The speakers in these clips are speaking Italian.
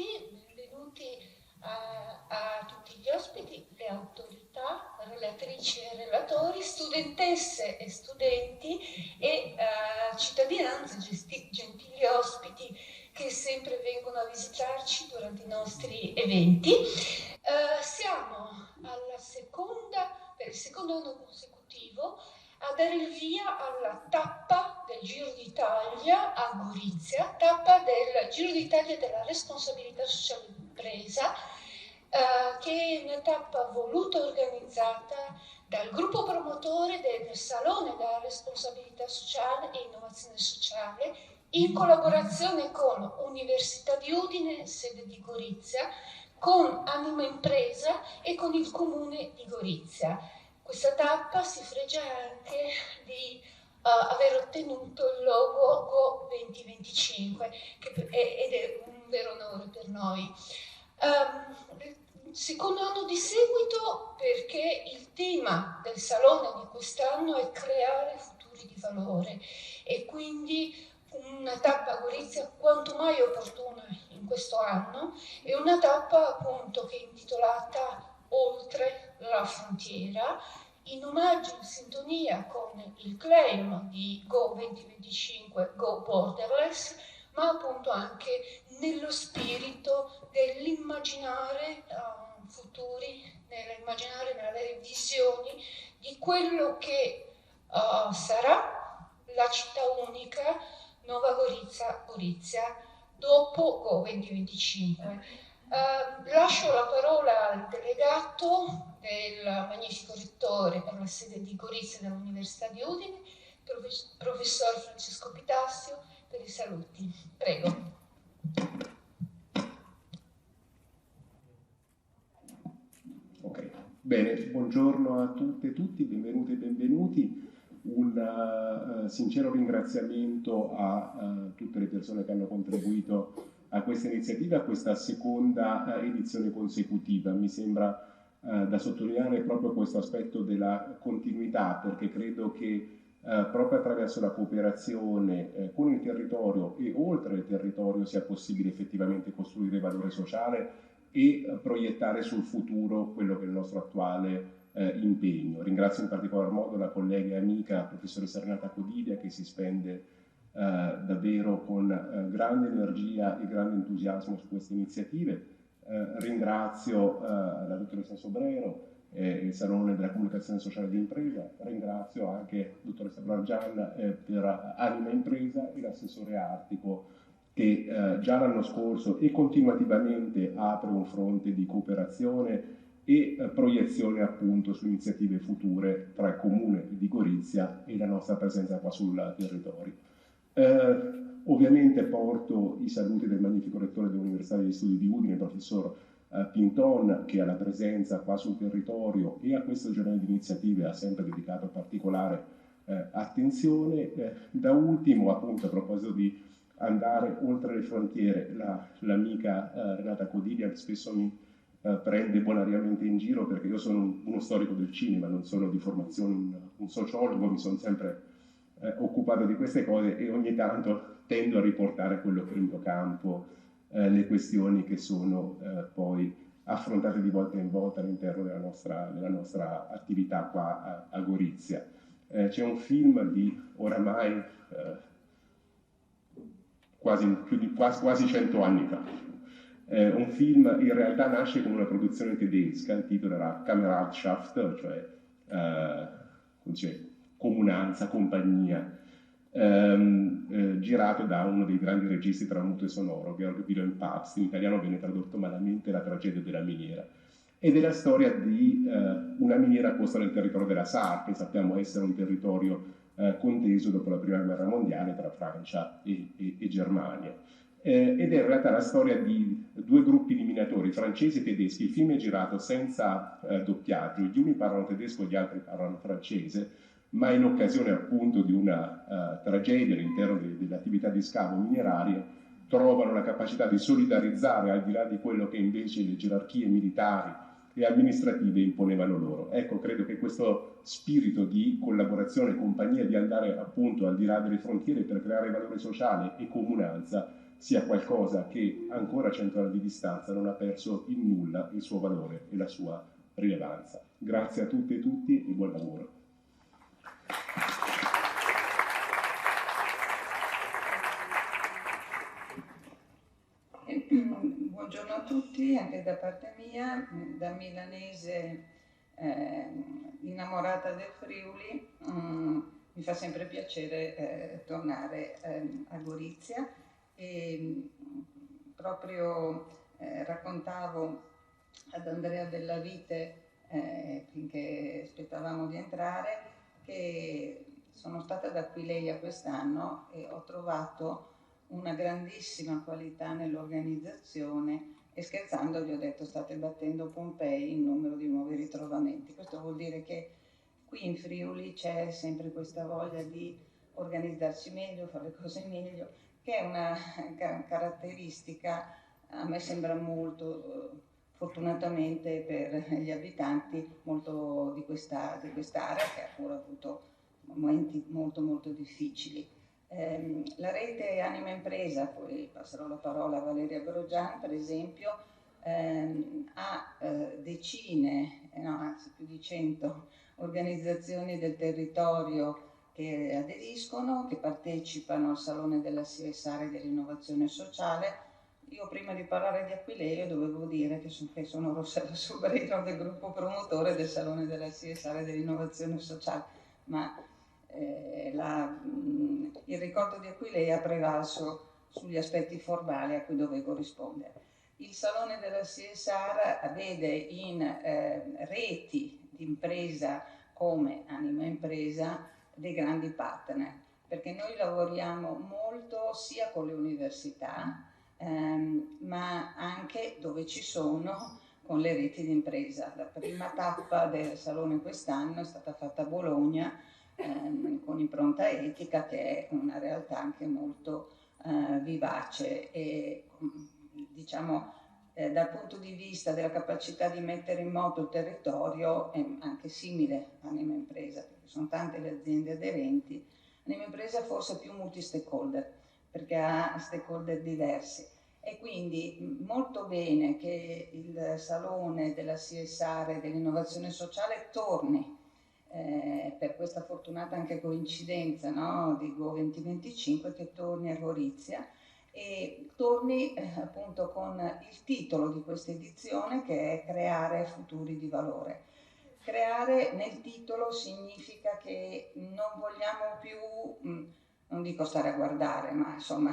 benvenuti a tutti gli ospiti, le autorità, relatrici e relatori, studentesse e studenti e cittadinanza, gentili ospiti che sempre vengono a visitarci durante i nostri eventi. Siamo per il secondo anno consecutivo a dare il via alla tappa del Giro d'Italia a Gorizia, tappa del Giro d'Italia della responsabilità sociale d'impresa, che è una tappa voluta e organizzata dal gruppo promotore del Salone della responsabilità sociale e innovazione sociale, in collaborazione con Università di Udine, sede di Gorizia, con Anima Impresa e con il Comune di Gorizia. Questa tappa si fregia anche di aver ottenuto il logo Go 2025, ed è un vero onore per noi. Secondo anno di seguito perché il tema del salone di quest'anno è creare futuri di valore e quindi una tappa a Gorizia quanto mai opportuna in questo anno è una tappa appunto che è intitolata Oltre la frontiera, in omaggio, in sintonia con il claim di Go 2025, Go Borderless, ma appunto anche nello spirito dell'immaginare futuri, nell'immaginare, nell'avere visioni di quello che sarà la città unica Nova Gorizia dopo Go 2025. Lascio la parola al delegato del magnifico rettore per la sede di Gorizia dell'Università di Udine, professor Francesco Pitassio, per i saluti. Prego. Ok, bene, buongiorno a tutte e tutti, benvenuti e benvenuti. Un sincero ringraziamento a tutte le persone che hanno contribuito a questa iniziativa, a questa seconda edizione consecutiva. Mi sembra da sottolineare proprio questo aspetto della continuità, perché credo che proprio attraverso la cooperazione con il territorio e oltre il territorio sia possibile effettivamente costruire valore sociale e proiettare sul futuro quello che è il nostro attuale impegno. Ringrazio in particolar modo la collega e amica professoressa Renata Codidia, che si spende davvero con grande energia e grande entusiasmo su queste iniziative. Ringrazio la dottoressa Sobrero, il Salone della Comunicazione Sociale di Impresa. Ringrazio anche la dottoressa Brangian per Anima Impresa e l'assessore Artico, che già l'anno scorso e continuativamente apre un fronte di cooperazione e proiezione appunto su iniziative future tra il Comune di Gorizia e la nostra presenza qua sul territorio. Ovviamente porto i saluti del magnifico rettore dell'Università degli Studi di Udine, il professor Pinton, che alla presenza qua sul territorio e a questo genere di iniziative ha sempre dedicato particolare attenzione. Da ultimo, appunto, a proposito di andare oltre le frontiere, l'amica Renata Codidia, che spesso mi prende bonariamente in giro perché io sono uno storico del cinema, non sono di formazione un sociologo, mi sono sempre occupato di queste cose e ogni tanto tendo a riportare quello che è il mio campo, le questioni che sono poi affrontate di volta in volta all'interno della nostra attività qua a Gorizia. C'è un film di oramai quasi 100 anni fa. Un film in realtà nasce come una produzione tedesca, il titolo era Kameradschaft, cioè comunanza, compagnia, girato da uno dei grandi registi tramuto e sonoro, Georg Wilhelm Pabst. In italiano viene tradotto malamente La tragedia della miniera, ed è la storia di una miniera posta nel territorio della Saar, che sappiamo essere un territorio conteso dopo la prima guerra mondiale tra Francia e Germania. Ed è in realtà la storia di due gruppi di minatori, francesi e tedeschi. Il film è girato senza doppiaggio, gli uni parlano tedesco, gli altri parlano francese, ma in occasione appunto di una tragedia all'interno dell'attività di scavo minerarie trovano la capacità di solidarizzare al di là di quello che invece le gerarchie militari e amministrative imponevano loro. Ecco, credo che questo spirito di collaborazione e compagnia, di andare appunto al di là delle frontiere per creare valore sociale e comunanza, sia qualcosa che ancora a 100 anni di distanza non ha perso in nulla il suo valore e la sua rilevanza. Grazie a tutte e tutti e buon lavoro. Buongiorno a tutti, anche da parte mia, da milanese innamorata del Friuli, mi fa sempre piacere tornare a Gorizia e proprio raccontavo ad Andrea Bellavite finché aspettavamo di entrare che sono stata ad Aquileia quest'anno e ho trovato una grandissima qualità nell'organizzazione e scherzando gli ho detto state battendo Pompei in numero di nuovi ritrovamenti. Questo vuol dire che qui in Friuli c'è sempre questa voglia di organizzarci meglio, fare le cose meglio, che è una caratteristica, a me sembra molto, fortunatamente per gli abitanti, molto di quest'area che ha pure avuto momenti molto difficili. La rete Anima Impresa, poi passerò la parola a Valeria Grosjean per esempio, ha decine, no, anzi più di 100 organizzazioni del territorio che aderiscono, che partecipano al Salone della CSR e dell'innovazione sociale. Io prima di parlare di Aquileia dovevo dire che sono Rossella Sobrero del gruppo promotore del Salone della CSR e dell'innovazione sociale, ma il ricordo di Aquileia ha prevalso sugli aspetti formali a cui dovevo rispondere. Il Salone della CSR vede in reti di impresa come Anima Impresa dei grandi partner, perché noi lavoriamo molto sia con le università, ma anche dove ci sono con le reti di impresa. La prima tappa del Salone quest'anno è stata fatta a Bologna, con Impronta Etica, che è una realtà anche molto vivace e diciamo dal punto di vista della capacità di mettere in moto il territorio è anche simile a Anima Impresa, perché sono tante le aziende aderenti. Anima Impresa forse più multi-stakeholder, perché ha stakeholder diversi. E quindi molto bene che il Salone della CSR e dell'innovazione sociale torni per questa fortunata anche coincidenza, no, di Go 2025, che torni a Gorizia e torni appunto con il titolo di questa edizione che è Creare futuri di valore. Creare nel titolo significa che non vogliamo più, non dico stare a guardare, ma insomma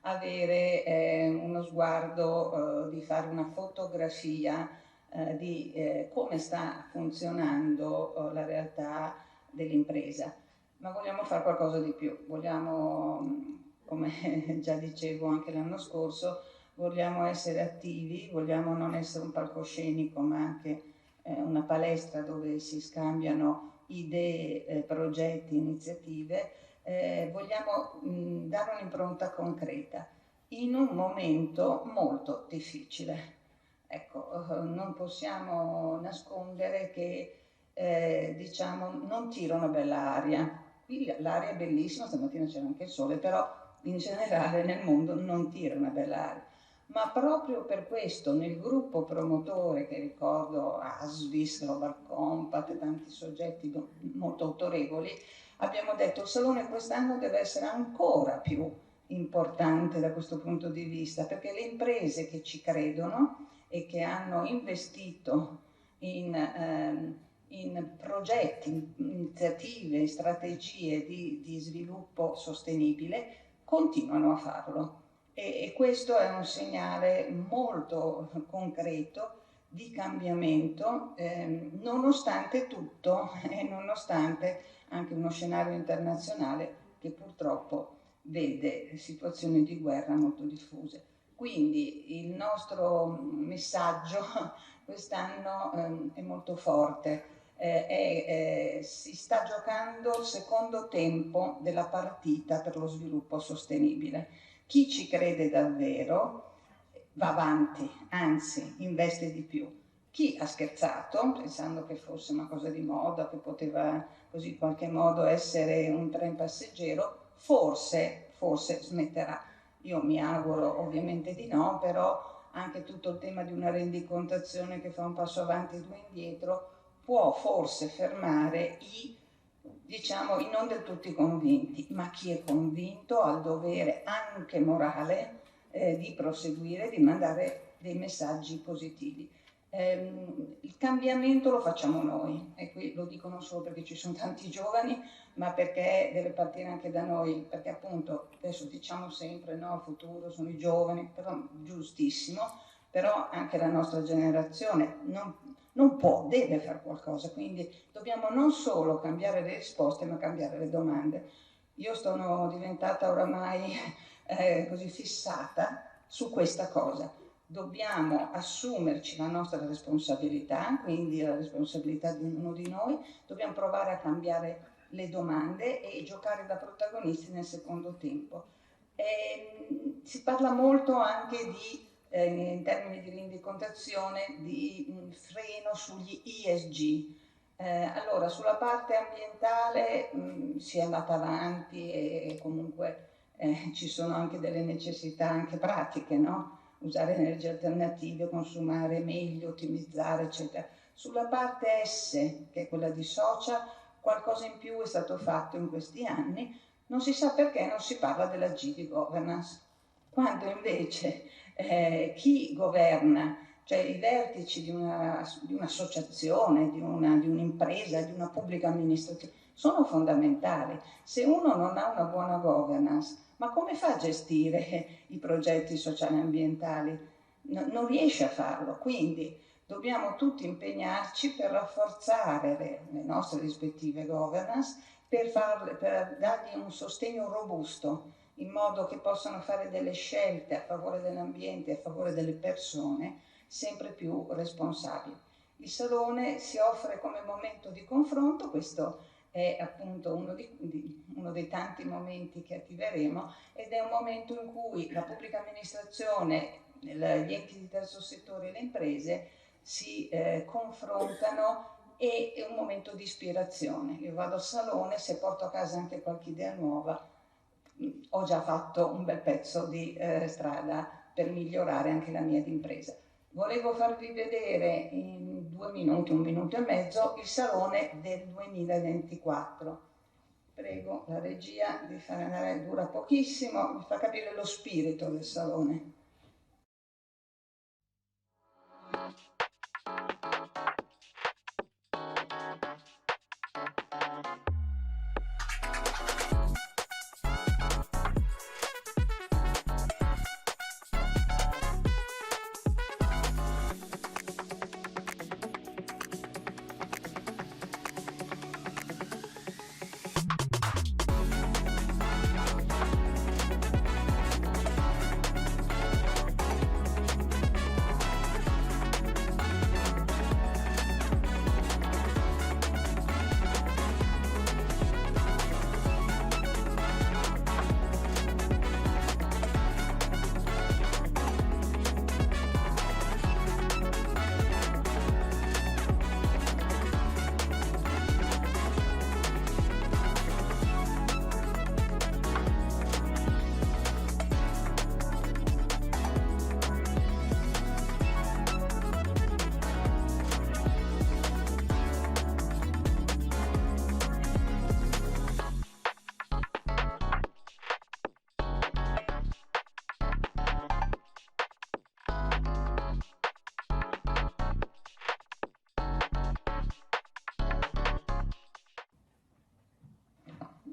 avere uno sguardo di fare una fotografia di come sta funzionando la realtà dell'impresa, ma vogliamo fare qualcosa di più, vogliamo, come già dicevo anche l'anno scorso, vogliamo essere attivi, vogliamo non essere un palcoscenico ma anche una palestra dove si scambiano idee, progetti, iniziative, vogliamo dare un'impronta concreta in un momento molto difficile. Ecco, non possiamo nascondere che diciamo non tira una bella aria. Qui l'aria è bellissima, stamattina c'era anche il sole, però in generale nel mondo non tira una bella aria. Ma proprio per questo nel gruppo promotore, che ricordo ASVIS, Global Compact e tanti soggetti molto autorevoli, abbiamo detto il Salone quest'anno deve essere ancora più importante da questo punto di vista, perché le imprese che ci credono e che hanno investito in progetti, iniziative, strategie di sviluppo sostenibile, continuano a farlo. E questo è un segnale molto concreto di cambiamento, nonostante tutto e nonostante anche uno scenario internazionale che purtroppo vede situazioni di guerra molto diffuse. Quindi il nostro messaggio quest'anno è molto forte. Si sta giocando il secondo tempo della partita per lo sviluppo sostenibile. Chi ci crede davvero va avanti, anzi investe di più. Chi ha scherzato, pensando che fosse una cosa di moda, che poteva così in qualche modo essere un tren passeggero, forse smetterà. Io mi auguro ovviamente di no, però anche tutto il tema di una rendicontazione che fa un passo avanti e due indietro può forse fermare diciamo, i non del tutti convinti, ma chi è convinto ha il dovere anche morale di proseguire, di mandare dei messaggi positivi. Il cambiamento lo facciamo noi, e qui lo dico non solo perché ci sono tanti giovani, ma perché deve partire anche da noi, perché appunto adesso diciamo sempre no, il futuro sono i giovani, però giustissimo, però anche la nostra generazione non può, deve fare qualcosa, quindi dobbiamo non solo cambiare le risposte, ma cambiare le domande. Io sono diventata oramai così fissata su questa cosa. Dobbiamo assumerci la nostra responsabilità, quindi la responsabilità di ognuno di noi, dobbiamo provare a cambiare le domande e giocare da protagonisti nel secondo tempo. Si parla molto anche in termini di rendicontazione, di freno sugli ESG. Allora, sulla parte ambientale si è andata avanti e comunque ci sono anche delle necessità anche pratiche, no? Usare energie alternative, consumare meglio, ottimizzare, eccetera. Sulla parte S, che è quella di social, qualcosa in più è stato fatto in questi anni, non si sa perché non si parla della G di governance, quando invece chi governa, cioè i vertici di un'associazione, di un'impresa, di una pubblica amministrazione, sono fondamentali. Se uno non ha una buona governance, ma come fa a gestire i progetti sociali e ambientali? Non riesce a farlo, quindi dobbiamo tutti impegnarci per rafforzare le nostre rispettive governance, per dargli un sostegno robusto, in modo che possano fare delle scelte a favore dell'ambiente e a favore delle persone sempre più responsabili. Il Salone si offre come momento di confronto, questo è appunto uno dei tanti momenti che attiveremo, ed è un momento in cui la pubblica amministrazione, gli enti di terzo settore e le imprese si confrontano, e è un momento di ispirazione. Io vado al Salone, se porto a casa anche qualche idea nuova, ho già fatto un bel pezzo di strada per migliorare anche la mia impresa. Volevo farvi vedere in 2 minuti, 1 minuto e mezzo, il Salone del 2024. Prego la regia di fare andare, dura pochissimo, mi fa capire lo spirito del Salone.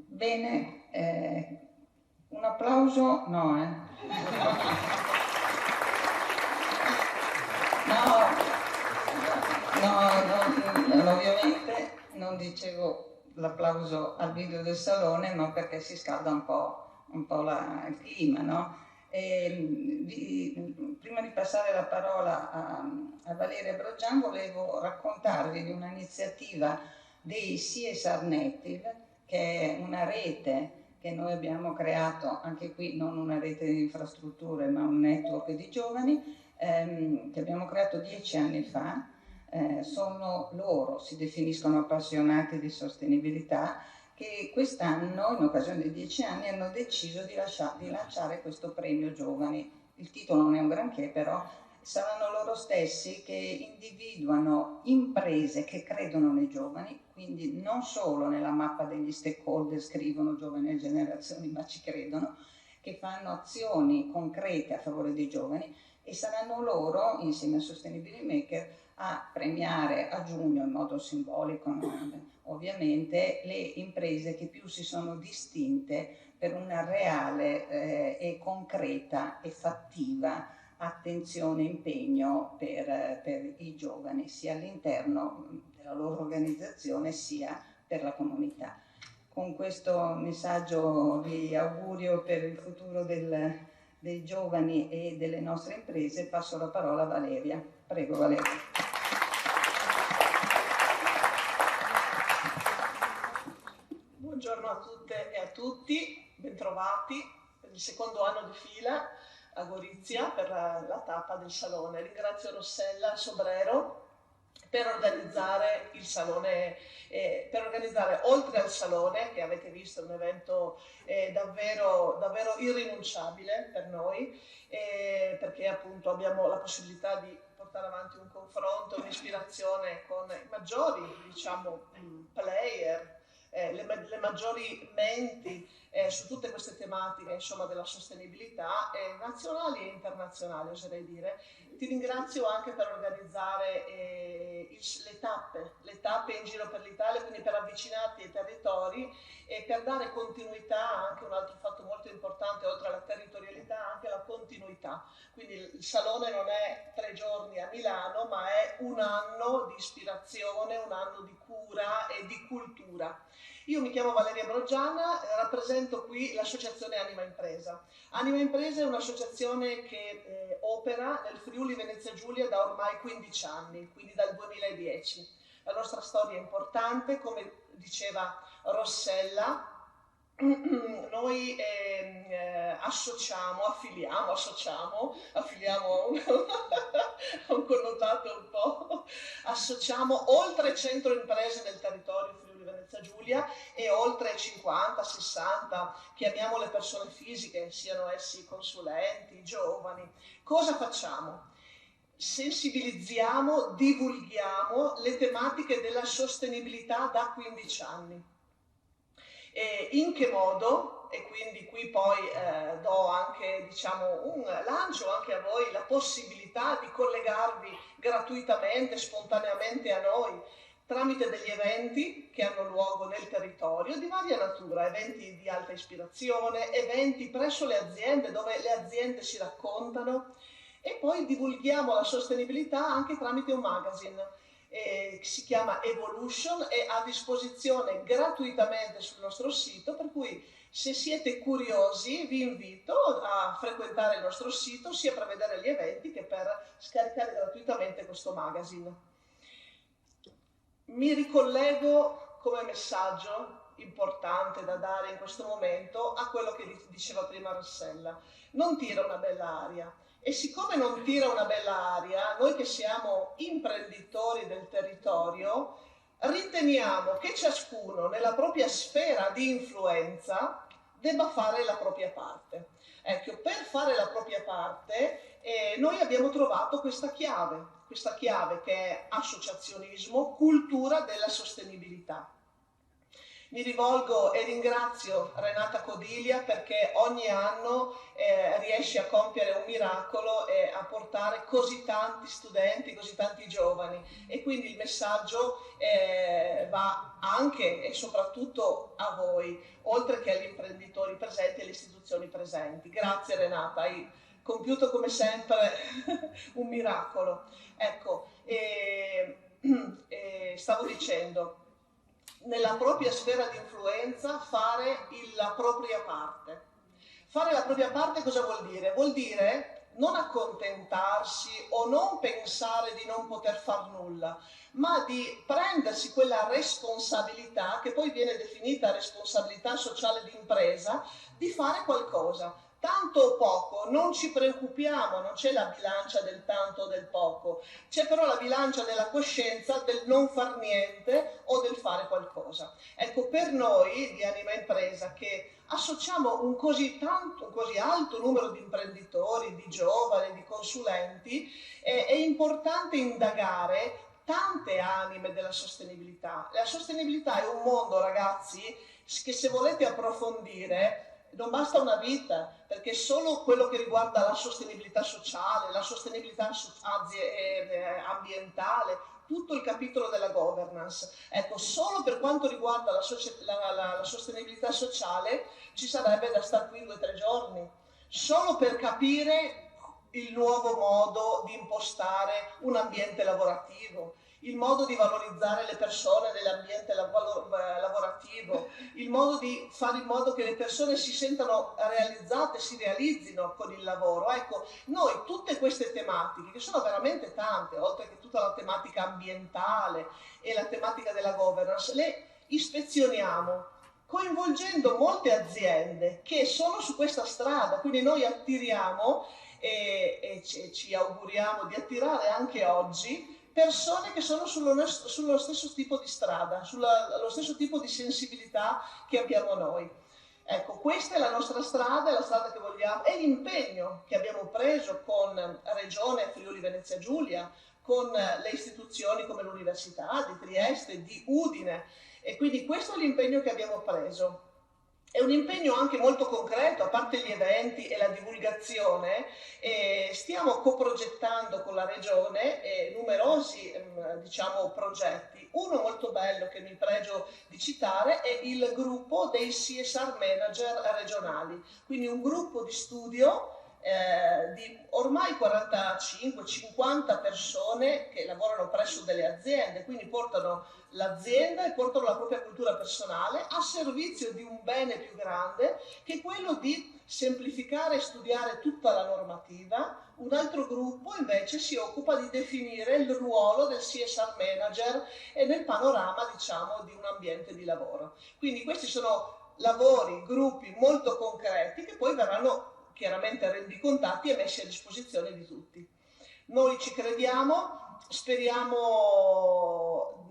Bene, un applauso? No, No, ovviamente non dicevo l'applauso al video del Salone, ma perché si scalda un po' il clima, no? Prima di passare la parola a Valeria Brogian, volevo raccontarvi di un'iniziativa dei CSR Native, che è una rete che noi abbiamo creato, anche qui non una rete di infrastrutture, ma un network di giovani, che abbiamo creato 10 anni fa. Loro si definiscono appassionati di sostenibilità che quest'anno, in occasione dei 10 anni, hanno deciso di lanciare questo premio giovani. Il titolo non è un granché, però saranno loro stessi che individuano imprese che credono nei giovani, quindi non solo nella mappa degli stakeholder scrivono giovani e generazioni, ma ci credono, che fanno azioni concrete a favore dei giovani, e saranno loro, insieme a Sustainability Maker, a premiare a giugno in modo simbolico, ovviamente, le imprese che più si sono distinte per una reale e concreta e fattiva attenzione e impegno per i giovani, sia all'interno della loro organizzazione sia per la comunità. Con questo messaggio di augurio per il futuro dei giovani e delle nostre imprese passo la parola a Valeria. Prego Valeria. Buongiorno a tutte e a tutti, bentrovati per il secondo anno di fila a Gorizia per la tappa del Salone. Ringrazio Rossella Sobrero per organizzare il Salone, oltre al Salone, che avete visto è un evento davvero irrinunciabile per noi, perché appunto abbiamo la possibilità di portare avanti un confronto, un'ispirazione con i maggiori, diciamo, player, le maggiori menti su tutte queste tematiche, insomma, della sostenibilità nazionali e internazionali, oserei dire. Ti ringrazio anche per organizzare le tappe in giro per l'Italia, quindi per avvicinarti ai territori e per dare continuità, anche un altro fatto molto importante, oltre alla territorialità, anche la continuità. Quindi il Salone non è 3 giorni a Milano, ma è un anno di ispirazione, un anno di cura e di cultura. Io mi chiamo Valeria Brogiana, rappresento qui l'associazione Anima Impresa. Anima Impresa è un'associazione che opera nel Friuli Venezia Giulia da ormai 15 anni, quindi dal 2010. La nostra storia è importante, come diceva Rossella. Noi affiliamo un connotato un po', associamo oltre 100 imprese del territorio Friuli Venezia Giulia e oltre 50, 60, chiamiamo le persone fisiche, siano essi consulenti, giovani. Cosa facciamo? Sensibilizziamo, divulghiamo le tematiche della sostenibilità da 15 anni. E in che modo? E quindi qui poi do anche, diciamo, lancio anche a voi la possibilità di collegarvi gratuitamente, spontaneamente a noi tramite degli eventi che hanno luogo nel territorio di varia natura, eventi di alta ispirazione, eventi presso le aziende dove le aziende si raccontano, e poi divulghiamo la sostenibilità anche tramite un magazine che si chiama Evolution, è a disposizione gratuitamente sul nostro sito, per cui se siete curiosi vi invito a frequentare il nostro sito sia per vedere gli eventi che per scaricare gratuitamente questo magazine. Mi ricollego come messaggio importante da dare in questo momento a quello che diceva prima Rossella. Non tira una bella aria. E siccome non tira una bella aria, noi che siamo imprenditori del territorio, riteniamo che ciascuno nella propria sfera di influenza debba fare la propria parte. Ecco, per fare la propria parte noi abbiamo trovato questa chiave che è associazionismo, cultura della sostenibilità. Mi rivolgo e ringrazio Renata Codilia perché ogni anno riesce a compiere un miracolo e a portare così tanti studenti, così tanti giovani, e quindi il messaggio va anche e soprattutto a voi, oltre che agli imprenditori presenti e alle istituzioni presenti. Grazie Renata, hai compiuto come sempre un miracolo. Ecco, stavo dicendo, nella propria sfera di influenza fare la propria parte. Fare la propria parte cosa vuol dire? Vuol dire non accontentarsi o non pensare di non poter far nulla, ma di prendersi quella responsabilità, che poi viene definita responsabilità sociale di impresa, di fare qualcosa tanto o poco, non ci preoccupiamo, non c'è la bilancia del tanto o del poco, c'è però la bilancia della coscienza del non far niente o del fare qualcosa. Ecco, per noi di Anima Impresa, che associamo un così alto numero di imprenditori, di giovani, di consulenti, è importante indagare tante anime della sostenibilità. La sostenibilità è un mondo, ragazzi, che se volete approfondire non basta una vita, perché solo quello che riguarda la sostenibilità sociale, la sostenibilità ambientale, tutto il capitolo della governance. Ecco, solo per quanto riguarda la sostenibilità sociale ci sarebbe da stare qui 2 o 3 giorni, solo per capire il nuovo modo di impostare un ambiente lavorativo, il modo di valorizzare le persone nell'ambiente lavorativo, il modo di fare in modo che le persone si sentano realizzate, si realizzino con il lavoro. Ecco, noi tutte queste tematiche, che sono veramente tante, oltre che tutta la tematica ambientale e la tematica della governance, le ispezioniamo, coinvolgendo molte aziende che sono su questa strada, quindi noi attiriamo e ci auguriamo di attirare anche oggi persone che sono sullo stesso tipo di strada, sullo stesso tipo di sensibilità che abbiamo noi. Ecco, questa è la nostra strada, è la strada che vogliamo, è l'impegno che abbiamo preso con Regione Friuli Venezia Giulia, con le istituzioni come l'Università di Trieste, di Udine, e quindi questo è l'impegno che abbiamo preso. È un impegno anche molto concreto, a parte gli eventi e la divulgazione, stiamo coprogettando con la Regione numerosi progetti. Uno molto bello che mi pregio di citare è il gruppo dei CSR Manager regionali, quindi un gruppo di studio di ormai 45-50 persone che lavorano presso delle aziende, quindi portano l'azienda e portano la propria cultura personale a servizio di un bene più grande, che è quello di semplificare e studiare tutta la normativa. Un altro gruppo invece si occupa di definire il ruolo del CSR Manager e nel panorama, diciamo, di un ambiente di lavoro. Quindi questi sono lavori, gruppi molto concreti che poi verranno chiaramente rendicontati e messi a disposizione di tutti. Noi ci crediamo, speriamo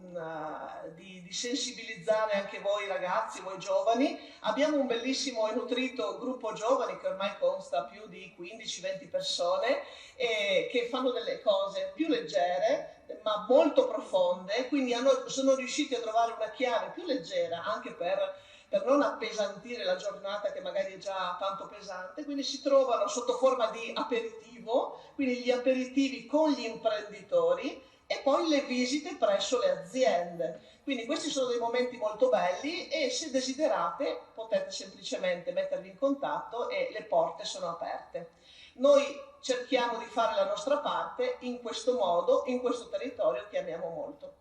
di sensibilizzare anche voi ragazzi, voi giovani. Abbiamo un bellissimo e nutrito gruppo giovani che ormai consta più di 15-20 persone che fanno delle cose più leggere ma molto profonde, quindi sono riusciti a trovare una chiave più leggera anche per non appesantire la giornata che magari è già tanto pesante, quindi si trovano sotto forma di aperitivo, quindi gli aperitivi con gli imprenditori e poi le visite presso le aziende. Quindi questi sono dei momenti molto belli e se desiderate potete semplicemente mettervi in contatto e le porte sono aperte. Noi cerchiamo di fare la nostra parte in questo modo, in questo territorio che amiamo molto.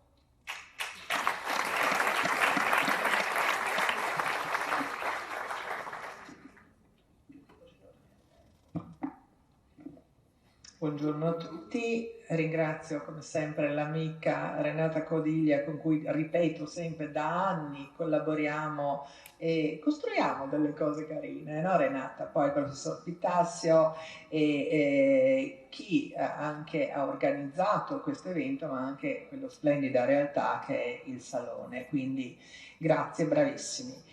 Buongiorno a tutti, ringrazio come sempre l'amica Renata Codiglia con cui, ripeto sempre, da anni collaboriamo e costruiamo delle cose carine, no Renata? Poi il professor Pitassio e chi anche ha organizzato questo evento, ma anche quello splendida realtà che è il Salone, quindi grazie, bravissimi.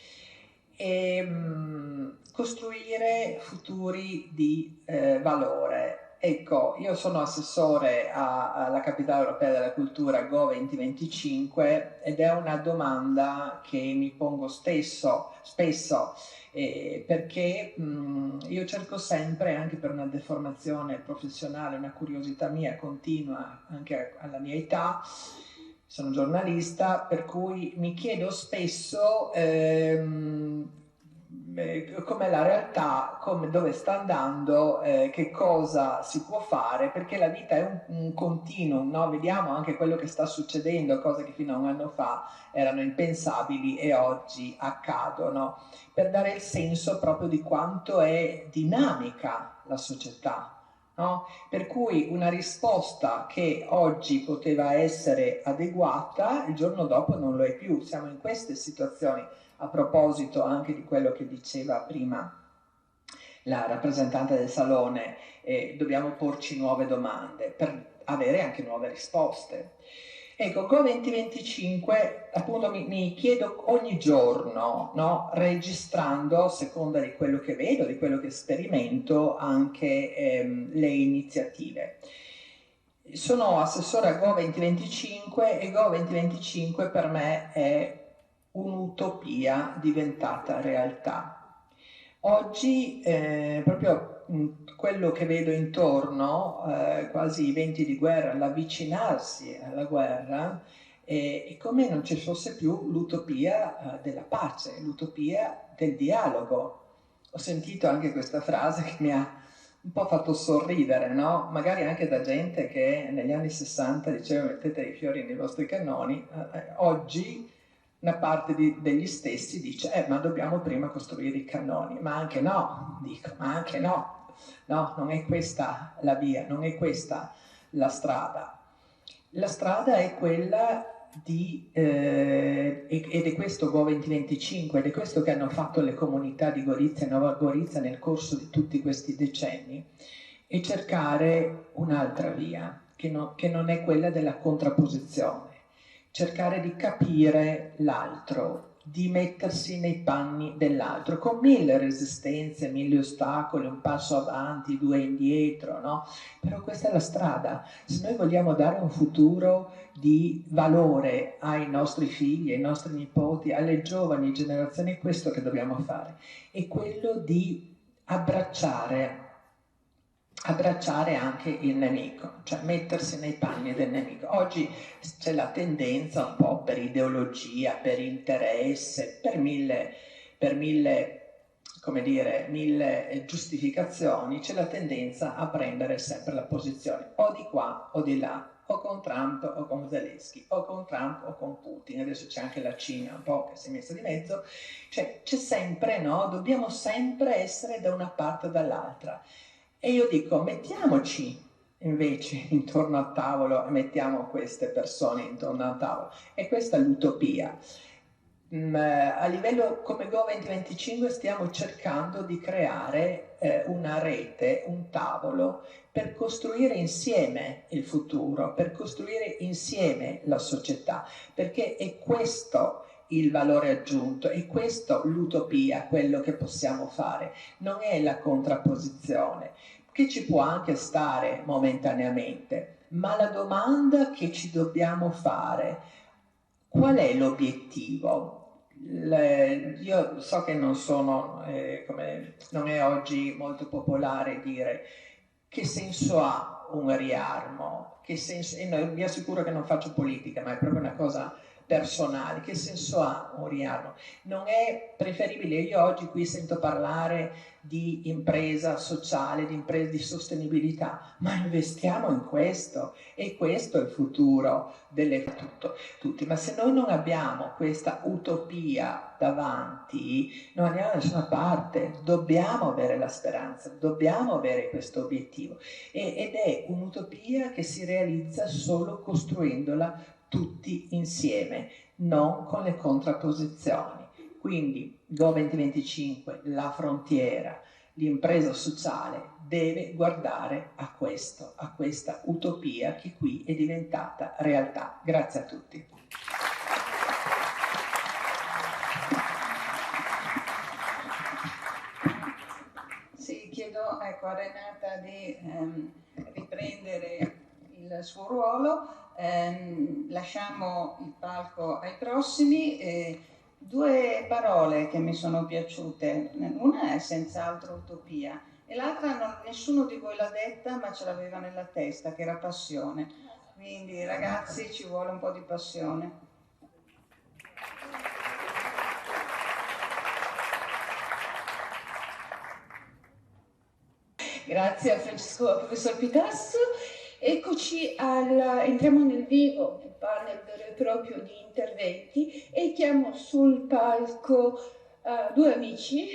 Costruire futuri di valore. Ecco, io sono assessore alla Capitale Europea della Cultura Go 2025 ed è una domanda che mi pongo spesso perché io cerco sempre, anche per una deformazione professionale, una curiosità mia continua anche alla mia età, sono giornalista, per cui mi chiedo spesso com'è la realtà, dove sta andando, che cosa si può fare, perché la vita è un continuum, no? Vediamo anche quello che sta succedendo, cose che fino a un anno fa erano impensabili e oggi accadono, per dare il senso proprio di quanto è dinamica la società. No? Per cui una risposta che oggi poteva essere adeguata, il giorno dopo non lo è più. Siamo in queste situazioni, a proposito anche di quello che diceva prima la rappresentante del Salone, dobbiamo porci nuove domande per avere anche nuove risposte. Ecco, Go 2025, appunto mi chiedo ogni giorno, no, registrando, a seconda di quello che vedo, di quello che sperimento, anche le iniziative. Sono assessore a Go 2025 e Go 2025 per me è un'utopia diventata realtà. Oggi proprio quello che vedo intorno, quasi i venti di guerra, l'avvicinarsi alla guerra, è come non ci fosse più l'utopia della pace, l'utopia del dialogo. Ho sentito anche questa frase che mi ha un po' fatto sorridere, no? Magari anche da gente che negli anni 60 diceva mettete i fiori nei vostri cannoni, oggi una parte degli stessi dice ma dobbiamo prima costruire i cannoni, ma anche no, dico, ma anche no, non è questa la via, non è questa la strada. La strada è quella ed è questo Go 2025, ed è questo che hanno fatto le comunità di Gorizia e Nova Gorizia nel corso di tutti questi decenni, è cercare un'altra via, che non è quella della contrapposizione. Cercare di capire l'altro, di mettersi nei panni dell'altro, con 1000 resistenze, 1000 ostacoli, un passo avanti, 2 indietro, no? Però questa è la strada. Se noi vogliamo dare un futuro di valore ai nostri figli, ai nostri nipoti, alle giovani generazioni, è questo che dobbiamo fare. È quello di abbracciare anche il nemico, cioè mettersi nei panni del nemico. Oggi c'è la tendenza un po' per ideologia, per interesse, per mille giustificazioni, c'è la tendenza a prendere sempre la posizione o di qua o di là, o con Trump o con Zelensky, o con Trump o con Putin. Adesso c'è anche la Cina un po' che si è messa di mezzo, cioè c'è sempre, no? Dobbiamo sempre essere da una parte o dall'altra. E io dico, mettiamoci invece intorno al tavolo e mettiamo queste persone intorno al tavolo. E questa è l'utopia. A livello come Go 2025 stiamo cercando di creare una rete, un tavolo per costruire insieme il futuro, per costruire insieme la società, perché è questo il valore aggiunto, è questo l'utopia, quello che possiamo fare, non è la contrapposizione, che ci può anche stare momentaneamente, ma la domanda che ci dobbiamo fare, qual è l'obiettivo? Io so che non è oggi molto popolare dire che senso ha un riarmo, e vi assicuro che non faccio politica, ma è proprio una cosa personale, che senso ha un riarmo? Non è preferibile, io oggi qui sento parlare di impresa sociale, di impresa di sostenibilità, ma investiamo in questo, e questo è il futuro tutti. Ma se noi non abbiamo questa utopia davanti, non andiamo da nessuna parte. Dobbiamo avere la speranza, dobbiamo avere questo obiettivo, ed è un'utopia che si realizza solo costruendola tutti insieme, non con le contrapposizioni. Quindi Go 2025, la frontiera, l'impresa sociale deve guardare a questo, a questa utopia che qui è diventata realtà. Grazie a tutti. Sì, chiedo a Renata di riprendere il suo ruolo. Lasciamo il palco ai prossimi. 2 parole che mi sono piaciute, una è senz'altro utopia e l'altra nessuno di voi l'ha detta, ma ce l'aveva nella testa, che era passione. Quindi ragazzi, ci vuole un po' di passione. Grazie a professor Pitasso. Eccoci entriamo nel vivo del panel vero e proprio di interventi e chiamo sul palco 2 amici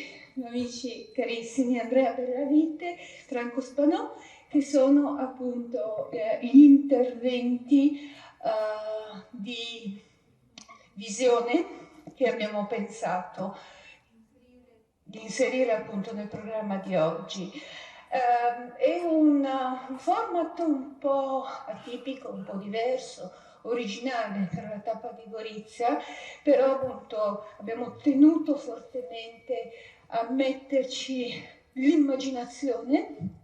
carissimi, Andrea Bellavite, Franco Spanò, che sono appunto gli interventi di visione che abbiamo pensato inserire appunto nel programma di oggi. È un format un po' atipico, un po' diverso, originale per la tappa di Gorizia, però appunto abbiamo tenuto fortemente a metterci l'immaginazione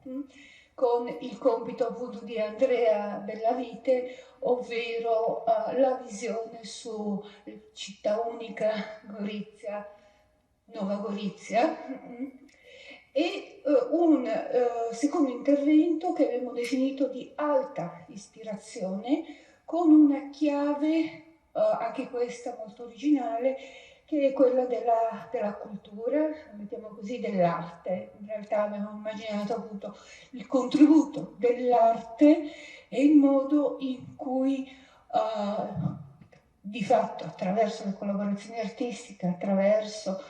con il compito appunto di Andrea Bellavite, ovvero la visione su Città Unica Gorizia, Nuova Gorizia, e un secondo intervento che abbiamo definito di alta ispirazione, con una chiave, anche questa molto originale, che è quella della cultura, mettiamo così, dell'arte. In realtà abbiamo immaginato appunto il contributo dell'arte e il modo in cui di fatto attraverso le collaborazioni artistiche, attraverso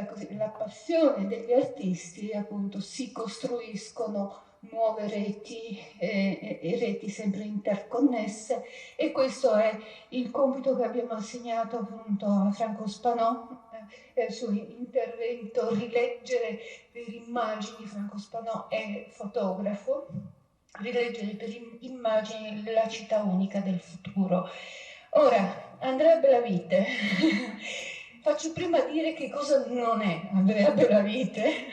così, la passione degli artisti, appunto si costruiscono nuove reti e reti sempre interconnesse, e questo è il compito che abbiamo assegnato appunto a Franco Spanò, il suo intervento rileggere per immagini. Franco Spanò è fotografo, rileggere per immagini la città unica del futuro. Ora, Andrea Bellavite, faccio prima dire che cosa non è Andrea Bellavite.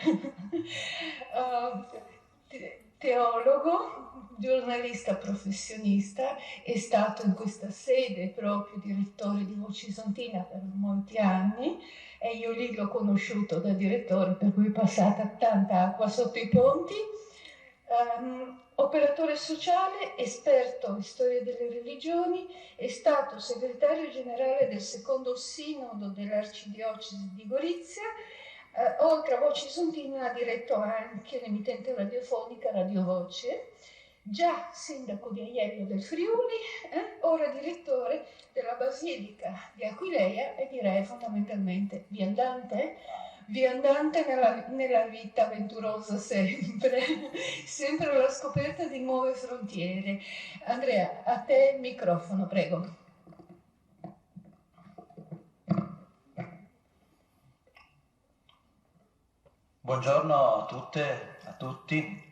Teologo, giornalista professionista, è stato in questa sede proprio direttore di Voce Isontina per molti anni, e io lì l'ho conosciuto da direttore, per cui è passata tanta acqua sotto i ponti. Operatore sociale, esperto in storia delle religioni, è stato segretario generale del secondo sinodo dell'Arcidiocesi di Gorizia. Oltre a Voce Isontina ha diretto anche l'emittente radiofonica Radio Voce, già sindaco di Aiello del Friuli, ora direttore della Basilica di Aquileia, e direi fondamentalmente viandante nella vita avventurosa, sempre alla scoperta di nuove frontiere. Andrea, a te il microfono, prego. Buongiorno a tutte, a tutti.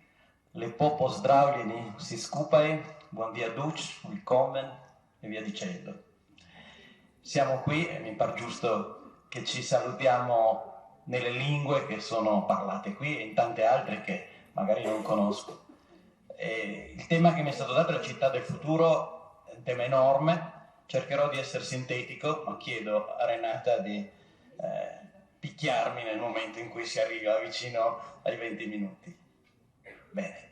Lepo pozdravljeni vsi skupaj, buon via duc, willkommen e via dicendo. Siamo qui e mi pare giusto che ci salutiamo nelle lingue che sono parlate qui e in tante altre che magari non conosco. Il tema che mi è stato dato è la città del futuro, è un tema enorme, cercherò di essere sintetico, ma chiedo a Renata di picchiarmi nel momento in cui si arriva vicino ai 20 minuti. Bene.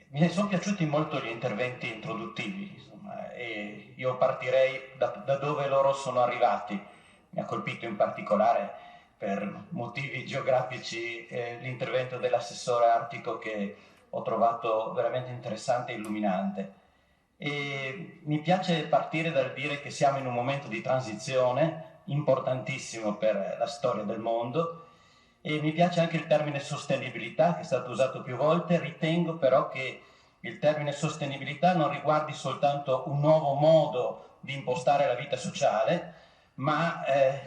Mi sono piaciuti molto gli interventi introduttivi, insomma, e io partirei da dove loro sono arrivati. Mi ha colpito in particolare, per motivi geografici, l'intervento dell'assessore Artico, che ho trovato veramente interessante e illuminante. E mi piace partire dal dire che siamo in un momento di transizione importantissimo per la storia del mondo, e mi piace anche il termine sostenibilità, che è stato usato più volte. Ritengo però che il termine sostenibilità non riguardi soltanto un nuovo modo di impostare la vita sociale, ma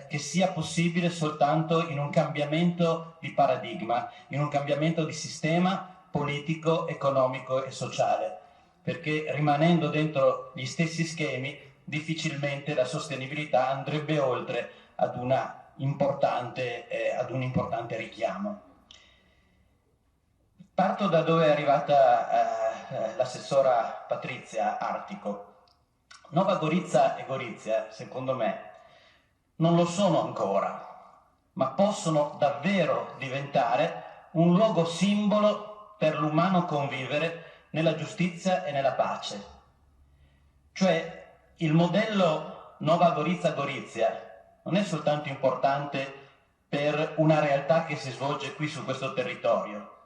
che sia possibile soltanto in un cambiamento di paradigma, in un cambiamento di sistema politico, economico e sociale, perché rimanendo dentro gli stessi schemi difficilmente la sostenibilità andrebbe oltre ad un importante richiamo. Parto da dove è arrivata l'assessora Patrizia Artico. Nova Gorizia e Gorizia, secondo me, non lo sono ancora, ma possono davvero diventare un luogo simbolo per l'umano convivere nella giustizia e nella pace. Cioè, il modello Nova Gorizia non è soltanto importante per una realtà che si svolge qui su questo territorio,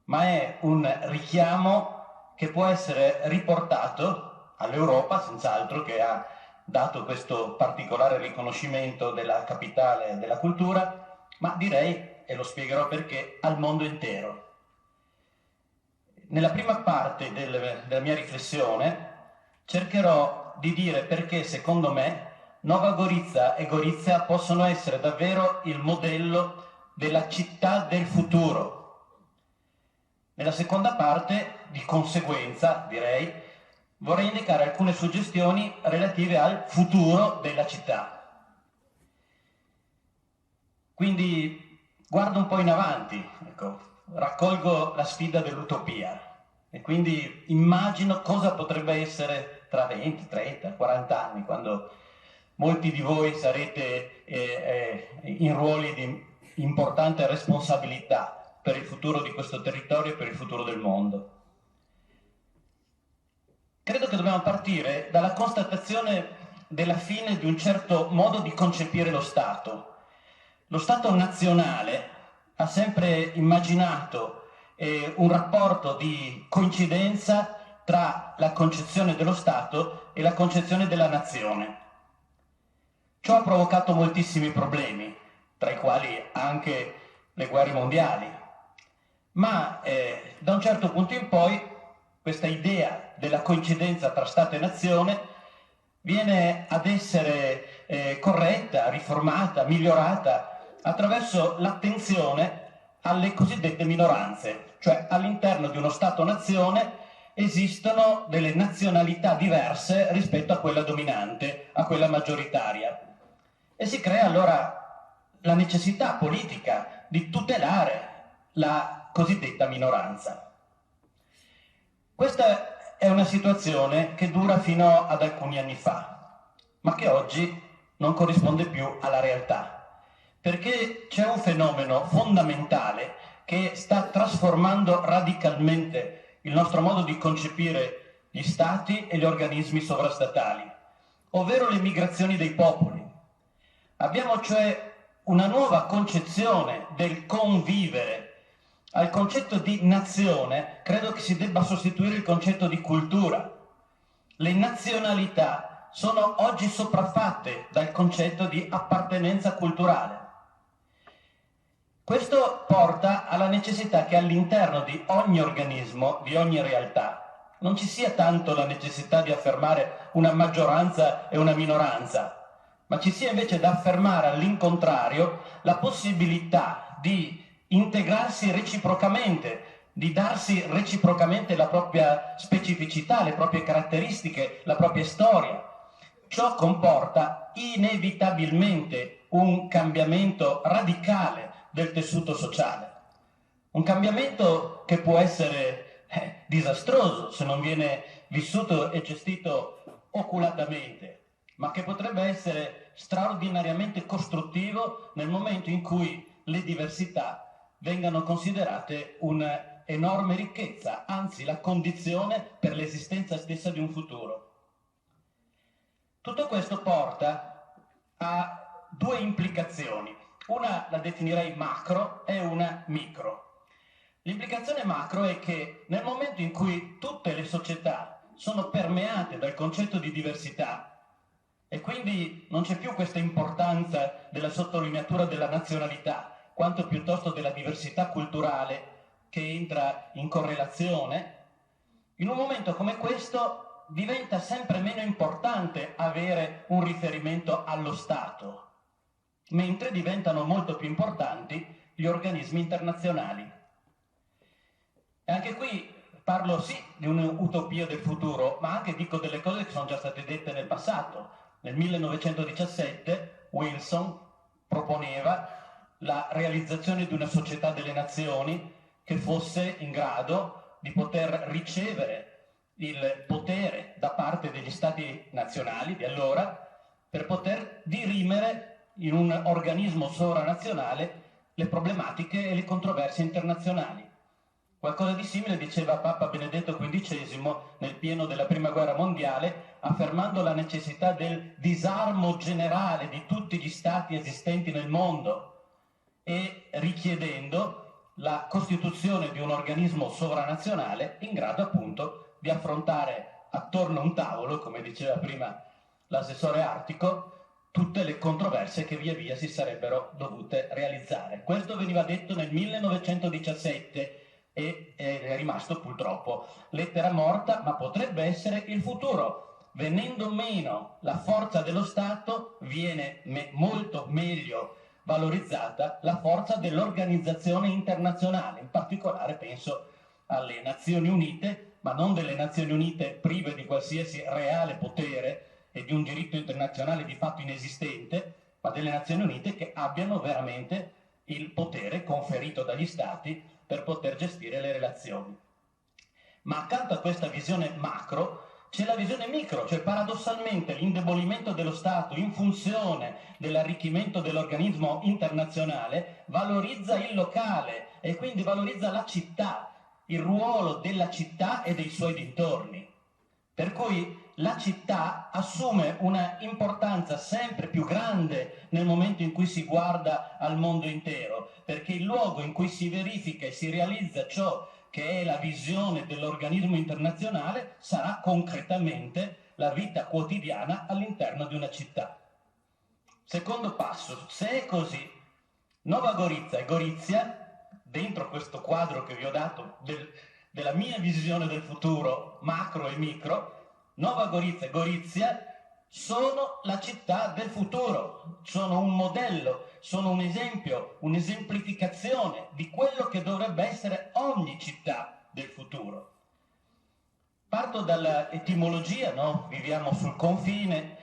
ma è un richiamo che può essere riportato all'Europa, senz'altro, che ha dato questo particolare riconoscimento della capitale della cultura, ma direi, e lo spiegherò perché, al mondo intero. Nella prima parte della mia riflessione cercherò di dire perché, secondo me, Nova Gorizia e Gorizia possono essere davvero il modello della città del futuro. Nella seconda parte, di conseguenza, direi, vorrei indicare alcune suggestioni relative al futuro della città. Quindi guardo un po' in avanti, ecco, raccolgo la sfida dell'utopia e quindi immagino cosa potrebbe essere tra 20, 30, 40 anni, quando molti di voi sarete in ruoli di importante responsabilità per il futuro di questo territorio e per il futuro del mondo. Credo che dobbiamo partire dalla constatazione della fine di un certo modo di concepire lo Stato. Lo Stato nazionale ha sempre immaginato un rapporto di coincidenza tra la concezione dello Stato e la concezione della nazione. Ciò ha provocato moltissimi problemi, tra i quali anche le guerre mondiali. Ma da un certo punto in poi questa idea della coincidenza tra Stato e nazione viene ad essere corretta, riformata, migliorata attraverso l'attenzione alle cosiddette minoranze, cioè all'interno di uno Stato-nazione esistono delle nazionalità diverse rispetto a quella dominante, a quella maggioritaria. E si crea allora la necessità politica di tutelare la cosiddetta minoranza. Questa è una situazione che dura fino ad alcuni anni fa, ma che oggi non corrisponde più alla realtà, perché c'è un fenomeno fondamentale che sta trasformando radicalmente il nostro modo di concepire gli stati e gli organismi sovrastatali, ovvero le migrazioni dei popoli. Abbiamo cioè una nuova concezione del convivere. Al concetto di nazione credo che si debba sostituire il concetto di cultura. Le nazionalità sono oggi sopraffatte dal concetto di appartenenza culturale. Questo porta alla necessità che all'interno di ogni organismo, di ogni realtà, non ci sia tanto la necessità di affermare una maggioranza e una minoranza, ma ci sia invece da affermare all'incontrario la possibilità di integrarsi reciprocamente, di darsi reciprocamente la propria specificità, le proprie caratteristiche, la propria storia. Ciò comporta inevitabilmente un cambiamento radicale del tessuto sociale, un cambiamento che può essere disastroso se non viene vissuto e gestito oculatamente, ma che potrebbe essere straordinariamente costruttivo nel momento in cui le diversità vengano considerate un'enorme ricchezza, anzi la condizione per l'esistenza stessa di un futuro. Tutto questo porta a due implicazioni. Una la definirei macro e una micro. L'implicazione macro è che nel momento in cui tutte le società sono permeate dal concetto di diversità e quindi non c'è più questa importanza della sottolineatura della nazionalità, quanto piuttosto della diversità culturale che entra in correlazione, in un momento come questo diventa sempre meno importante avere un riferimento allo Stato, mentre diventano molto più importanti gli organismi internazionali. E anche qui parlo sì di un'utopia del futuro, ma anche dico delle cose che sono già state dette nel passato. Nel 1917 Wilson proponeva la realizzazione di una società delle nazioni che fosse in grado di poter ricevere il potere da parte degli stati nazionali di allora per poter dirimere in un organismo sovranazionale le problematiche e le controversie internazionali. Qualcosa di simile diceva Papa Benedetto XV nel pieno della Prima Guerra Mondiale, affermando la necessità del disarmo generale di tutti gli stati esistenti nel mondo e richiedendo la costituzione di un organismo sovranazionale in grado appunto di affrontare attorno a un tavolo, come diceva prima l'assessore Artico, tutte le controversie che via via si sarebbero dovute realizzare. Questo veniva detto nel 1917 e è rimasto purtroppo lettera morta, ma potrebbe essere il futuro venendo meno la forza dello Stato, viene molto meglio valorizzata la forza dell'organizzazione internazionale, in particolare penso alle Nazioni Unite, ma non delle Nazioni Unite prive di qualsiasi reale potere e di un diritto internazionale di fatto inesistente, ma delle Nazioni Unite che abbiano veramente il potere conferito dagli Stati per poter gestire le relazioni. Ma accanto a questa visione macro c'è la visione micro, cioè paradossalmente l'indebolimento dello Stato in funzione dell'arricchimento dell'organismo internazionale valorizza il locale e quindi valorizza la città, il ruolo della città e dei suoi dintorni. Per cui la città assume una importanza sempre più grande nel momento in cui si guarda al mondo intero, perché il luogo in cui si verifica e si realizza ciò che è la visione dell'organismo internazionale sarà concretamente la vita quotidiana all'interno di una città. Secondo passo, se è così, Nova Gorizia e Gorizia, dentro questo quadro che vi ho dato della mia visione del futuro macro e micro, Nova Gorizia e Gorizia sono la città del futuro, sono un modello, sono un esempio, un'esemplificazione di quello che dovrebbe essere ogni città del futuro. Parto dall'etimologia, no? Viviamo sul confine.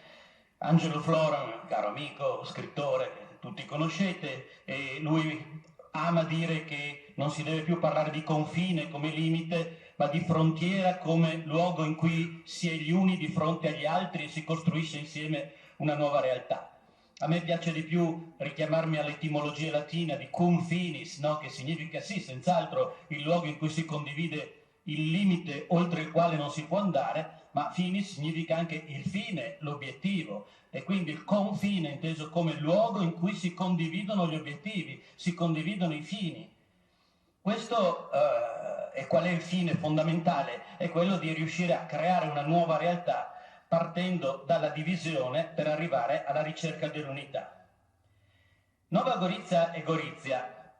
Angelo Floran, caro amico, scrittore che tutti conoscete, e lui ama dire che non si deve più parlare di confine come limite, ma di frontiera come luogo in cui si è gli uni di fronte agli altri e si costruisce insieme una nuova realtà. A me piace di più richiamarmi all'etimologia latina di cum finis, no? Che significa sì, senz'altro il luogo in cui si condivide il limite oltre il quale non si può andare, ma finis significa anche il fine, l'obiettivo, e quindi il confine inteso come luogo in cui si condividono gli obiettivi, si condividono i fini. Questo e qual è il fine fondamentale? È quello di riuscire a creare una nuova realtà partendo dalla divisione per arrivare alla ricerca dell'unità. Nova Gorizia e Gorizia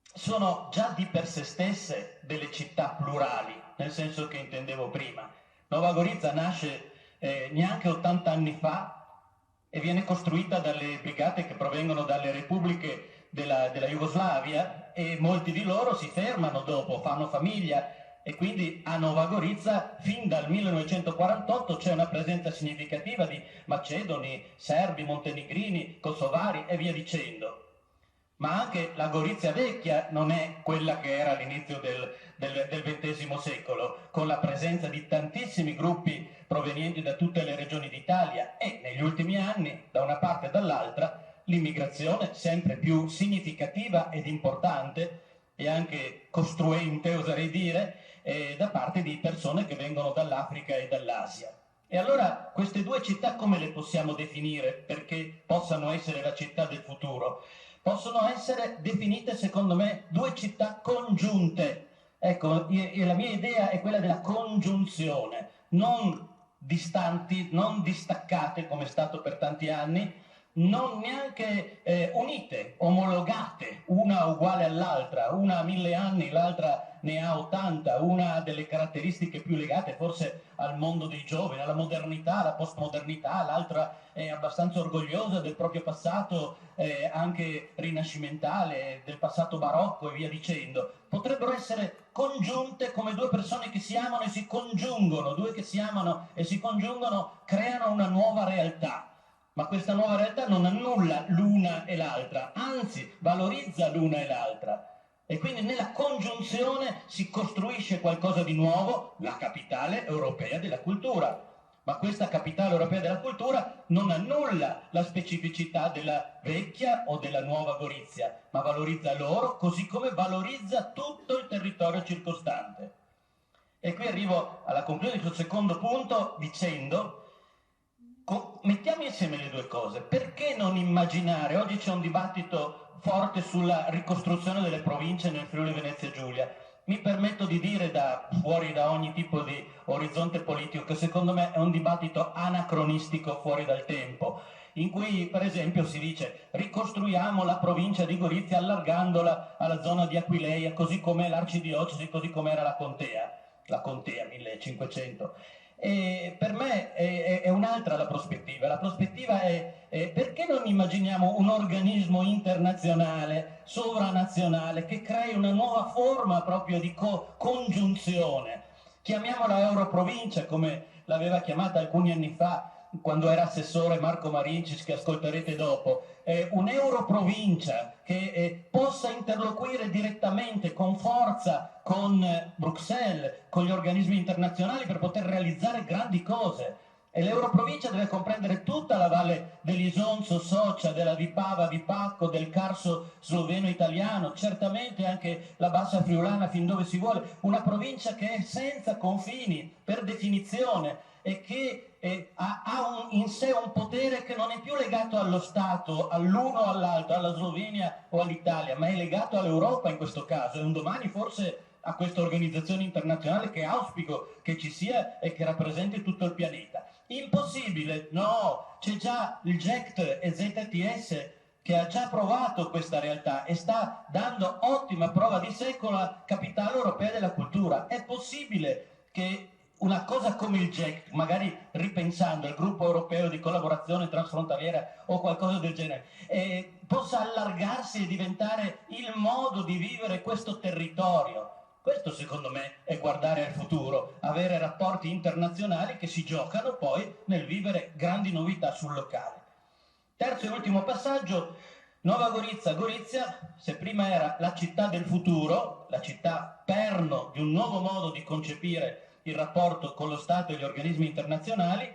sono già di per sé stesse delle città plurali, nel senso che intendevo prima. Nova Gorizia nasce neanche 80 anni fa e viene costruita dalle brigate che provengono dalle repubbliche della Jugoslavia, e molti di loro si fermano dopo, fanno famiglia, e quindi a Nova Gorizia fin dal 1948 c'è una presenza significativa di macedoni, serbi, montenegrini, kosovari e via dicendo. Ma anche la Gorizia vecchia non è quella che era all'inizio del XX secolo, con la presenza di tantissimi gruppi provenienti da tutte le regioni d'Italia, e negli ultimi anni, da una parte e dall'altra, l'immigrazione sempre più significativa ed importante e anche costruente, oserei dire, da parte di persone che vengono dall'Africa e dall'Asia. E allora queste due città come le possiamo definire perché possano essere la città del futuro? Possono essere definite, secondo me, due città congiunte. Ecco, la mia idea è quella della congiunzione, non distanti, non distaccate come è stato per tanti anni, non neanche unite, omologate, una uguale all'altra, una ha 1000 anni, l'altra ne ha 80, una ha delle caratteristiche più legate forse al mondo dei giovani, alla modernità, alla postmodernità, l'altra è abbastanza orgogliosa del proprio passato anche rinascimentale, del passato barocco e via dicendo. Potrebbero essere congiunte come due persone che si amano e si congiungono, due che si amano e si congiungono creano una nuova realtà. Ma questa nuova realtà non annulla l'una e l'altra, anzi valorizza l'una e l'altra. E quindi nella congiunzione si costruisce qualcosa di nuovo, la capitale europea della cultura. Ma questa capitale europea della cultura non annulla la specificità della vecchia o della nuova Gorizia, ma valorizza loro così come valorizza tutto il territorio circostante. E qui arrivo alla conclusione del secondo punto dicendo: mettiamo insieme le due cose. Perché non immaginare, oggi c'è un dibattito forte sulla ricostruzione delle province nel Friuli Venezia Giulia, mi permetto di dire fuori da ogni tipo di orizzonte politico che secondo me è un dibattito anacronistico fuori dal tempo, in cui per esempio si dice ricostruiamo la provincia di Gorizia allargandola alla zona di Aquileia così come l'arcidiocesi, così come era la contea 1500. E per me è un'altra la prospettiva. La prospettiva è perché non immaginiamo un organismo internazionale, sovranazionale, che crei una nuova forma proprio di congiunzione. Chiamiamola Europrovincia, come l'aveva chiamata alcuni anni fa, quando era assessore Marco Marincis, che ascolterete dopo, un'Europrovincia che possa interloquire direttamente, con forza, con Bruxelles, con gli organismi internazionali per poter realizzare grandi cose. E l'Europrovincia deve comprendere tutta la valle dell'Isonzo, Socia, della Vipava, Vipacco, del Carso sloveno-italiano, certamente anche la Bassa Friulana fin dove si vuole, una provincia che è senza confini per definizione e che ha in sé un potere che non è più legato allo Stato, all'uno o all'altro, alla Slovenia o all'Italia, ma è legato all'Europa in questo caso, e un domani forse a questa organizzazione internazionale che auspico che ci sia e che rappresenti tutto il pianeta. Impossibile? No, c'è già il GECT e ZTS che ha già provato questa realtà e sta dando ottima prova di sé con la Capitale Europea della Cultura. È possibile che una cosa come il GECT, magari ripensando al gruppo europeo di collaborazione transfrontaliera o qualcosa del genere, possa allargarsi e diventare il modo di vivere questo territorio. Questo secondo me è guardare al futuro, avere rapporti internazionali che si giocano poi nel vivere grandi novità sul locale. Terzo e ultimo passaggio, Nova Gorizia. Gorizia, se prima era la città del futuro, la città perno di un nuovo modo di concepire il rapporto con lo Stato e gli organismi internazionali,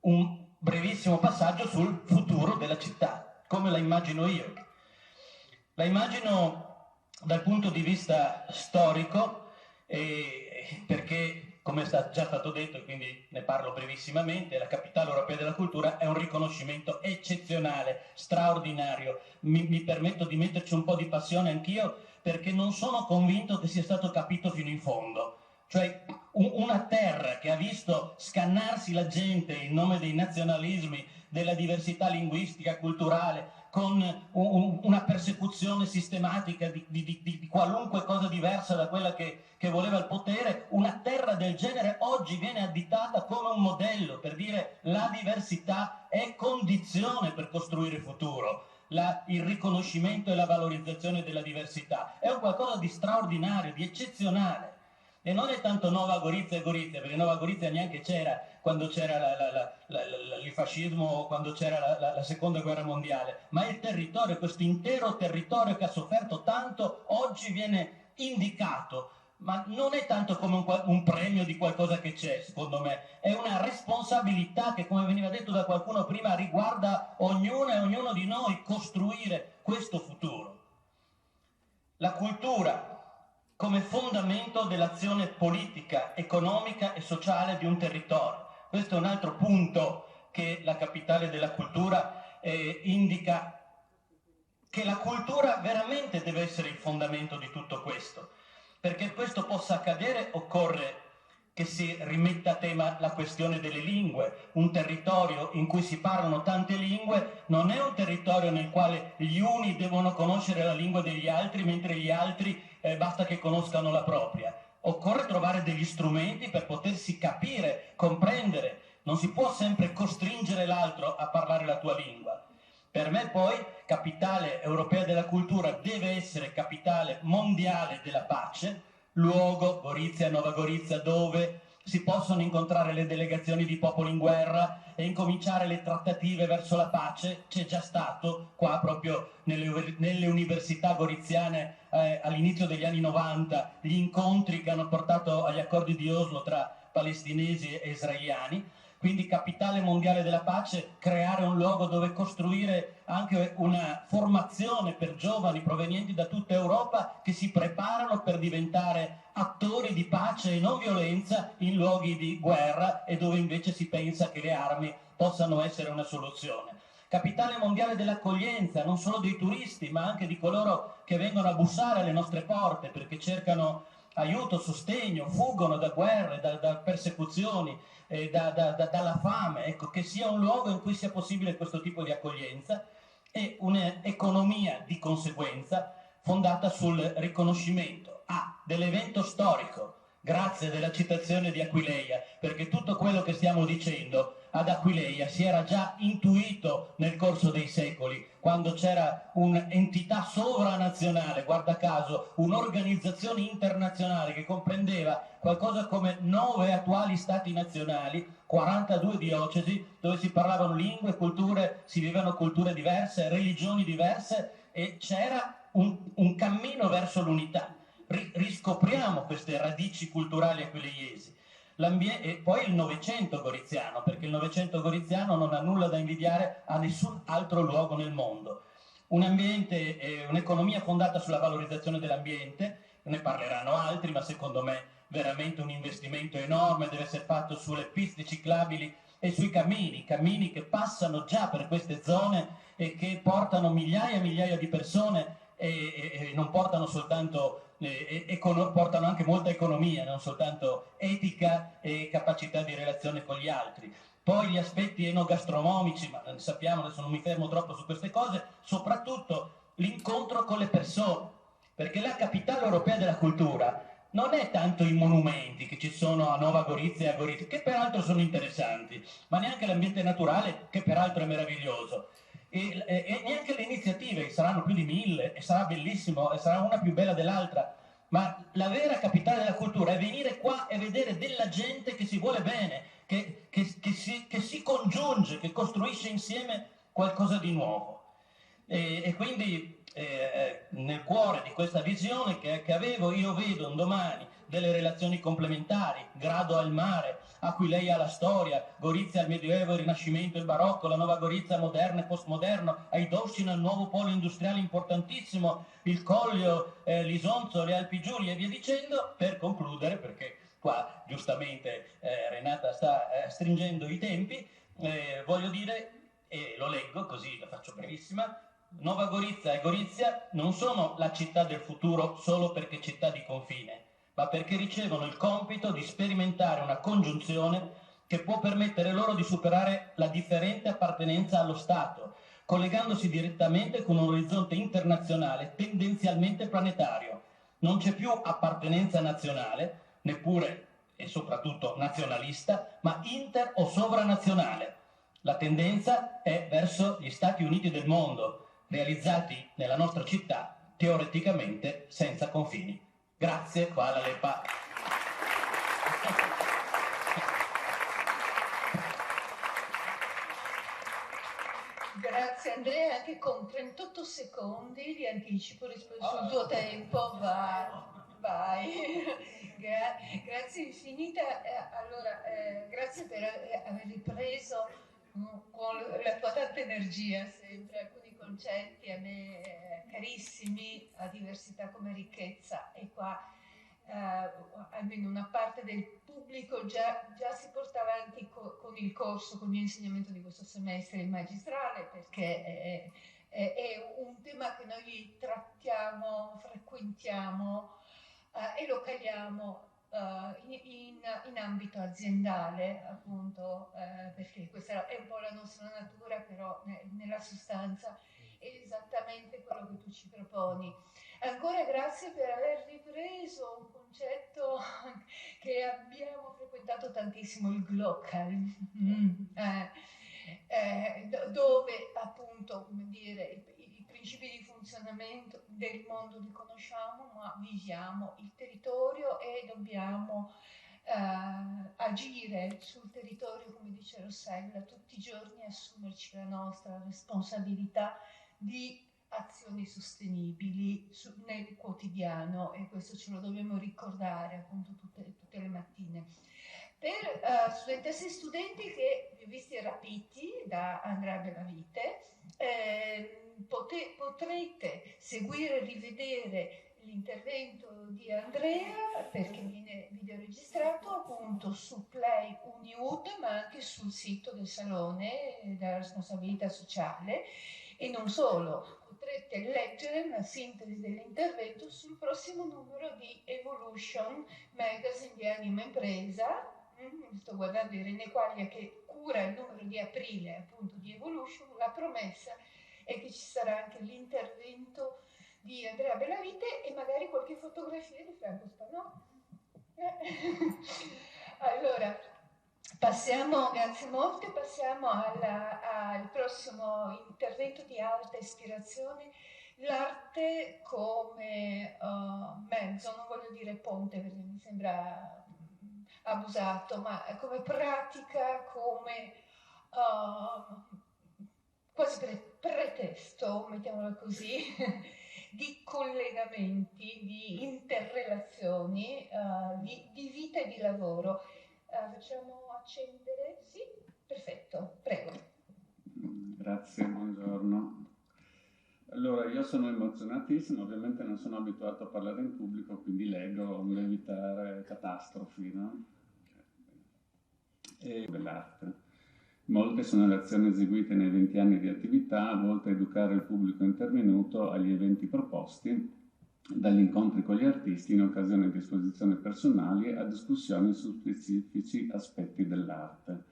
un brevissimo passaggio sul futuro della città, come la immagino io. La immagino dal punto di vista storico, perché, come è già stato detto, e quindi ne parlo brevissimamente, la Capitale Europea della Cultura è un riconoscimento eccezionale, straordinario. Mi permetto di metterci un po' di passione anch'io, perché non sono convinto che sia stato capito fino in fondo. Cioè una terra che ha visto scannarsi la gente in nome dei nazionalismi, della diversità linguistica, culturale, con una persecuzione sistematica di qualunque cosa diversa da quella che voleva il potere, una terra del genere oggi viene additata come un modello per dire la diversità è condizione per costruire il futuro. Il riconoscimento e la valorizzazione della diversità è un qualcosa di straordinario, di eccezionale. E non è tanto Nova Gorizia e Gorizia, perché Nova Gorizia neanche c'era quando c'era il fascismo o quando c'era la seconda guerra mondiale, ma il territorio, questo intero territorio che ha sofferto tanto, oggi viene indicato, ma non è tanto come un premio di qualcosa che c'è, secondo me, è una responsabilità che, come veniva detto da qualcuno prima, riguarda ognuno e ognuno di noi costruire questo futuro. La cultura come fondamento dell'azione politica, economica e sociale di un territorio. Questo è un altro punto che la Capitale della Cultura indica, che la cultura veramente deve essere il fondamento di tutto questo. Perché questo possa accadere occorre che si rimetta a tema la questione delle lingue. Un territorio in cui si parlano tante lingue non è un territorio nel quale gli uni devono conoscere la lingua degli altri, mentre gli altri basta che conoscano la propria. Occorre trovare degli strumenti per potersi capire, comprendere. Non si può sempre costringere l'altro a parlare la tua lingua. Per me poi Capitale Europea della Cultura deve essere capitale mondiale della pace, luogo, Gorizia, Nova Gorizia, dove si possono incontrare le delegazioni di popoli in guerra e incominciare le trattative verso la pace. C'è già stato qua proprio nelle università goriziane all'inizio degli anni 90 gli incontri che hanno portato agli accordi di Oslo tra palestinesi e israeliani. Quindi capitale mondiale della pace, creare un luogo dove costruire anche una formazione per giovani provenienti da tutta Europa che si preparano per diventare attori di pace e non violenza in luoghi di guerra e dove invece si pensa che le armi possano essere una soluzione. Capitale mondiale dell'accoglienza, non solo dei turisti ma anche di coloro che vengono a bussare alle nostre porte perché cercano aiuto, sostegno, fuggono da guerre, da persecuzioni, dalla fame, ecco, che sia un luogo in cui sia possibile questo tipo di accoglienza e un'economia di conseguenza fondata sul riconoscimento dell'evento storico Grazie della citazione di Aquileia, perché tutto quello che stiamo dicendo ad Aquileia si era già intuito nel corso dei secoli, quando c'era un'entità sovranazionale, guarda caso, un'organizzazione internazionale che comprendeva qualcosa come 9 attuali stati nazionali, 42 diocesi, dove si parlavano lingue, culture, si vivevano culture diverse, religioni diverse, e c'era un cammino verso l'unità. Riscopriamo queste radici culturali aquileiesi. E poi il Novecento goriziano, perché il Novecento goriziano non ha nulla da invidiare a nessun altro luogo nel mondo. Un ambiente, un'economia fondata sulla valorizzazione dell'ambiente, ne parleranno altri, ma secondo me veramente un investimento enorme deve essere fatto sulle piste ciclabili e sui cammini che passano già per queste zone e che portano migliaia e migliaia di persone e non portano soltanto portano anche molta economia, non soltanto etica e capacità di relazione con gli altri. Poi gli aspetti enogastronomici, ma sappiamo, adesso non mi fermo troppo su queste cose, soprattutto l'incontro con le persone, perché la capitale europea della cultura non è tanto i monumenti che ci sono a Nova Gorizia e a Gorizia, che peraltro sono interessanti, ma neanche l'ambiente naturale, che peraltro è meraviglioso. E neanche le iniziative, che saranno più di 1000, e sarà bellissimo, e sarà una più bella dell'altra, ma la vera capitale della cultura è venire qua e vedere della gente che si vuole bene, che si congiunge, che costruisce insieme qualcosa di nuovo. E quindi nel cuore di questa visione che avevo, io vedo un domani delle relazioni complementari, Grado al mare, Aquileia alla storia, Gorizia al Medioevo, il Rinascimento, il Barocco, la Nuova Gorizia moderna e postmoderno, Aidoscina, il nuovo polo industriale importantissimo, il Collio, l'Isonzo, le Alpi Giulie e via dicendo, per concludere, perché qua giustamente Renata sta stringendo i tempi, voglio dire, e lo leggo così la faccio brevissima, Nova Gorizia e Gorizia non sono la città del futuro solo perché città di confine, ma perché ricevono il compito di sperimentare una congiunzione che può permettere loro di superare la differente appartenenza allo Stato, collegandosi direttamente con un orizzonte internazionale tendenzialmente planetario. Non c'è più appartenenza nazionale, neppure e soprattutto nazionalista, ma inter- o sovranazionale. La tendenza è verso gli Stati Uniti del mondo, realizzati nella nostra città, teoreticamente senza confini. Grazie, qua la Lepa. Grazie Andrea, anche con 38 secondi di anticipo rispetto sul tuo tempo, vai. Grazie infinita. Allora, grazie per aver ripreso con la tua tanta energia sempre alcuni concetti a me carissimi, a diversità come ricchezza, e qua almeno una parte del pubblico già si porta avanti con il corso, con il mio insegnamento di questo semestre in magistrale, perché è un tema che noi trattiamo, frequentiamo e lo caliamo in ambito aziendale, appunto, perché questa è un po' la nostra natura, però nella sostanza è esattamente quello che tu ci proponi. Ancora grazie per aver ripreso un concetto che abbiamo frequentato tantissimo, il glocal, dove appunto, come dire, i principi di funzionamento del mondo li conosciamo, ma viviamo il territorio e dobbiamo agire sul territorio, come dice Rossella, tutti i giorni, assumerci la nostra responsabilità di azioni sostenibili nel quotidiano, e questo ce lo dobbiamo ricordare appunto tutte le mattine. Per studentesse e studenti che vi ho visti rapiti da Andrea Bellavite, potrete seguire e rivedere l'intervento di Andrea, perché viene videoregistrato appunto su Play Uniud, ma anche sul sito del Salone della Responsabilità Sociale, e non solo. Potrete leggere una sintesi dell'intervento sul prossimo numero di Evolution Magazine di Anima Impresa. Sto guardando Irene Quaglia che cura il numero di aprile appunto di Evolution. La promessa è che ci sarà anche l'intervento di Andrea Bellavite e magari qualche fotografia di Franco Spanò. Allora, grazie molte, passiamo al prossimo intervento di alta ispirazione. L'arte come mezzo, non voglio dire ponte perché mi sembra abusato, ma come pratica, come quasi pretesto, mettiamolo così, di collegamenti, di interrelazioni, di vita e di lavoro. Facciamo accendere? Sì? Perfetto, prego. Grazie, buongiorno. Allora, io sono emozionatissimo, ovviamente non sono abituato a parlare in pubblico, quindi leggo per evitare catastrofi, no? E dell'arte. Molte sono le azioni eseguite nei 20 anni di attività, volte a educare il pubblico intervenuto agli eventi proposti, dagli incontri con gli artisti in occasione di esposizioni personali a discussioni su specifici aspetti dell'arte.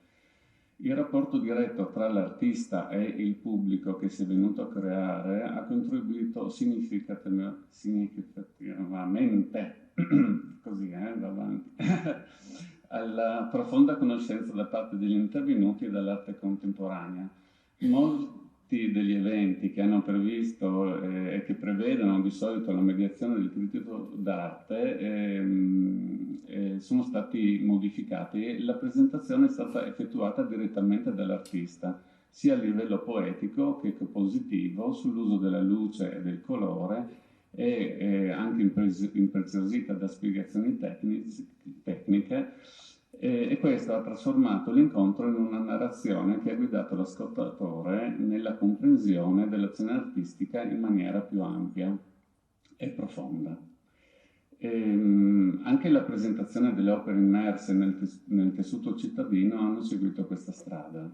Il rapporto diretto tra l'artista e il pubblico che si è venuto a creare ha contribuito significativamente così, davanti, alla profonda conoscenza da parte degli intervenuti dell'arte contemporanea. Molti degli eventi che hanno previsto e che prevedono di solito la mediazione del critico d'arte sono stati modificati e la presentazione è stata effettuata direttamente dall'artista, sia a livello poetico che compositivo, sull'uso della luce e del colore, e anche impreziosita da spiegazioni tecniche, e questo ha trasformato l'incontro in una narrazione che ha guidato l'ascoltatore nella comprensione dell'azione artistica in maniera più ampia e profonda. Anche la presentazione delle opere immerse nel tessuto cittadino hanno seguito questa strada.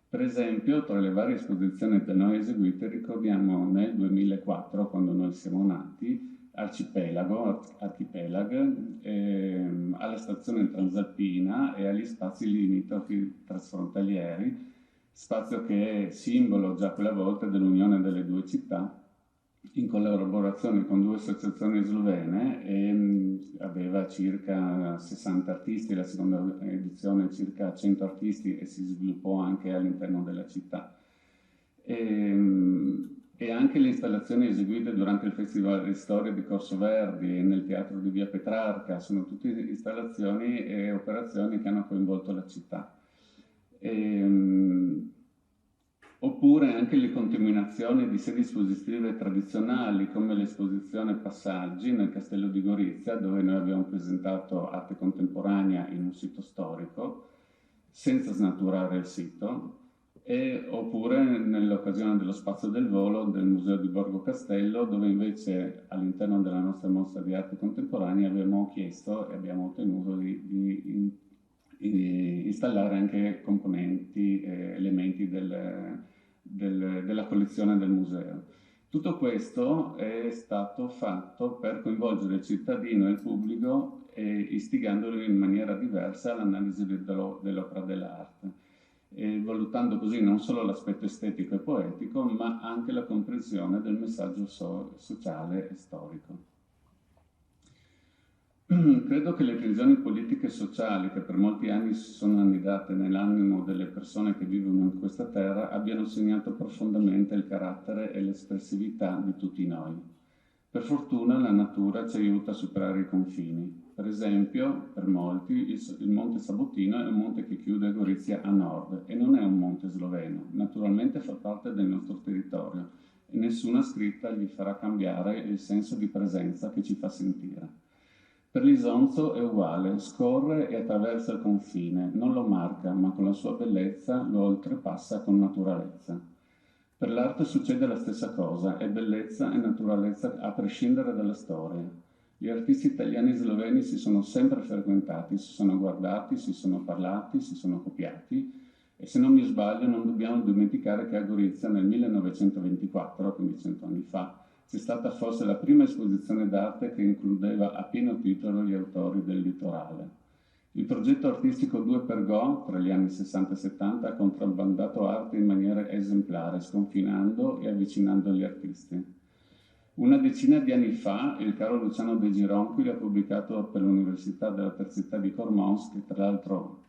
Per esempio, tra le varie esposizioni da noi eseguite, ricordiamo nel 2004, quando noi siamo nati, Archipelag, alla stazione Transalpina e agli spazi limitrofi trasfrontalieri, spazio che è simbolo già quella volta dell'unione delle due città, in collaborazione con due associazioni slovene, e aveva circa 60 artisti, la seconda edizione circa 100 artisti, e si sviluppò anche all'interno della città. E anche le installazioni eseguite durante il Festival di Storia di Corso Verdi e nel Teatro di Via Petrarca sono tutte installazioni e operazioni che hanno coinvolto la città. Oppure anche le contaminazioni di sedi espositive tradizionali, come l'esposizione Passaggi nel Castello di Gorizia, dove noi abbiamo presentato arte contemporanea in un sito storico, senza snaturare il sito, oppure nell'occasione dello Spazio del Volo del Museo di Borgo Castello, dove invece all'interno della nostra mostra di arte contemporanea abbiamo chiesto e abbiamo ottenuto di installare anche componenti, elementi della collezione del museo. Tutto questo è stato fatto per coinvolgere il cittadino e il pubblico, istigandolo in maniera diversa all'analisi dell'opera dell'arte, valutando così non solo l'aspetto estetico e poetico, ma anche la comprensione del messaggio sociale e storico. Credo che le tensioni politiche e sociali che per molti anni si sono annidate nell'animo delle persone che vivono in questa terra abbiano segnato profondamente il carattere e l'espressività di tutti noi. Per fortuna la natura ci aiuta a superare i confini. Per esempio, per molti, il Monte Sabotino è un monte che chiude Gorizia a nord e non è un monte sloveno. Naturalmente fa parte del nostro territorio e nessuna scritta gli farà cambiare il senso di presenza che ci fa sentire. Per l'Isonzo è uguale, scorre e attraversa il confine, non lo marca, ma con la sua bellezza lo oltrepassa con naturalezza. Per l'arte succede la stessa cosa, è bellezza e naturalezza a prescindere dalla storia. Gli artisti italiani e sloveni si sono sempre frequentati, si sono guardati, si sono parlati, si sono copiati, e se non mi sbaglio non dobbiamo dimenticare che a Gorizia nel 1924, quindi 100 anni fa, c'è stata forse la prima esposizione d'arte che includeva a pieno titolo gli autori del litorale. Il progetto artistico 2 per Go, tra gli anni 60 e 70, ha contrabbandato arte in maniera esemplare, sconfinando e avvicinando gli artisti. Una decina di anni fa il caro Luciano De Gironquili ha pubblicato per l'Università della Terzietà di Cormons, che tra l'altro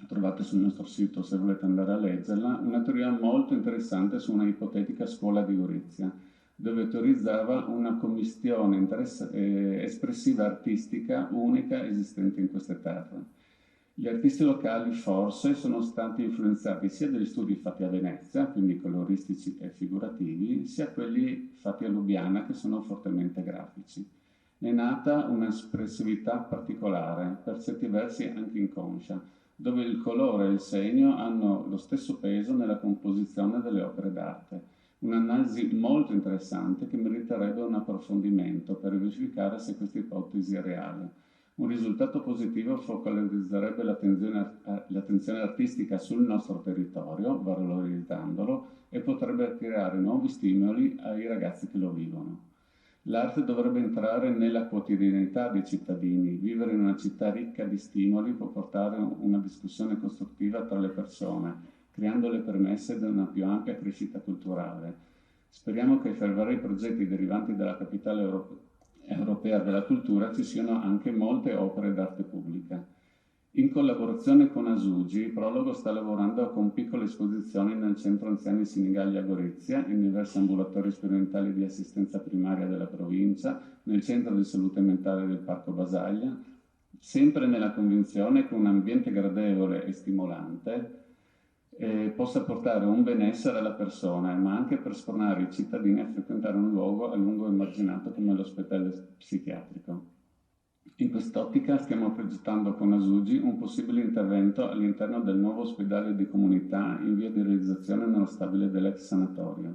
trovate sul nostro sito se volete andare a leggerla, una teoria molto interessante su una ipotetica scuola di Gorizia, dove teorizzava una commistione espressiva artistica unica esistente in queste terre. Gli artisti locali forse sono stati influenzati sia dagli studi fatti a Venezia, quindi coloristici e figurativi, sia quelli fatti a Lubiana, che sono fortemente grafici. Ne è nata un'espressività particolare, per certi versi anche inconscia, dove il colore e il segno hanno lo stesso peso nella composizione delle opere d'arte. Un'analisi molto interessante che meriterebbe un approfondimento per verificare se questa ipotesi è reale. Un risultato positivo focalizzerebbe l'attenzione artistica sul nostro territorio, valorizzandolo, e potrebbe creare nuovi stimoli ai ragazzi che lo vivono. L'arte dovrebbe entrare nella quotidianità dei cittadini. Vivere in una città ricca di stimoli può portare a una discussione costruttiva tra le persone, creando le premesse di una più ampia crescita culturale. Speriamo che fra i vari progetti derivanti dalla capitale europea della cultura ci siano anche molte opere d'arte pubblica. In collaborazione con Asugi, Prologo sta lavorando con piccole esposizioni nel centro anziani Sinigallia a Gorizia, in diversi ambulatori sperimentali di assistenza primaria della provincia, nel centro di salute mentale del Parco Basaglia, sempre nella convinzione che un ambiente gradevole e stimolante possa portare un benessere alla persona, ma anche per spronare i cittadini a frequentare un luogo a lungo immaginato come l'ospedale psichiatrico. In quest'ottica stiamo progettando con Asugi un possibile intervento all'interno del nuovo ospedale di comunità in via di realizzazione nello stabile dell'ex sanatorio,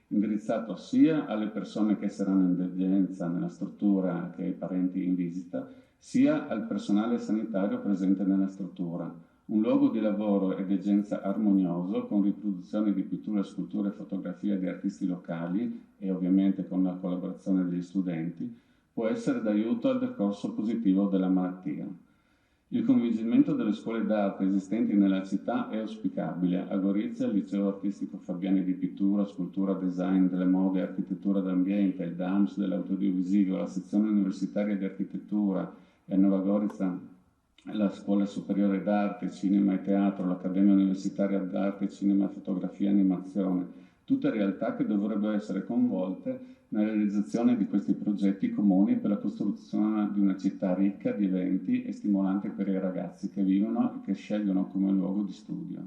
indirizzato sia alle persone che saranno in degenza nella struttura che ai parenti in visita, sia al personale sanitario presente nella struttura. Un luogo di lavoro e degenza armonioso, con riproduzioni di pitture, sculture e fotografie di artisti locali e ovviamente con la collaborazione degli studenti, può essere d'aiuto al decorso positivo della malattia. Il coinvolgimento delle scuole d'arte esistenti nella città è auspicabile. A Gorizia il Liceo Artistico Fabiani di Pittura, Scultura, Design, delle Mode e Architettura d'Ambiente, il DAMS dell'Audiovisivo, la sezione universitaria di architettura e a Nova Gorica la Scuola Superiore d'Arte, Cinema e Teatro, l'Accademia Universitaria d'Arte, Cinema, Fotografia e Animazione, tutte realtà che dovrebbero essere coinvolte nella realizzazione di questi progetti comuni per la costruzione di una città ricca di eventi e stimolante per i ragazzi che vivono e che scelgono come luogo di studio.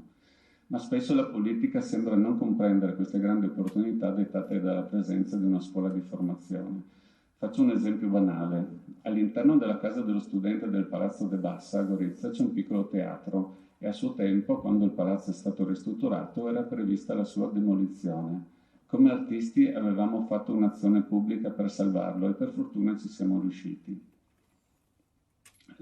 Ma spesso la politica sembra non comprendere queste grandi opportunità dettate dalla presenza di una scuola di formazione. Faccio un esempio banale. All'interno della casa dello studente del Palazzo de Bassa a Gorizia c'è un piccolo teatro e a suo tempo, quando il palazzo è stato ristrutturato, era prevista la sua demolizione. Come artisti avevamo fatto un'azione pubblica per salvarlo e per fortuna ci siamo riusciti.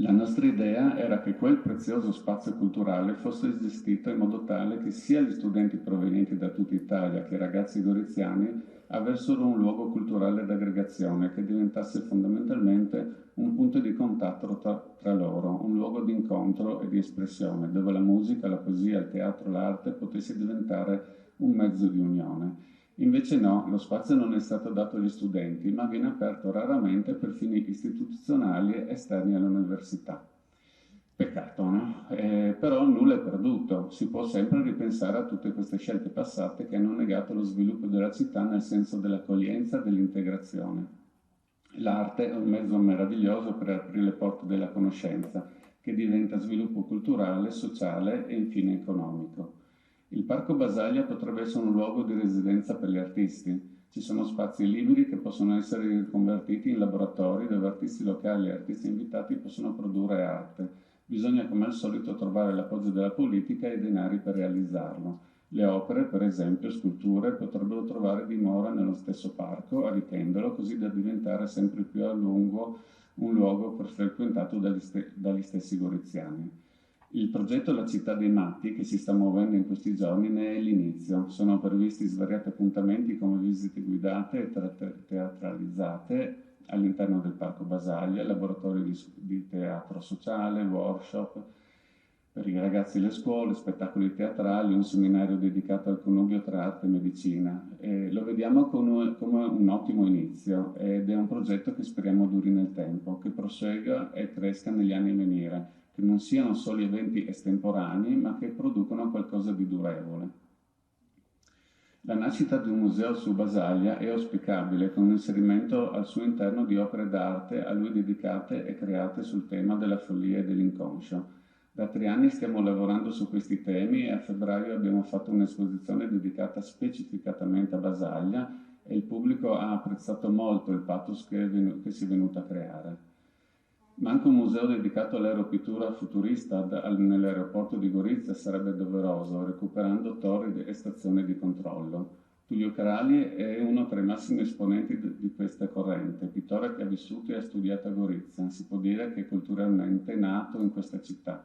La nostra idea era che quel prezioso spazio culturale fosse gestito in modo tale che sia gli studenti provenienti da tutta Italia che i ragazzi goriziani avessero un luogo culturale d'aggregazione che diventasse fondamentalmente un punto di contatto tra loro, un luogo di incontro e di espressione, dove la musica, la poesia, il teatro, l'arte potesse diventare un mezzo di unione. Invece no, lo spazio non è stato dato agli studenti, ma viene aperto raramente per fini istituzionali esterni all'università. Peccato, no? Però nulla è perduto, si può sempre ripensare a tutte queste scelte passate che hanno negato lo sviluppo della città nel senso dell'accoglienza e dell'integrazione. L'arte è un mezzo meraviglioso per aprire le porte della conoscenza, che diventa sviluppo culturale, sociale e infine economico. Il Parco Basaglia potrebbe essere un luogo di residenza per gli artisti. Ci sono spazi liberi che possono essere riconvertiti in laboratori dove artisti locali e artisti invitati possono produrre arte. Bisogna come al solito trovare l'appoggio della politica e i denari per realizzarlo. Le opere, per esempio sculture, potrebbero trovare dimora nello stesso parco, arricchendolo così da diventare sempre più a lungo un luogo frequentato dagli stessi goriziani. Il progetto La Città dei Matti, che si sta muovendo in questi giorni, ne è l'inizio. Sono previsti svariati appuntamenti come visite guidate e teatralizzate all'interno del Parco Basaglia, laboratori di teatro sociale, workshop, Per i ragazzi le scuole, spettacoli teatrali, un seminario dedicato al connubio tra arte e medicina. E lo vediamo come un ottimo inizio ed è un progetto che speriamo duri nel tempo, che prosegua e cresca negli anni a venire, che non siano solo eventi estemporanei, ma che producano qualcosa di durevole. La nascita di un museo su Basaglia è auspicabile con l'inserimento al suo interno di opere d'arte a lui dedicate e create sul tema della follia e dell'inconscio. Da 3 anni stiamo lavorando su questi temi e a febbraio abbiamo fatto un'esposizione dedicata specificatamente a Basaglia e il pubblico ha apprezzato molto il pathos che si è venuto a creare. Ma anche un museo dedicato all'aeropittura futurista nell'aeroporto di Gorizia sarebbe doveroso, recuperando torri e stazioni di controllo. Tullio Carali è uno tra i massimi esponenti di questa corrente, pittore che ha vissuto e ha studiato a Gorizia, si può dire che culturalmente è nato in questa città.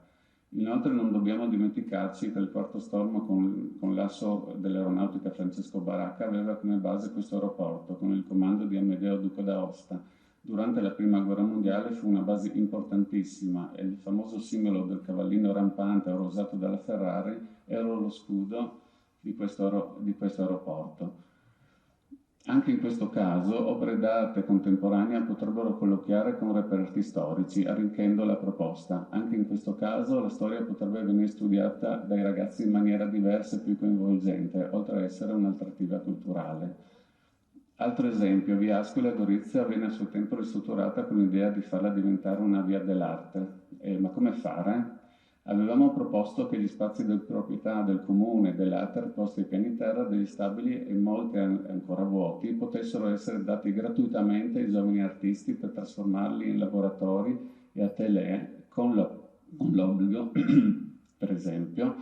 Inoltre non dobbiamo dimenticarci che il quarto stormo con l'asso dell'aeronautica Francesco Baracca aveva come base questo aeroporto, con il comando di Amedeo Duca d'Aosta. Durante la Prima Guerra Mondiale fu una base importantissima e il famoso simbolo del cavallino rampante rosato dalla Ferrari era lo scudo di questo aeroporto. Anche in questo caso opere d'arte contemporanea potrebbero colloquiare con reperti storici, arricchendo la proposta. Anche in questo caso la storia potrebbe venire studiata dai ragazzi in maniera diversa e più coinvolgente, oltre ad essere un'attrattiva culturale. Altro esempio, via Ascoli a Gorizia venne a suo tempo ristrutturata con l'idea di farla diventare una via dell'arte. Ma come fare? Avevamo proposto che gli spazi di proprietà del comune, dell'ATER, posti ai piani terra, degli stabili e molti ancora vuoti, potessero essere dati gratuitamente ai giovani artisti per trasformarli in laboratori e atelier, con l'obbligo, per esempio,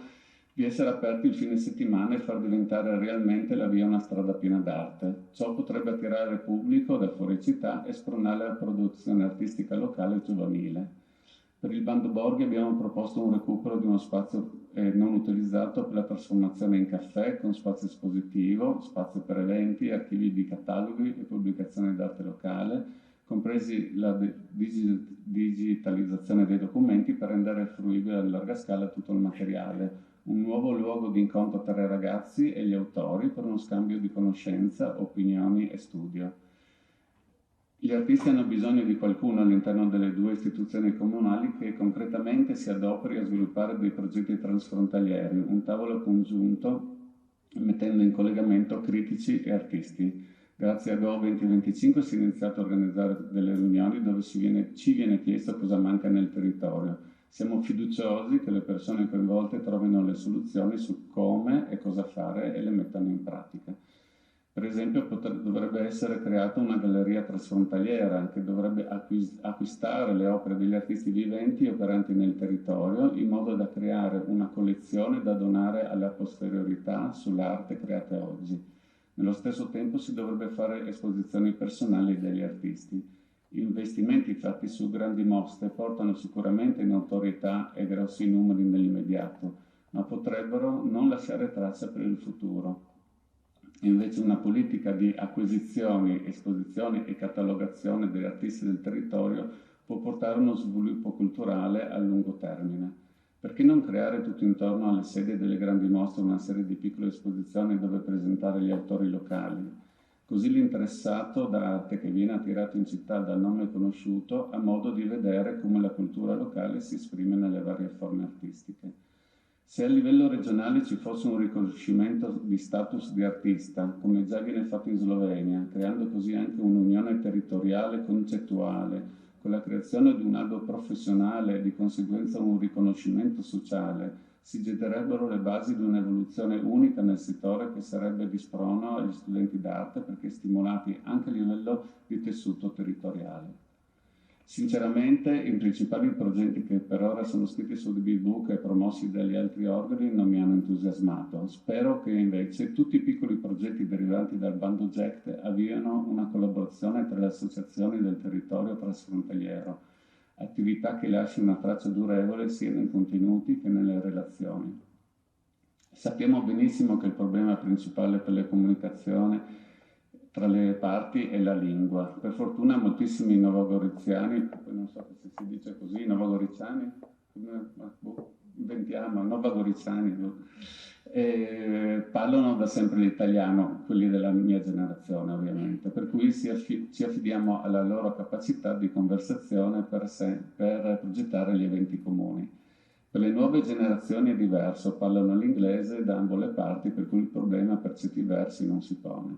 di essere aperti il fine settimana e far diventare realmente la via una strada piena d'arte. Ciò potrebbe attirare il pubblico da fuori città e spronare la produzione artistica locale e giovanile. Per il Bando Borghi abbiamo proposto un recupero di uno spazio non utilizzato per la trasformazione in caffè, con spazio espositivo, spazio per eventi, archivi di cataloghi e pubblicazioni d'arte locale, compresi la digitalizzazione dei documenti per rendere fruibile a larga scala tutto il materiale, un nuovo luogo di incontro tra i ragazzi e gli autori per uno scambio di conoscenza, opinioni e studio. Gli artisti hanno bisogno di qualcuno all'interno delle 2 istituzioni comunali che concretamente si adoperi a sviluppare dei progetti transfrontalieri, un tavolo congiunto mettendo in collegamento critici e artisti. Grazie a Go 2025 si è iniziato a organizzare delle riunioni dove ci viene chiesto cosa manca nel territorio. Siamo fiduciosi che le persone coinvolte trovino le soluzioni su come e cosa fare e le mettano in pratica. Per esempio dovrebbe essere creata una galleria trasfrontaliera che dovrebbe acquistare le opere degli artisti viventi operanti nel territorio in modo da creare una collezione da donare alla posteriorità sull'arte creata oggi. Nello stesso tempo si dovrebbe fare esposizioni personali degli artisti. Investimenti fatti su grandi mostre portano sicuramente notorietà e grossi numeri nell'immediato, ma potrebbero non lasciare traccia per il futuro. Invece una politica di acquisizioni, esposizioni e catalogazione degli artisti del territorio può portare a uno sviluppo culturale a lungo termine. Perché non creare tutto intorno alle sedi delle grandi mostre una serie di piccole esposizioni dove presentare gli autori locali? Così l'interessato d'arte che viene attirato in città dal nome conosciuto ha modo di vedere come la cultura locale si esprime nelle varie forme artistiche. Se a livello regionale ci fosse un riconoscimento di status di artista, come già viene fatto in Slovenia, creando così anche un'unione territoriale concettuale, con la creazione di un albo professionale e di conseguenza un riconoscimento sociale, si getterebbero le basi di un'evoluzione unica nel settore che sarebbe di sprono agli studenti d'arte perché stimolati anche a livello di tessuto territoriale. Sinceramente, i principali progetti che per ora sono scritti su DB-Book e promossi dagli altri organi non mi hanno entusiasmato. Spero che invece tutti i piccoli progetti derivanti dal bando GECT avviino una collaborazione tra le associazioni del territorio trasfrontaliero, attività che lasci una traccia durevole sia nei contenuti che nelle relazioni. Sappiamo benissimo che il problema principale per le comunicazioni tra le parti è la lingua. Per fortuna moltissimi novogoriziani, non so se si dice così, novogoriziani, inventiamo, novagoriziani, parlano da sempre l'italiano, quelli della mia generazione ovviamente, per cui ci affidiamo alla loro capacità di conversazione per progettare gli eventi comuni. Per le nuove generazioni è diverso, parlano l'inglese da ambo le parti, per cui il problema per certi versi non si pone.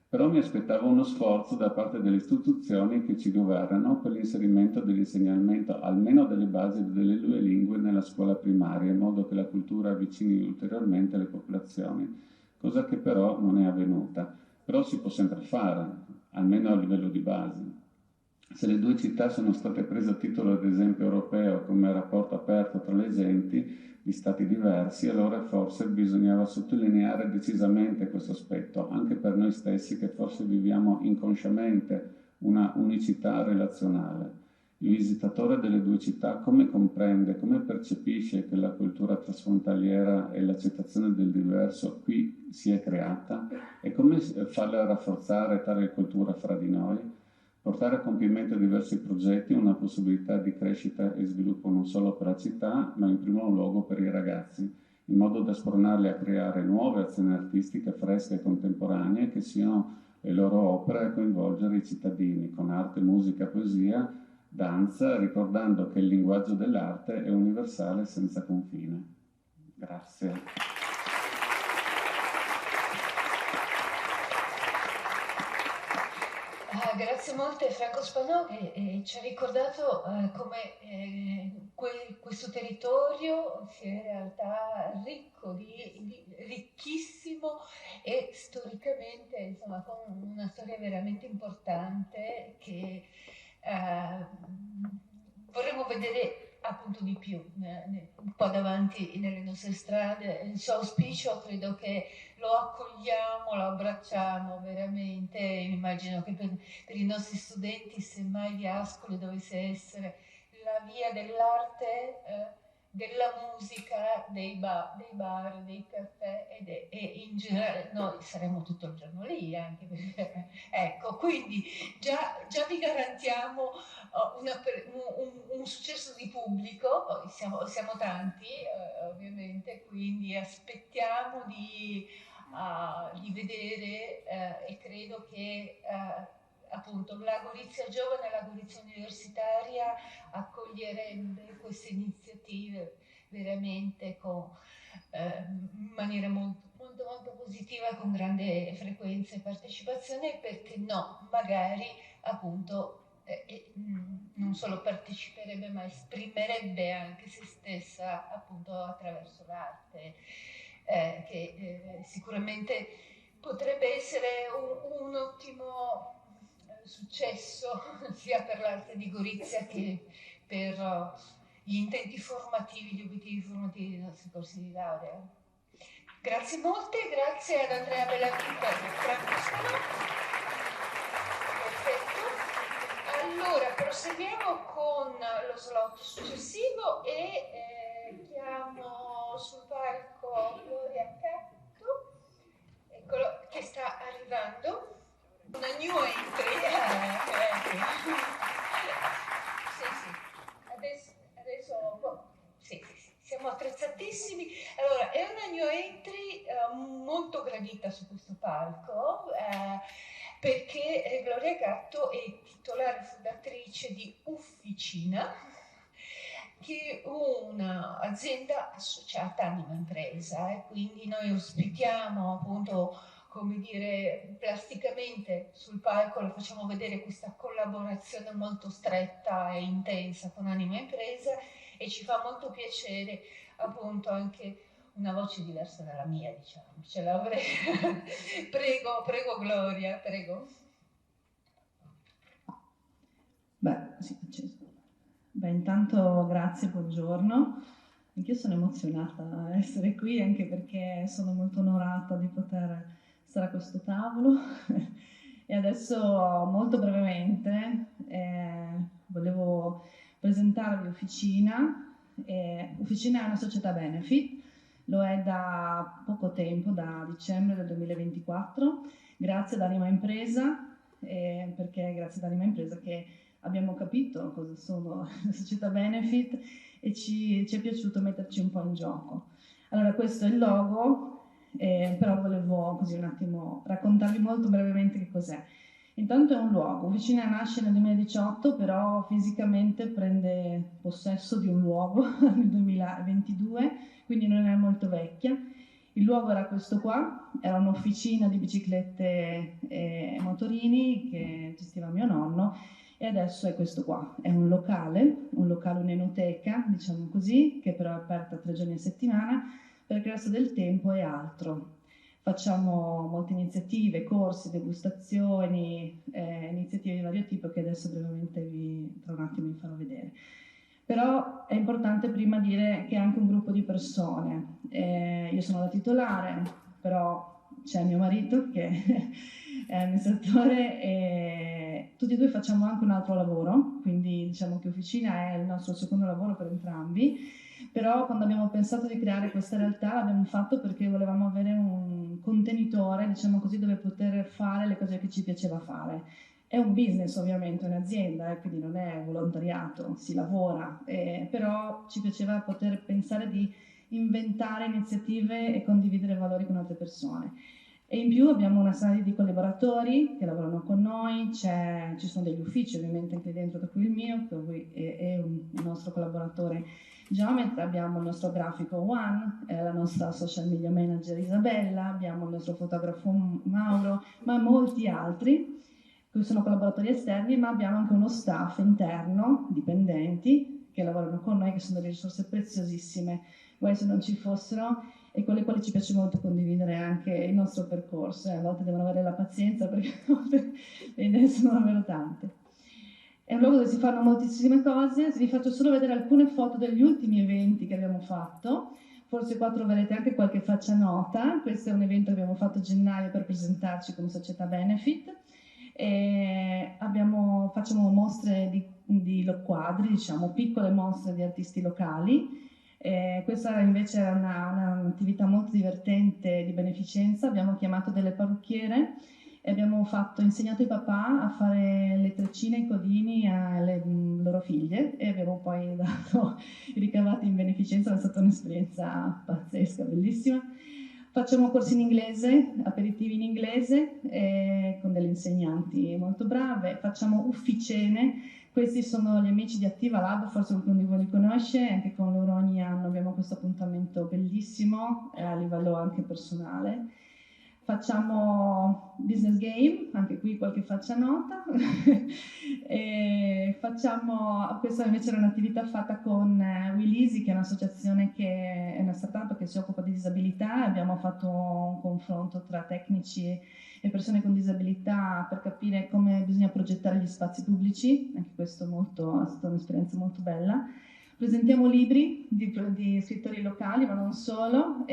Però mi aspettavo uno sforzo da parte delle istituzioni che ci governano per l'inserimento dell'insegnamento almeno delle basi delle due lingue nella scuola primaria, in modo che la cultura avvicini ulteriormente le popolazioni, cosa che però non è avvenuta. Però si può sempre fare, almeno a livello di base. Se le due città sono state prese a titolo ad esempio europeo come rapporto aperto tra le genti di stati diversi, allora forse bisognava sottolineare decisamente questo aspetto, anche per noi stessi che forse viviamo inconsciamente una unicità relazionale. Il visitatore delle due città come comprende, come percepisce che la cultura trasfrontaliera e l'accettazione del diverso qui si è creata e come farla rafforzare tale cultura fra di noi? Portare a compimento diversi progetti è una possibilità di crescita e sviluppo non solo per la città, ma in primo luogo per i ragazzi, in modo da spronarli a creare nuove azioni artistiche fresche e contemporanee che siano le loro opere a coinvolgere i cittadini con arte, musica, poesia, danza, ricordando che il linguaggio dell'arte è universale senza confine. Grazie. Grazie molte Franco Spanò che ci ha ricordato come questo territorio sia in realtà ricco, ricchissimo e storicamente, insomma, con una storia veramente importante che vorremmo vedere appunto di più un po' davanti nelle nostre strade. Il suo auspicio credo che lo accogliamo, lo abbracciamo veramente. Immagino che per i nostri studenti, se mai di Ascoli dovesse essere la via dell'arte, della musica, dei bar, dei caffè e in generale noi saremo tutto il giorno lì anche perché, ecco, quindi già vi garantiamo un successo di pubblico. Poi siamo tanti ovviamente, quindi aspettiamo di vedere e credo che appunto la Gorizia giovane, la Gorizia universitaria accoglierebbe queste iniziative veramente in maniera molto positiva, con grande frequenza e partecipazione, perché no, magari appunto non solo parteciperebbe ma esprimerebbe anche se stessa appunto attraverso l'arte, che sicuramente potrebbe essere un ottimo successo sia per l'arte di Gorizia che per gli intenti formativi, gli obiettivi formativi dei nostri corsi di laurea. Grazie molte, grazie ad Andrea Bellavita e Franco Spanò. Perfetto. Allora proseguiamo con lo slot successivo e chiamo sul palco Gloria Catto, eccolo, che sta arrivando. Una new entry. Sì. Adesso sì, siamo attrezzatissimi. Allora, è una new entry molto gradita su questo palco perché Gloria Gatto è titolare fondatrice di Ufficina, che è un'azienda associata a Anima Impresa, e quindi noi ospitiamo appunto, come dire, plasticamente sul palco le facciamo vedere questa collaborazione molto stretta e intensa con Anima Impresa, e ci fa molto piacere appunto anche una voce diversa dalla mia, diciamo, ce l'avrei. Prego Gloria, prego. Sì, acceso. Intanto grazie, buongiorno. Anch'io sono emozionata a essere qui, anche perché sono molto onorata di poter stare a questo tavolo. E adesso, molto brevemente, volevo presentarvi Ufficina. Ufficina è una società benefit, lo è da poco tempo, da dicembre del 2024, grazie ad Anima Impresa, perché è grazie ad Anima Impresa che abbiamo capito cosa sono le società benefit e ci è piaciuto metterci un po' in gioco. Allora questo è il logo, però volevo così un attimo raccontarvi molto brevemente che cos'è. Intanto è un luogo, Officina nasce nel 2018, però fisicamente prende possesso di un luogo nel 2022, quindi non è molto vecchia. Il luogo era questo qua, era un'officina di biciclette e motorini che gestiva mio nonno, e adesso è questo qua, è un locale, un'enoteca, diciamo così, che però è aperta 3 giorni a settimana, perché il resto del tempo è altro. Facciamo molte iniziative, corsi, degustazioni, iniziative di vario tipo che adesso brevemente tra un attimo vi farò vedere. Però è importante prima dire che è anche un gruppo di persone. Io sono la titolare, però c'è mio marito che è amministratore e tutti e due facciamo anche un altro lavoro, quindi diciamo che Officina è il nostro secondo lavoro per entrambi. Però quando abbiamo pensato di creare questa realtà l'abbiamo fatto perché volevamo avere un contenitore, diciamo così, dove poter fare le cose che ci piaceva fare. È un business ovviamente, un'azienda, quindi non è volontariato, si lavora, però ci piaceva poter pensare di inventare iniziative e condividere valori con altre persone. E in più abbiamo una serie di collaboratori che lavorano con noi, ci sono degli uffici ovviamente anche dentro, da cui il mio, che è un nostro collaboratore Geometra, abbiamo il nostro grafico Juan, la nostra social media manager Isabella, abbiamo il nostro fotografo Mauro, ma molti altri, che sono collaboratori esterni, ma abbiamo anche uno staff interno, dipendenti, che lavorano con noi, che sono delle risorse preziosissime, guai se non ci fossero, e con le quali ci piace molto condividere anche il nostro percorso. A volte devono avere la pazienza perché a volte le idee sono davvero tante. È un luogo dove si fanno moltissime cose, vi faccio solo vedere alcune foto degli ultimi eventi che abbiamo fatto, forse qua troverete anche qualche faccia nota. Questo è un evento che abbiamo fatto a gennaio per presentarci come società Benefit. Facciamo mostre di quadri, diciamo piccole mostre di artisti locali. Questa invece è un'attività molto divertente di beneficenza. Abbiamo chiamato delle parrucchiere e abbiamo insegnato ai papà a fare le treccine e i codini alle loro figlie e abbiamo poi dato i ricavati in beneficenza. È stata un'esperienza pazzesca, bellissima. Facciamo corsi in inglese, aperitivi in inglese con delle insegnanti molto brave. Facciamo ufficine. Questi sono gli amici di Attiva Lab, forse qualcuno di voi li conosce, anche con loro ogni anno abbiamo questo appuntamento bellissimo a livello anche personale. Facciamo business game, anche qui qualche faccia nota. Questa invece era un'attività fatta con Will Easy, che è un'associazione che è una startup che si occupa di disabilità. Abbiamo fatto un confronto tra tecnici e persone con disabilità per capire come bisogna progettare gli spazi pubblici. Anche questo è stata un'esperienza molto bella. Presentiamo libri di scrittori locali, ma non solo.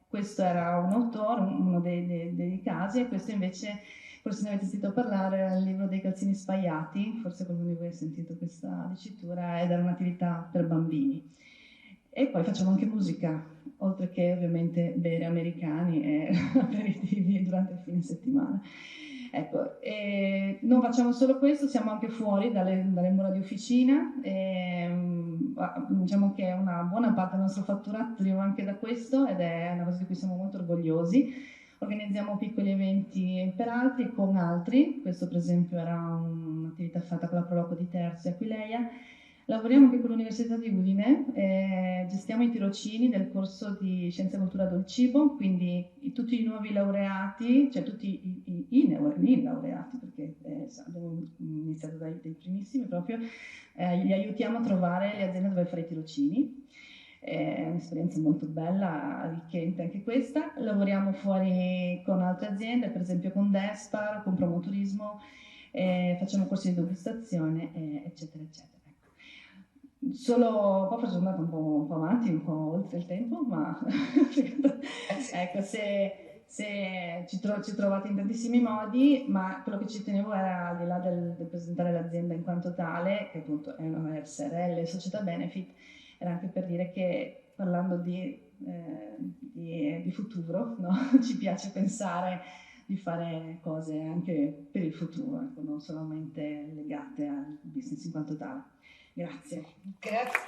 Questo era un autore, uno dei casi, e questo invece, forse ne avete sentito parlare, era il libro dei calzini spaiati, forse qualcuno di voi ha sentito questa dicitura, ed era un'attività per bambini. E poi facciamo anche musica, oltre che ovviamente bere americani e aperitivi durante il fine settimana. Ecco, non facciamo solo questo, siamo anche fuori dalle mura di Officina. Diciamo che una buona parte del nostro fatturato deriva anche da questo ed è una cosa di cui siamo molto orgogliosi. Organizziamo piccoli eventi per altri e con altri. Questo per esempio era un'attività fatta con la Proloco di Terzi a Aquileia. Lavoriamo anche con l'Università di Udine, gestiamo i tirocini del corso di Scienza e Cultura del Cibo, quindi tutti i nuovi laureati, cioè tutti i laureati, perché abbiamo iniziato dai primissimi proprio, li aiutiamo a trovare le aziende dove fare i tirocini. È un'esperienza molto bella, arricchente anche questa. Lavoriamo fuori con altre aziende, per esempio con Despar, con Promoturismo, facciamo corsi di degustazione, eccetera, eccetera. Poi sono andata un po' avanti, un po' oltre il tempo, ma ecco, se ci trovate in tantissimi modi, ma quello che ci tenevo era, al di là del presentare l'azienda in quanto tale, che appunto è una SRL, società Benefit, era anche per dire che parlando di futuro, no? Ci piace pensare di fare cose anche per il futuro, ecco, non solamente legate al business in quanto tale. Grazie. Grazie.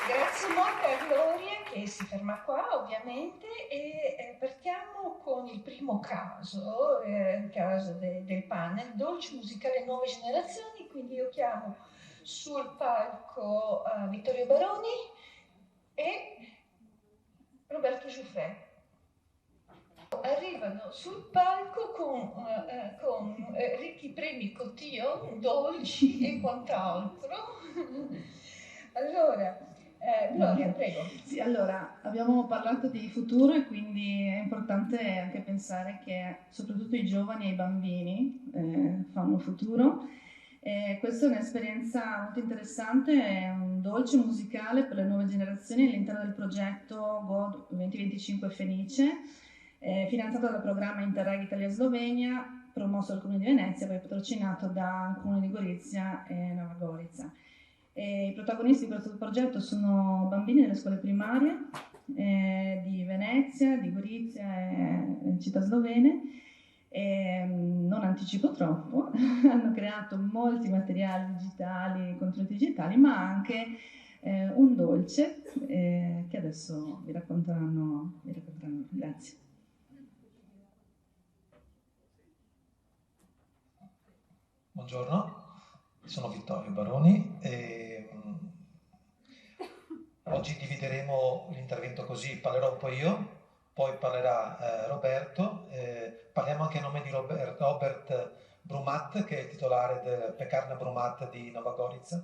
Grazie molto a Gloria che si ferma qua ovviamente e partiamo con il primo caso, il caso del panel Dolci musicale nuove generazioni, quindi io chiamo sul palco Vittorio Baroni e Roberto Giuffè. Arrivano sul palco con ricchi premi cotillon, dolci e quant'altro. Allora, Gloria, prego. Sì, allora, abbiamo parlato di futuro e quindi è importante anche pensare che soprattutto i giovani e i bambini fanno futuro. Questa è un'esperienza molto interessante, è un dolce musicale per le nuove generazioni all'interno del progetto Go 2025 Fenice, finanziato dal programma Interreg Italia-Slovenia, promosso dal Comune di Venezia, poi patrocinato dal Comune di Gorizia e Nova Gorica. I protagonisti di questo progetto sono bambini delle scuole primarie di Venezia, di Gorizia e città slovene. Non anticipo troppo, hanno creato molti materiali digitali, contenuti digitali, ma anche un dolce che adesso vi racconteranno. Grazie. Buongiorno, sono Vittorio Baroni e oggi divideremo l'intervento così, parlerò un po' io, poi parlerà Roberto, parliamo anche a nome di Robert Brumat, che è il titolare del Pekarna Brumat di Nova Gorica.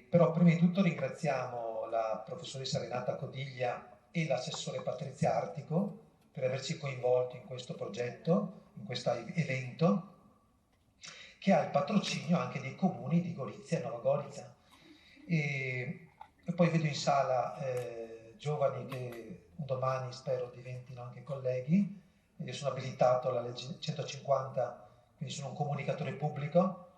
Però prima di tutto ringraziamo la professoressa Renata Codiglia e l'assessore Patrizia Artico per averci coinvolti in questo progetto, in questo evento, che ha il patrocinio anche dei comuni di Gorizia e Nova Gorica. E poi vedo in sala giovani che domani spero diventino anche colleghi. Io sono abilitato alla legge 150, quindi sono un comunicatore pubblico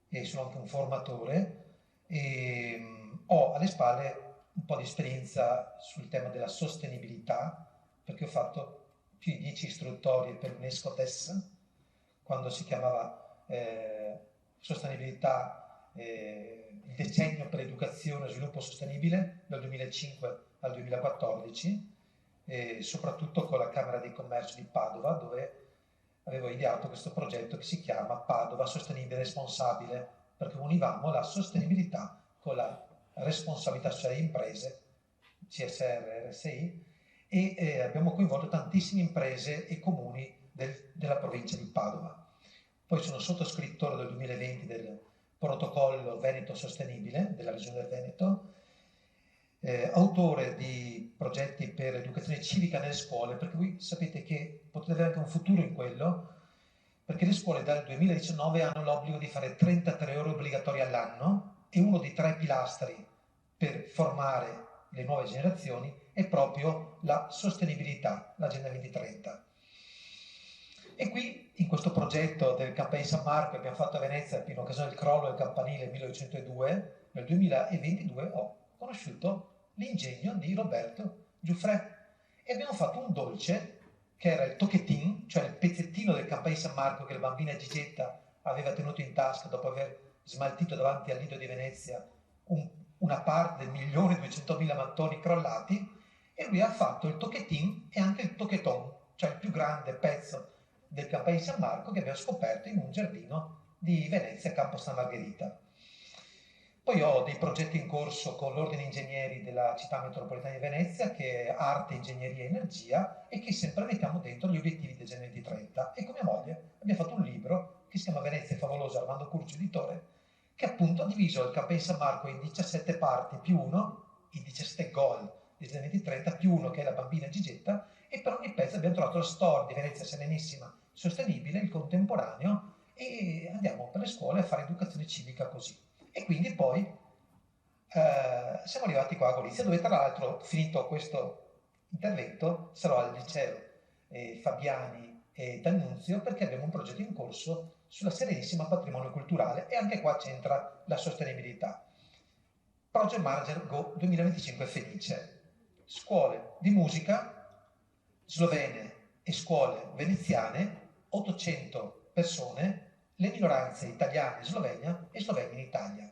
e sono anche un formatore e ho alle spalle un po' di esperienza sul tema della sostenibilità, perché ho fatto più di 10 istruttorie per UNESCO TES, quando si chiamava sostenibilità, il decennio per l'educazione e sviluppo sostenibile dal 2005 al 2014, soprattutto con la Camera di Commercio di Padova, dove avevo ideato questo progetto che si chiama Padova Sostenibile Responsabile, perché univamo la sostenibilità con la responsabilità sociale di imprese, CSR, RSI, e abbiamo coinvolto tantissime imprese e comuni della provincia di Padova. Poi sono sottoscrittore del 2020 del protocollo Veneto Sostenibile della Regione del Veneto, autore di progetti per l'educazione civica nelle scuole, perché voi sapete che potete avere anche un futuro in quello, perché le scuole dal 2019 hanno l'obbligo di fare 33 ore obbligatori all'anno e uno dei 3 pilastri per formare le nuove generazioni è proprio la sostenibilità, l'Agenda 2030. E qui, in questo progetto del Campei San Marco che abbiamo fatto a Venezia in occasione del crollo del campanile 1902, nel 2022 ho conosciuto l'ingegno di Roberto Giuffè e abbiamo fatto un dolce che era il toquetin, cioè il pezzettino del Campei San Marco che la bambina Gigetta aveva tenuto in tasca dopo aver smaltito davanti al Lido di Venezia una parte del 1.200.000 mattoni crollati, e lui ha fatto il toquetin e anche il toqueton, cioè il più grande pezzo del Campei San Marco che abbiamo scoperto in un giardino di Venezia, Campo San Margherita. Poi ho dei progetti in corso con l'Ordine Ingegneri della Città Metropolitana di Venezia, che è Arte, Ingegneria e Energia, e che sempre mettiamo dentro gli obiettivi del Agenda 2030. E con mia moglie abbiamo fatto un libro che si chiama Venezia è favolosa, Armando Curcio editore, che appunto ha diviso il Campei San Marco in 17 parti più 1, i 17 goal del Agenda 2030 più 1 che è la bambina Gigetta, e per ogni pezzo abbiamo trovato la storia di Venezia serenissima, sostenibile, il contemporaneo, e andiamo per le scuole a fare educazione civica così. E quindi poi siamo arrivati qua a Gorizia, dove tra l'altro, finito questo intervento, sarò al liceo Fabiani e D'Annunzio, perché abbiamo un progetto in corso sulla serenissima patrimonio culturale, e anche qua c'entra la sostenibilità. Project Manager Go 2025 Fenice. Scuole di musica slovene e scuole veneziane, 800 persone, le minoranze italiane in Slovenia e slovene in Italia,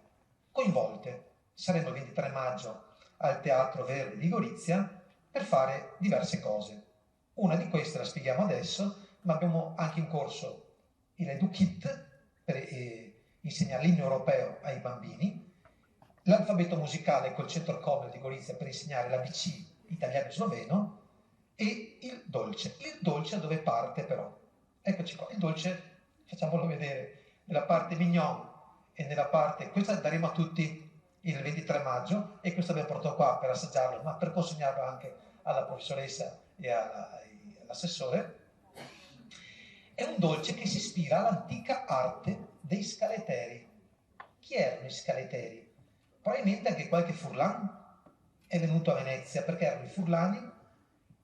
coinvolte. Saremo il 23 maggio al Teatro Verdi di Gorizia per fare diverse cose. Una di queste la spieghiamo adesso, ma abbiamo anche in corso il EduKit per insegnare l'inno europeo ai bambini, l'alfabeto musicale col Centro Comer di Gorizia per insegnare l'ABC italiano e sloveno, e il dolce. Il dolce dove parte però? Eccoci qua, il dolce, facciamolo vedere, nella parte mignon e nella parte, questa daremo a tutti il 23 maggio e questo abbiamo portato qua per assaggiarlo, ma per consegnarlo anche alla professoressa e all'assessore. È un dolce che si ispira all'antica arte dei scaleteri. Chi erano i scaleteri? Probabilmente anche qualche furlan è venuto a Venezia, perché erano i furlani,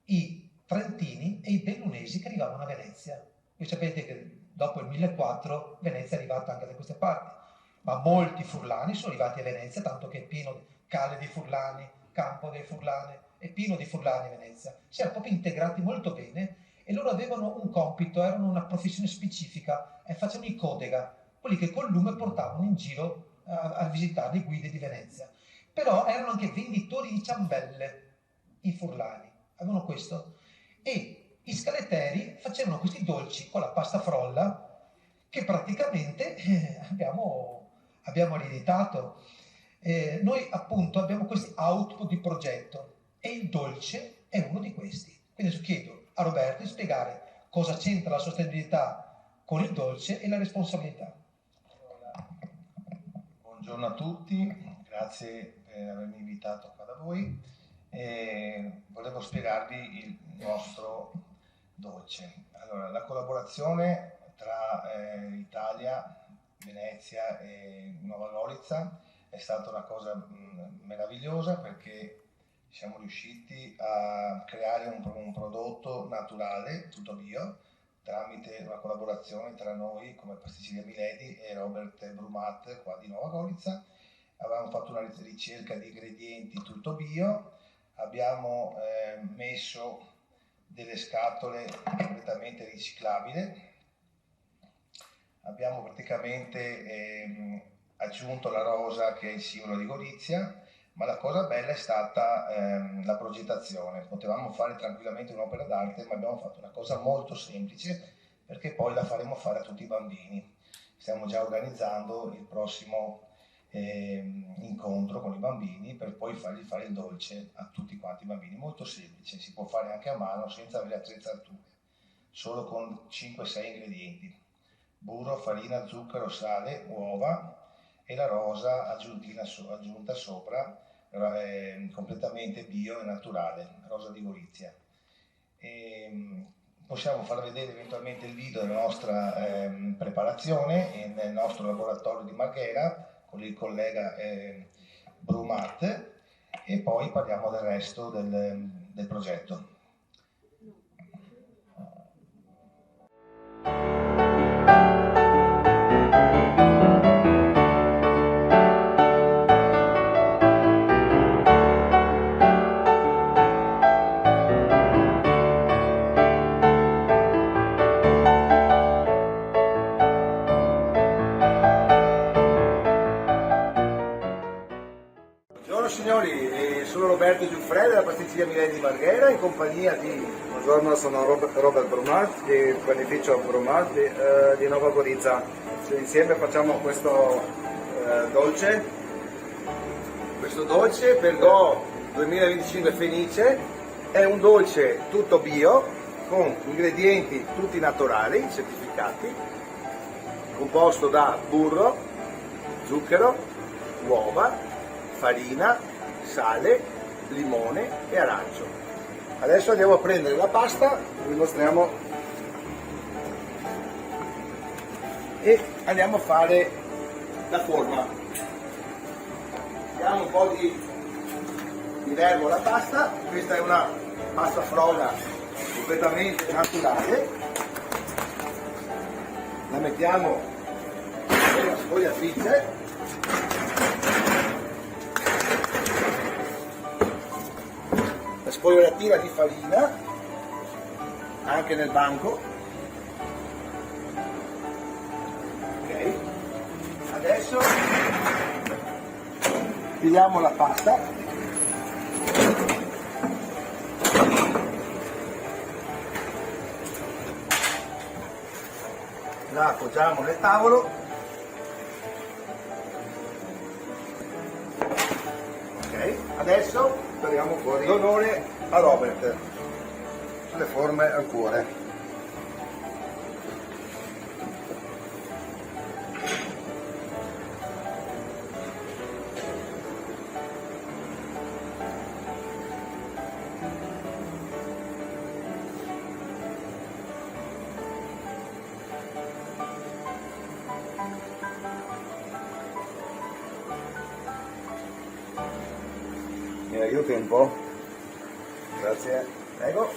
i trentini e i bellunesi che arrivavano a Venezia. Voi sapete che dopo il 1004 Venezia è arrivata anche da queste parti, ma molti furlani sono arrivati a Venezia, tanto che è pieno di Cale dei Furlani, Campo dei Furlani, è pieno di furlani a Venezia. Si erano proprio integrati molto bene e loro avevano un compito, erano una professione specifica e facevano i codega, quelli che col lume portavano in giro a visitare le guide di Venezia. Però erano anche venditori di ciambelle, i furlani, avevano questo. E i scaleteri facevano questi dolci con la pasta frolla che praticamente abbiamo ereditato. Noi appunto abbiamo questi output di progetto e il dolce è uno di questi. Quindi adesso chiedo a Roberto di spiegare cosa c'entra la sostenibilità con il dolce e la responsabilità. Buongiorno a tutti, grazie per avermi invitato qua da voi. Volevo spiegarvi il nostro dolce. Allora, la collaborazione tra Italia, Venezia e Nova Gorizia è stata una cosa meravigliosa, perché siamo riusciti a creare un prodotto naturale, tutto bio, tramite una collaborazione tra noi come Pasticceria Miledi e Robert Brumat qua di Nova Gorizia. Avevamo fatto una ricerca di ingredienti tutto bio, abbiamo messo delle scatole completamente riciclabili, abbiamo praticamente aggiunto la rosa che è il simbolo di Gorizia, ma la cosa bella è stata la progettazione. Potevamo fare tranquillamente un'opera d'arte, ma abbiamo fatto una cosa molto semplice, perché poi la faremo fare a tutti i bambini. Stiamo già organizzando il prossimo incontro con i bambini per poi fargli fare il dolce a tutti quanti i bambini. Molto semplice, si può fare anche a mano senza avere attrezzature, solo con 5-6 ingredienti: burro, farina, zucchero, sale, uova e la rosa aggiunta sopra, completamente bio e naturale, rosa di Gorizia. Possiamo far vedere eventualmente il video della nostra preparazione nel nostro laboratorio di Marghera con il collega Brumat, e poi parliamo del resto del progetto. Signori, sono Roberto Giuffre della Pasticceria Miledi di Marghera, in compagnia di... Buongiorno, sono Robert Brumat, di Panificio Brumat di Nova Gorizia. Insieme facciamo questo dolce. Questo dolce per Go 2025 Fenice è un dolce tutto bio, con ingredienti tutti naturali, certificati, composto da burro, zucchero, uova, farina, sale, limone e arancio. Adesso andiamo a prendere la pasta, vi mostriamo, e andiamo a fare la forma. Diamo un po' di nervo alla pasta. Questa è una pasta frolla completamente naturale. La mettiamo nella sfogliatrice. Sfogliatina di farina anche nel banco, Filiamo la pasta. La appoggiamo nel tavolo. Ok, adesso speriamo fuori l'onore a Robert sulle forme al cuore. Mi aiuti un po'? Grazie. Prego.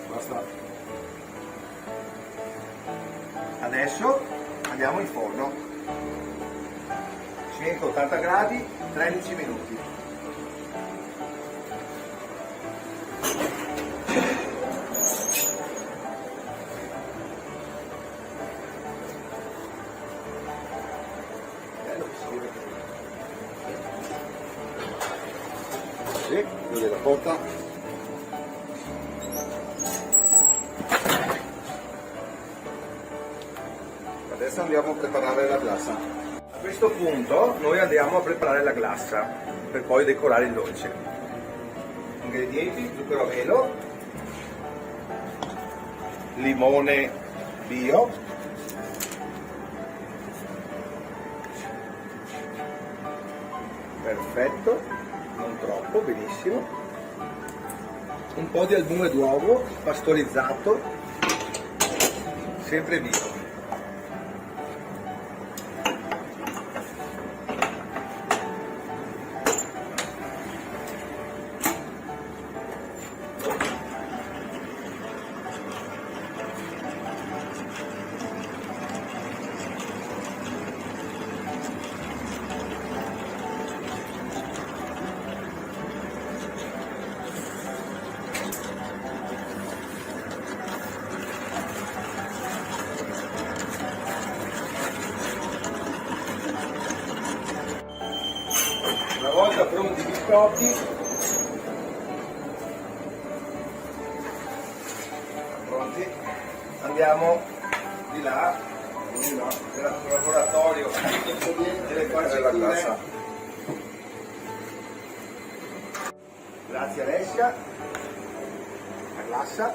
Basta. Adesso andiamo in forno. 180 gradi, 13 minuti. Sì, chiudi la porta. Adesso andiamo a preparare la glassa. A questo punto noi andiamo a preparare la glassa per poi decorare il dolce. Ingredienti: zucchero a velo, limone bio, perfetto, non troppo, benissimo, un po' di albume d'uovo pastorizzato, sempre bio. Una volta pronti i biscotti, pronti, andiamo di là, nel laboratorio delle farciture. Grazie Alessia, la glassa.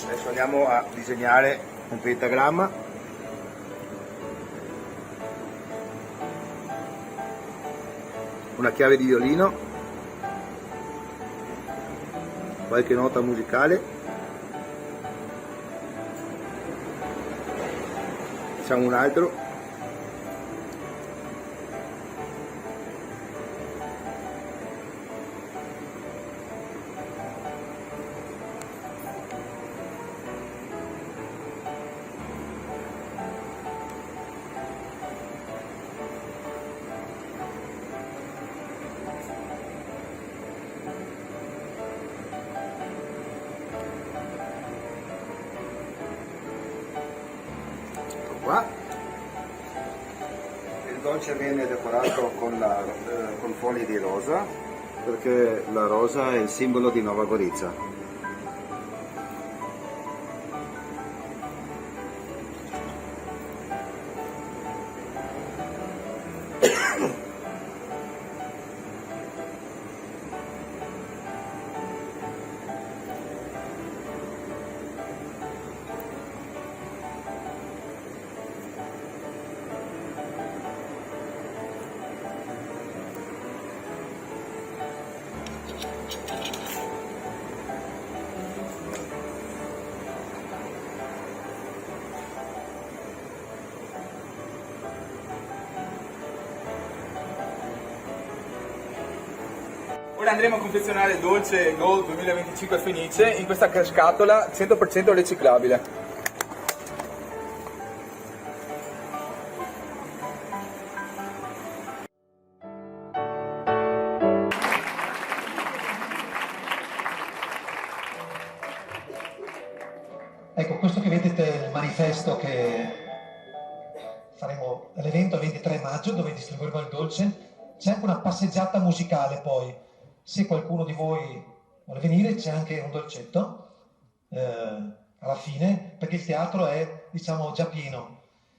Adesso andiamo a disegnare un pentagramma. Una chiave di violino, qualche nota musicale, facciamo un altro, qua. Il dolce viene decorato con foglie di rosa, perché la rosa è il simbolo di Nova Gorica. Ora andremo a confezionare il dolce Gold 2025 Fenice in questa scatola 100% riciclabile. Ecco, questo che vedete è il manifesto che faremo all'evento il 23 maggio dove distribuiremo il dolce. C'è anche una passeggiata musicale poi, se qualcuno di voi vuole venire c'è anche un dolcetto alla fine, perché il teatro è, diciamo, già pieno.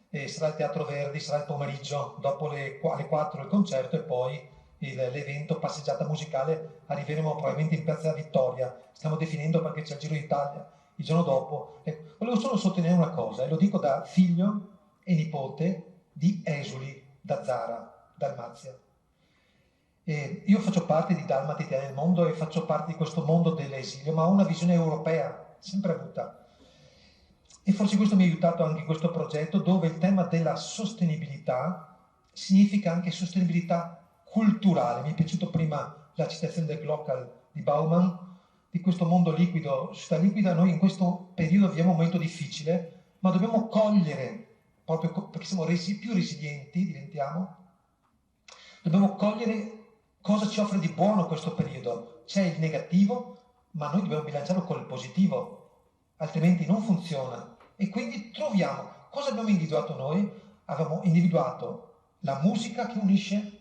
E sarà il Teatro Verdi, sarà il pomeriggio, dopo le 4 il concerto e poi l'evento passeggiata musicale. Arriveremo probabilmente in Piazza Vittoria, stiamo definendo perché c'è il Giro d'Italia il giorno dopo. Ecco, volevo solo sottolineare una cosa, e lo dico da figlio e nipote di esuli da Zara, Dalmazia. Io faccio parte di Dalmati Italiani del Mondo e faccio parte di questo mondo dell'esilio, ma ho una visione europea, sempre avuta. E forse questo mi ha aiutato anche in questo progetto, dove il tema della sostenibilità significa anche sostenibilità culturale. Mi è piaciuto prima la citazione del Glocal di Bauman, di questo mondo liquido, società liquida. Noi in questo periodo viviamo un momento difficile, ma dobbiamo cogliere, proprio perché siamo più resilienti, diventiamo, dobbiamo cogliere cosa ci offre di buono questo periodo. C'è il negativo, ma noi dobbiamo bilanciarlo con il positivo, altrimenti non funziona. E quindi troviamo, cosa abbiamo individuato noi? Abbiamo individuato la musica che unisce,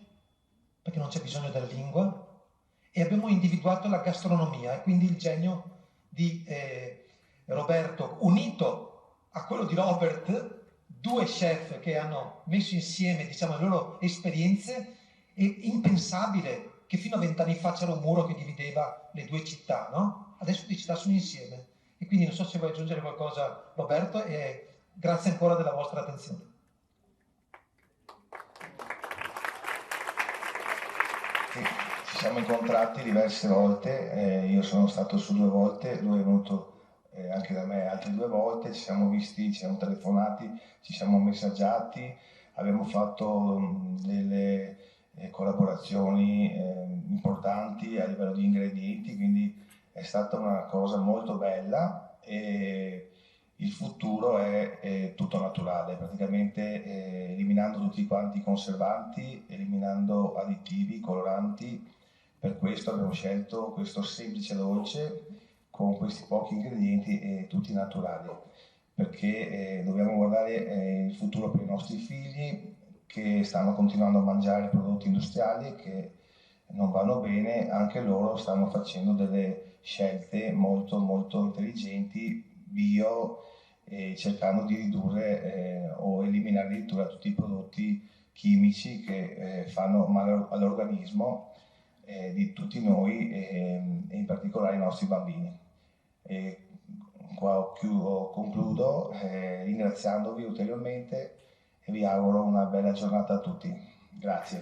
perché non c'è bisogno della lingua, e abbiamo individuato la gastronomia, e quindi il genio di Roberto, unito a quello di Robert, due chef che hanno messo insieme, diciamo, le loro esperienze. È impensabile che fino a 20 anni fa c'era un muro che divideva le due città, no? Adesso le città sono insieme. E quindi non so se vuoi aggiungere qualcosa, Roberto, e grazie ancora della vostra attenzione. Ci siamo incontrati diverse volte, io sono stato su 2 volte, lui è venuto anche da me altre 2 volte, ci siamo visti, ci siamo telefonati, ci siamo messaggiati, abbiamo fatto delle collaborazioni importanti a livello di ingredienti, quindi è stata una cosa molto bella e il futuro è tutto naturale, praticamente eliminando tutti quanti i conservanti, eliminando additivi, coloranti. Per questo abbiamo scelto questo semplice dolce con questi pochi ingredienti e tutti naturali, perché dobbiamo guardare il futuro per i nostri figli che stanno continuando a mangiare prodotti industriali che non vanno bene. Anche loro stanno facendo delle scelte molto molto intelligenti, bio, cercando di ridurre o eliminare addirittura tutti i prodotti chimici che fanno male all'organismo di tutti noi e in particolare ai nostri bambini. Qua concludo ringraziandovi ulteriormente e vi auguro una bella giornata a tutti. Grazie.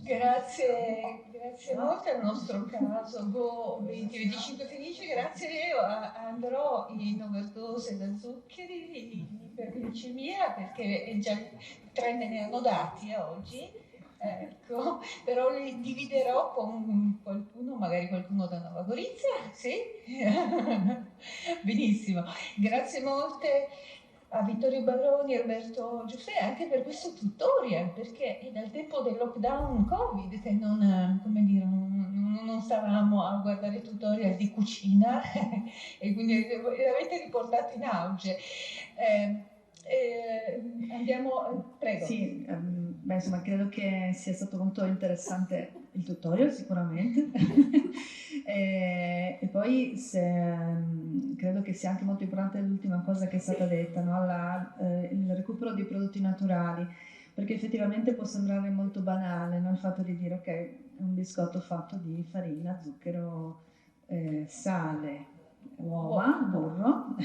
Grazie molto al nostro caso Go 2025 Felice, grazie Leo, andrò in overdose da zuccheri, iperglicemia, perché già 3 me ne hanno dati oggi, ecco, però li dividerò con qualcuno, magari qualcuno da Nova Gorizia, sì? Benissimo, grazie molte a Vittorio Baroni e Roberto Giuffè anche per questo tutorial, perché è dal tempo del lockdown Covid che non stavamo a guardare tutorial di cucina e quindi l'avete riportato in auge. Andiamo, prego. Sì, insomma, credo che sia stato molto interessante il tutorial sicuramente e poi credo che sia anche molto importante l'ultima cosa che è stata detta, no? Il recupero dei prodotti naturali, perché effettivamente può sembrare molto banale, no? Il fatto di dire ok, è un biscotto fatto di farina, zucchero, sale, uova, burro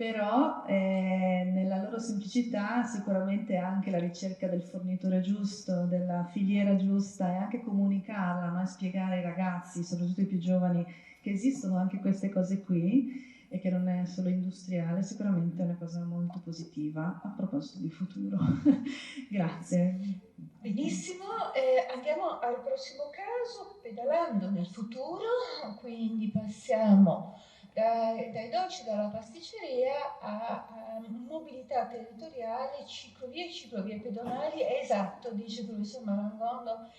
però nella loro semplicità sicuramente anche la ricerca del fornitore giusto, della filiera giusta, e anche comunicarla, no? E spiegare ai ragazzi, soprattutto ai più giovani, che esistono anche queste cose qui e che non è solo industriale, sicuramente è una cosa molto positiva a proposito di futuro. Grazie. Benissimo, andiamo al prossimo caso, pedalando nel futuro, quindi passiamo dai dolci dalla pasticceria a mobilità territoriale, ciclovie e ciclovie pedonali. È esatto, dice il professor Marangondo,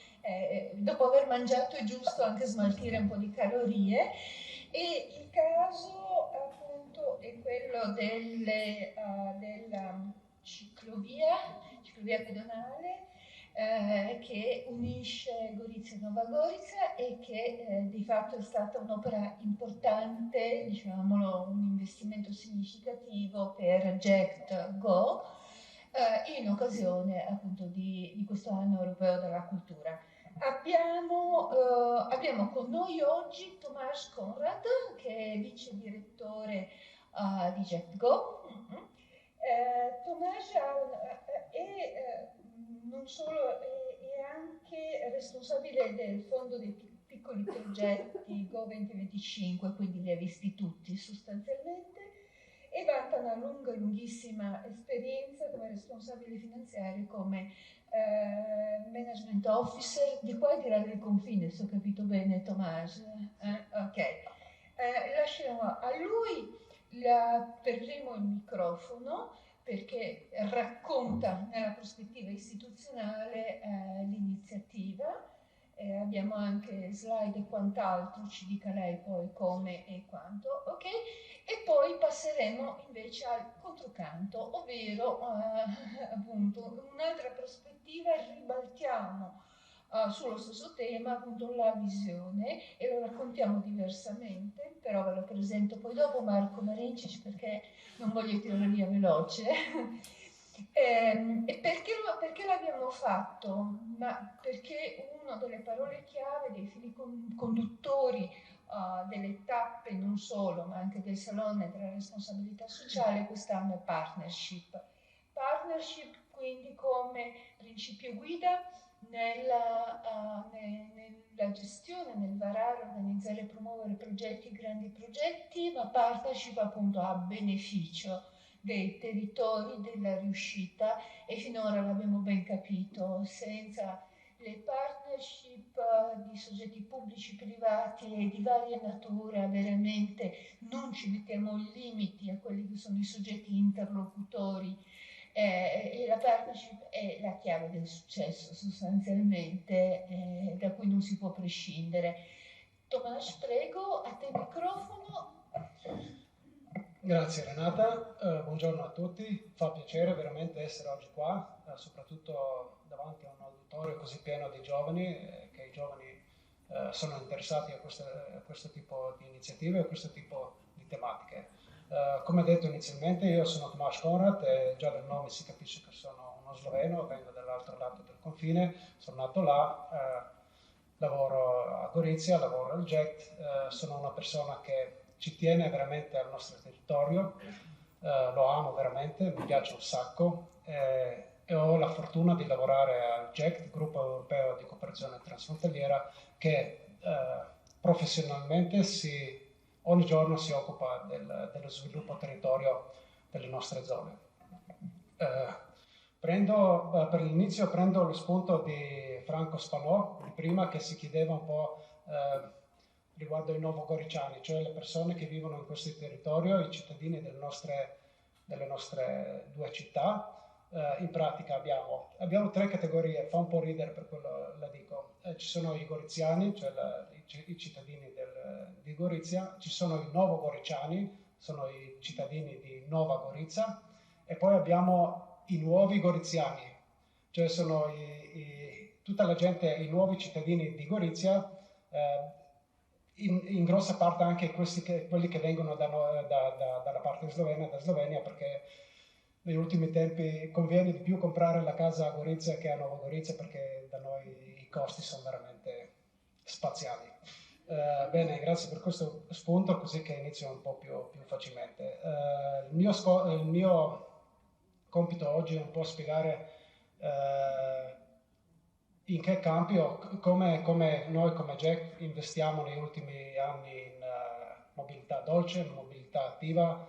dopo aver mangiato è giusto anche smaltire un po' di calorie, e il caso appunto è quello della ciclovia pedonale, che unisce Gorizia e Nova Gorica e che di fatto è stata un'opera importante, diciamolo, un investimento significativo per JECT Go in occasione appunto di questo anno europeo della cultura. Abbiamo con noi oggi Tomáš Konrad, che è vice direttore di JECT Go. Tomáš non solo è anche responsabile del fondo dei piccoli progetti Go 2025, quindi li ha visti tutti sostanzialmente, e vanta una lunghissima esperienza come responsabile finanziario, come management officer di qua e di là del confine, se ho capito bene Tomáš. Ok, lasceremo a lui per primo il microfono, perché racconta nella prospettiva istituzionale l'iniziativa. Abbiamo anche slide e quant'altro, ci dica lei poi come e quanto, ok? E poi passeremo invece al controcanto, ovvero appunto un'altra prospettiva, ribaltiamo sullo stesso tema appunto la visione e lo raccontiamo diversamente, però ve lo presento poi dopo Marco Marincic perché non voglio tirare via veloce. E perché l'abbiamo fatto? Ma perché una delle parole chiave, dei fili conduttori delle tappe non solo, ma anche del Salone della responsabilità sociale quest'anno è partnership. Partnership quindi come principio guida nella gestione, nel varare, organizzare e promuovere progetti, grandi progetti, ma partnership appunto a beneficio dei territori, della riuscita, e finora l'abbiamo ben capito, senza le partnership di soggetti pubblici, privati e di varia natura, veramente non ci mettiamo limiti a quelli che sono i soggetti interlocutori, e la partnership è la chiave del successo sostanzialmente, da cui non si può prescindere. Tomáš, prego, a te il microfono. Grazie Renata, buongiorno a tutti, fa piacere veramente essere oggi qua, soprattutto davanti a un auditorio così pieno di giovani, che i giovani sono interessati a questo tipo di iniziative, a questo tipo di tematiche. Come detto inizialmente, io sono Tomáš Konrad e già dal nome si capisce che sono uno sloveno, vengo dall'altro lato del confine, sono nato là, lavoro a Gorizia, lavoro al JECT, sono una persona che ci tiene veramente al nostro territorio, lo amo veramente, mi piace un sacco e ho la fortuna di lavorare al JECT, Gruppo Europeo di Cooperazione Transfrontaliera, che professionalmente ogni giorno si occupa dello sviluppo territorio delle nostre zone. Per l'inizio prendo lo spunto di Franco Spanò, di prima, che si chiedeva un po' riguardo ai novogoriciani, cioè le persone che vivono in questo territorio, i cittadini delle nostre due città. In pratica abbiamo tre categorie, fa un po' ridere per quello la dico. Ci sono i goriziani, cioè i cittadini di Gorizia, ci sono i novogoriciani, sono i cittadini di Nova Gorica, e poi abbiamo i nuovi goriziani, cioè sono tutta la gente, i nuovi cittadini di Gorizia, in grossa parte anche quelli che vengono dalla parte slovena, da Slovenia, perché negli ultimi tempi conviene di più comprare la casa a Gorizia che a Nova Gorica, perché da noi i costi sono veramente spaziali. Bene, grazie per questo spunto, così che inizio un po' più facilmente. Il mio compito oggi è un po' spiegare in che campi come noi come JECT investiamo negli ultimi anni in mobilità dolce, mobilità attiva,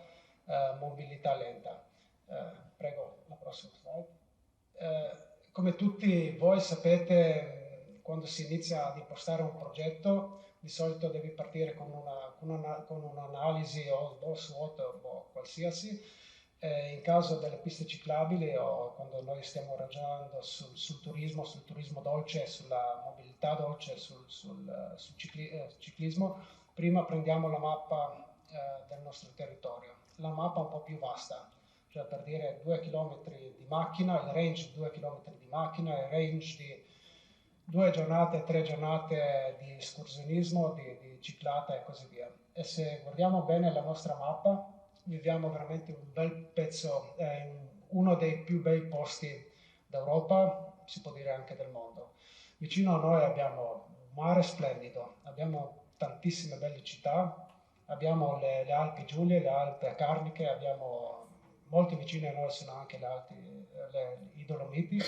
mobilità lenta. Prego, la prossima slide. Come tutti voi sapete, quando si inizia ad impostare un progetto di solito devi partire con un'analisi o SWOT o qualsiasi. In caso delle piste ciclabili o quando noi stiamo ragionando sul turismo dolce, sulla mobilità dolce, sul ciclismo, prima prendiamo la mappa del nostro territorio, la mappa un po' più vasta, cioè per dire 2 km di macchina, il range di 2 km di macchina, il range di 2 giornate, 3 giornate di escursionismo, di ciclata e così via. E se guardiamo bene la nostra mappa, viviamo veramente un bel pezzo, uno dei più bei posti d'Europa, si può dire anche del mondo. Vicino a noi abbiamo un mare splendido, abbiamo tantissime belle città, abbiamo le Alpi Giulie, le Alpi Acarniche, abbiamo molto vicino a noi sono anche i Dolomiti.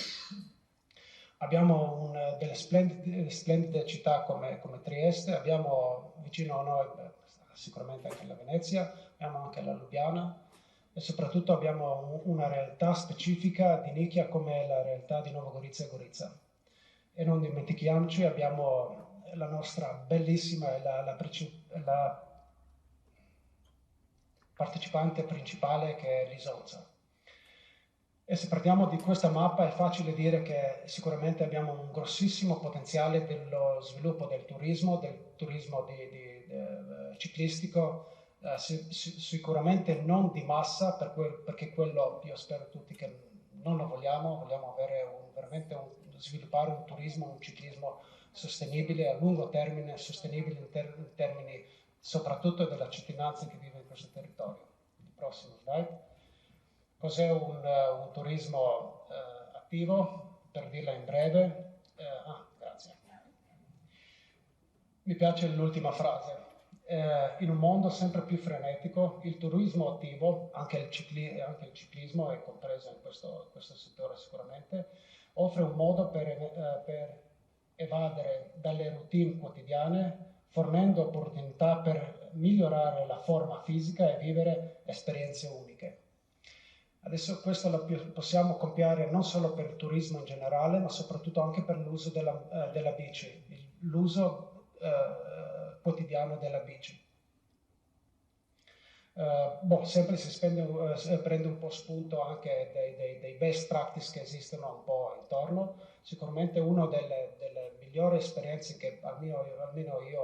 Abbiamo delle splendide città come Trieste, abbiamo vicino a noi sicuramente anche la Venezia, abbiamo anche la Lubiana e soprattutto abbiamo una realtà specifica di nicchia come la realtà di Nova Gorica e Gorica. E non dimentichiamoci, abbiamo la nostra bellissima e la partecipante principale che è l'Isonza. E se parliamo di questa mappa è facile dire che sicuramente abbiamo un grossissimo potenziale dello sviluppo del turismo ciclistico, sicuramente non di massa, perché quello io spero tutti che non lo vogliamo avere sviluppare un turismo, un ciclismo sostenibile a lungo termine, sostenibile in termini soprattutto della cittadinanza che vive in questo territorio. Il prossimo slide. Cos'è un turismo attivo? Per dirla in breve. Grazie. Mi piace l'ultima frase. In un mondo sempre più frenetico, il turismo attivo, anche il ciclismo è compreso in questo settore sicuramente, offre un modo per evadere dalle routine quotidiane, fornendo opportunità per migliorare la forma fisica e vivere esperienze uniche. Adesso questo lo possiamo compiere non solo per il turismo in generale, ma soprattutto anche per l'uso della bici, l'uso quotidiano della bici. Sempre si prende un po' spunto anche dei best practice che esistono un po' intorno. Sicuramente una delle migliori esperienze che almeno io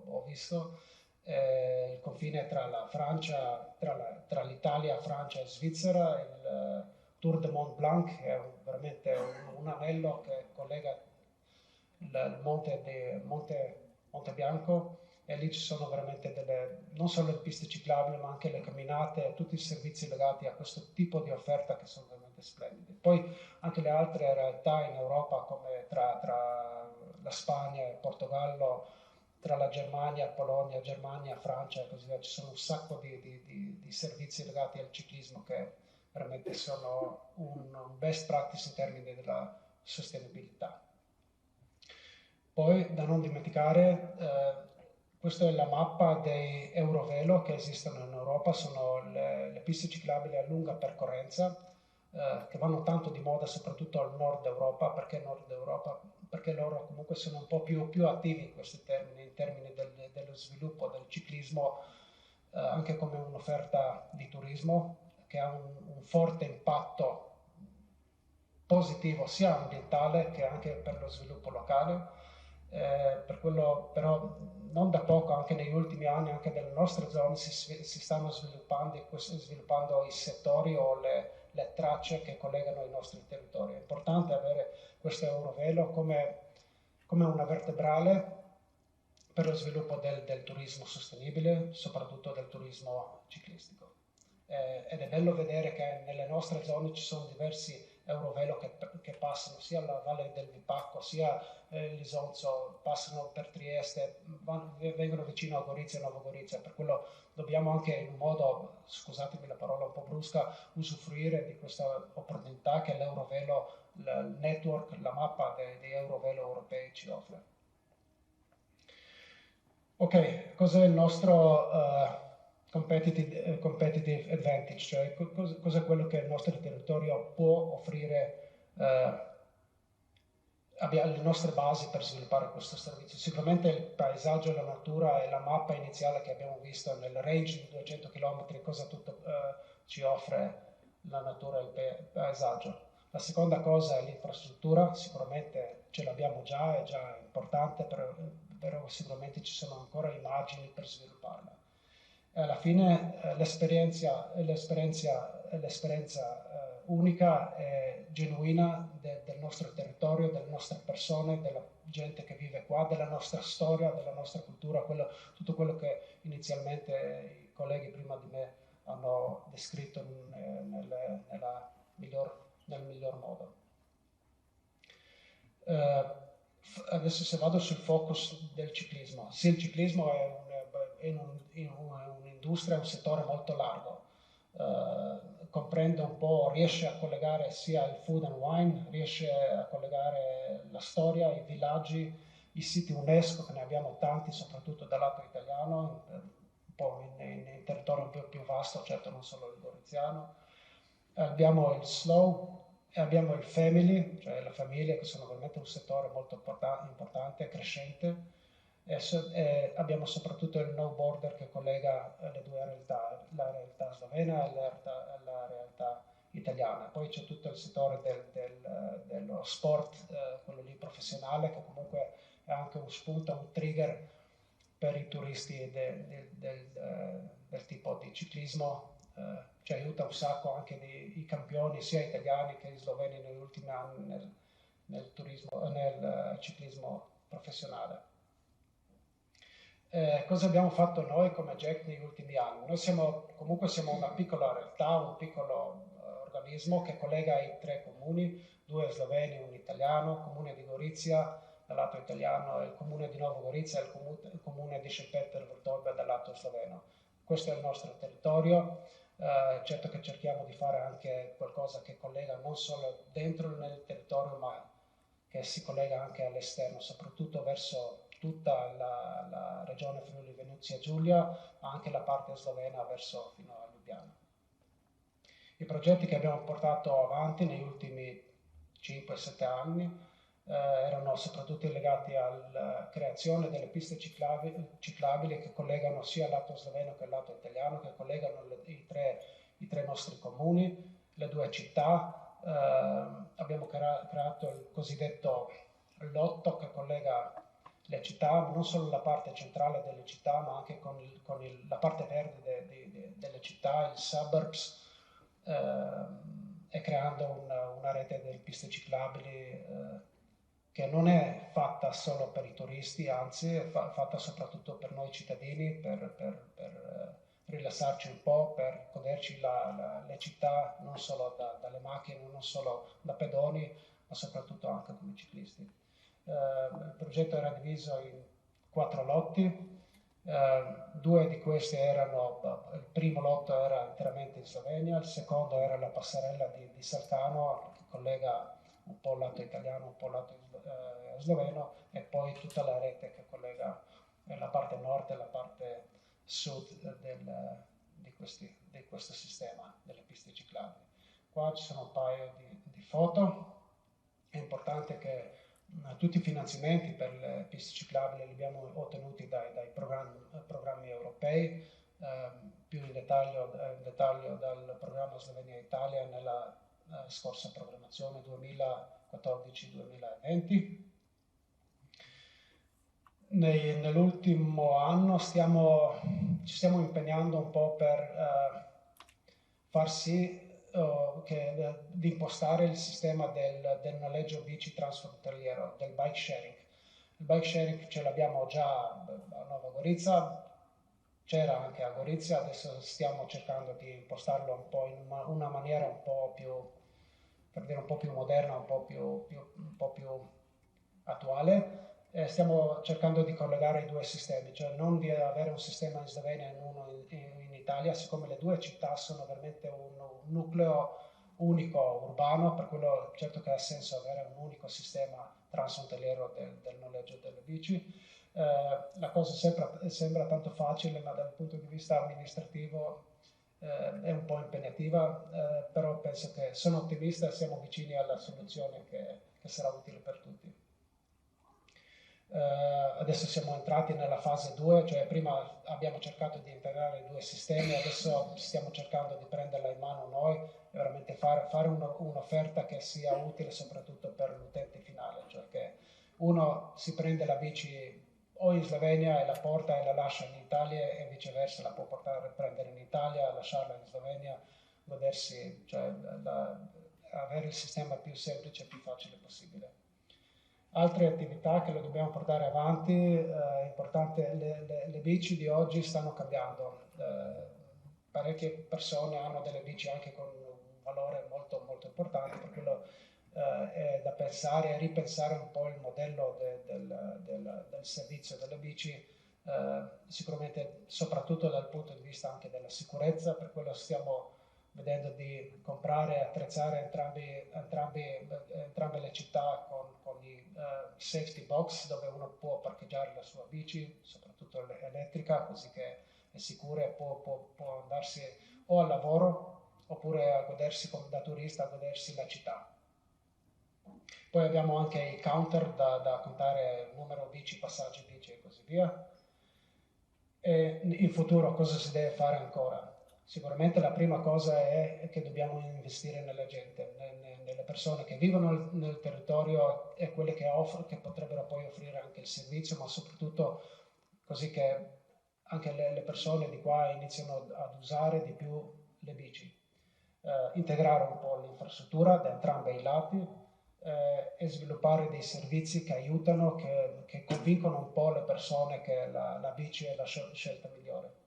ho visto è il confine tra la Francia, tra l'Italia, Francia e Svizzera, il Tour de Mont Blanc, che è veramente un anello che collega il Monte Bianco, e lì ci sono veramente non solo le piste ciclabili ma anche le camminate e tutti i servizi legati a questo tipo di offerta che sono veramente splendidi. Poi anche le altre realtà in Europa come tra la Spagna e il Portogallo, tra la Germania, Polonia, Germania, Francia e così via, ci sono un sacco di servizi legati al ciclismo che veramente sono un best practice in termini della sostenibilità. Poi da non dimenticare, questa è la mappa dei Eurovelo che esistono in Europa, sono le piste ciclabili a lunga percorrenza che vanno tanto di moda soprattutto al nord Europa. Perché nord Europa? Perché loro comunque sono un po' più attivi in questi termini, in termini dello sviluppo del ciclismo anche come un'offerta di turismo che ha un forte impatto positivo sia ambientale che anche per lo sviluppo locale. Per quello però non da poco, anche negli ultimi anni, anche nelle nostre zone si stanno sviluppando i settori o le tracce che collegano i nostri territori. È importante avere questo Eurovelo come una vertebrale per lo sviluppo del turismo sostenibile, soprattutto del turismo ciclistico. Ed è bello vedere che nelle nostre zone ci sono diversi Eurovelo che passano sia alla Valle del Vipacco sia l'Isonzo, passano per Trieste, vengono vicino a Gorizia e Nova Gorica. Per quello dobbiamo anche in un modo, scusatemi la parola un po' brusca, usufruire di questa opportunità che l'Eurovelo, il network, la mappa dei Eurovelo europei ci offre. Ok, cos'è il nostro competitive advantage, cioè cos'è quello che il nostro territorio può offrire abbiamo le nostre basi per sviluppare questo servizio. Sicuramente il paesaggio, la natura e la mappa iniziale che abbiamo visto nel range di 200 km, cosa tutto ci offre la natura e il paesaggio. La seconda cosa è l'infrastruttura, sicuramente ce l'abbiamo già, è già importante, però sicuramente ci sono ancora i margini per svilupparla. E alla fine l'esperienza unica e genuina del nostro territorio, delle nostre persone, della gente che vive qua, della nostra storia, della nostra cultura, tutto quello che inizialmente i colleghi prima di me hanno descritto nel miglior modo. Adesso se vado sul focus del ciclismo, sì, il ciclismo è un'industria, un settore molto largo, comprende un po', riesce a collegare sia il food and wine, riesce a collegare la storia, i villaggi, i siti UNESCO, che ne abbiamo tanti, soprattutto dal lato italiano, un po' in territorio un po' più vasto, certo non solo il goriziano. Abbiamo il slow, e abbiamo il family, cioè le famiglie, che sono veramente un settore molto importante e crescente. E abbiamo soprattutto il no border che collega le due realtà, la realtà slovena e la realtà italiana. Poi c'è tutto il settore dello sport, quello lì professionale, che comunque è anche un spunto, un trigger per i turisti del tipo di ciclismo. Ci aiuta un sacco anche i campioni sia italiani che sloveni negli ultimi anni nel ciclismo professionale. Cosa abbiamo fatto noi come Jack negli ultimi anni? Noi siamo una piccola realtà, un piccolo organismo che collega i 3 comuni, 2 sloveni e 1 italiano, il comune di Gorizia dal lato italiano, il comune di Novo Gorizia e il comune di Šempeter-Vrtojba dal lato sloveno. Questo è il nostro territorio. Certo che cerchiamo di fare anche qualcosa che collega non solo dentro nel territorio, ma che si collega anche all'esterno, soprattutto verso tutta la regione Friuli Venezia Giulia, ma anche la parte slovena verso fino a Lubiana. I progetti che abbiamo portato avanti negli ultimi 5-7 anni erano soprattutto legati alla creazione delle piste ciclabili che collegano sia il lato sloveno che il lato italiano, che collegano i tre nostri comuni, le 2 città. Abbiamo creato il cosiddetto lotto che collega le città, non solo la parte centrale delle città, ma anche con la parte verde delle città, i suburbs, e creando una rete di piste ciclabili che non è fatta solo per i turisti, anzi è fatta soprattutto per noi cittadini, per rilassarci un po', per goderci le città non solo dalle macchine, non solo da pedoni, ma soprattutto anche come ciclisti. Il progetto era diviso in 4 lotti, 2 di questi il primo lotto era interamente in Slovenia, il secondo era la passerella di Salcano, che collega un po' il lato italiano, un po' il lato sloveno, e poi tutta la rete che collega la parte nord e la parte sud di questo sistema delle piste ciclabili. Qua ci sono un paio di foto. È importante che tutti i finanziamenti per le piste ciclabili li abbiamo ottenuti dai programmi europei, più in dettaglio dal programma Slovenia-Italia nella scorsa programmazione 2014-2020. Nell'ultimo anno ci stiamo impegnando un po' per far sì di impostare il sistema del noleggio bici transfrontaliero, del bike sharing. Il bike sharing ce l'abbiamo già a Nova Gorica, c'era anche a Gorizia, adesso stiamo cercando di impostarlo un po' in una maniera un po' più, per dire, un po' più moderna, un po' più attuale. Stiamo cercando di collegare i 2 sistemi, cioè non di avere un sistema in Slovenia e uno in Italia, siccome le 2 città sono veramente un nucleo unico urbano, per quello certo che ha senso avere un unico sistema transfrontaliero del noleggio delle bici. La cosa sembra tanto facile, ma dal punto di vista amministrativo è un po' impegnativa, però penso che sono ottimista e siamo vicini alla soluzione che sarà utile per tutti. Adesso siamo entrati nella fase 2, cioè prima abbiamo cercato di integrare i due sistemi, adesso stiamo cercando di prenderla in mano noi e veramente fare un'offerta che sia utile soprattutto per l'utente finale, cioè che uno si prende la bici o in Slovenia e la porta e la lascia in Italia e viceversa, la può prendere in Italia, lasciarla in Slovenia, godersi, cioè avere il sistema più semplice e più facile possibile. Altre attività che lo dobbiamo portare avanti, importante, le bici di oggi stanno cambiando, parecchie persone hanno delle bici anche con un valore molto, molto importante, per quello è da pensare e ripensare un po' il modello del servizio delle bici, sicuramente soprattutto dal punto di vista anche della sicurezza, per quello stiamo vedendo di comprare e attrezzare entrambe le città con i safety box dove uno può parcheggiare la sua bici, soprattutto elettrica, così che è sicura e può andarsi o al lavoro oppure a godersi da turista, a godersi la città. Poi abbiamo anche i counter da contare numero bici, passaggi bici e così via. E in futuro cosa si deve fare ancora? Sicuramente la prima cosa è che dobbiamo investire nella gente, nelle persone che vivono nel territorio e quelle che potrebbero poi offrire anche il servizio, ma soprattutto così che anche le persone di qua iniziano ad usare di più le bici. Integrare un po' l'infrastruttura da entrambi i lati e sviluppare dei servizi che aiutano, che convincono un po' le persone che la bici è la scelta migliore.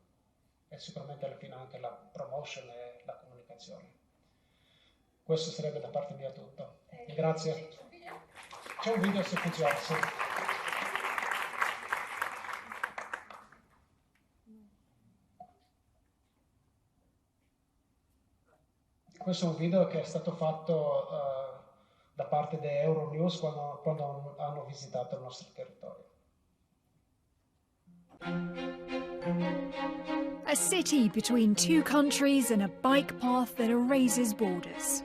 E sicuramente alla fine anche la promotion e la comunicazione. Questo sarebbe da parte mia tutto. Grazie. C'è un video se funziona, sì. Questo è un video che è stato fatto da parte di Euronews quando hanno visitato il nostro territorio. A city between two countries and a bike path that erases borders.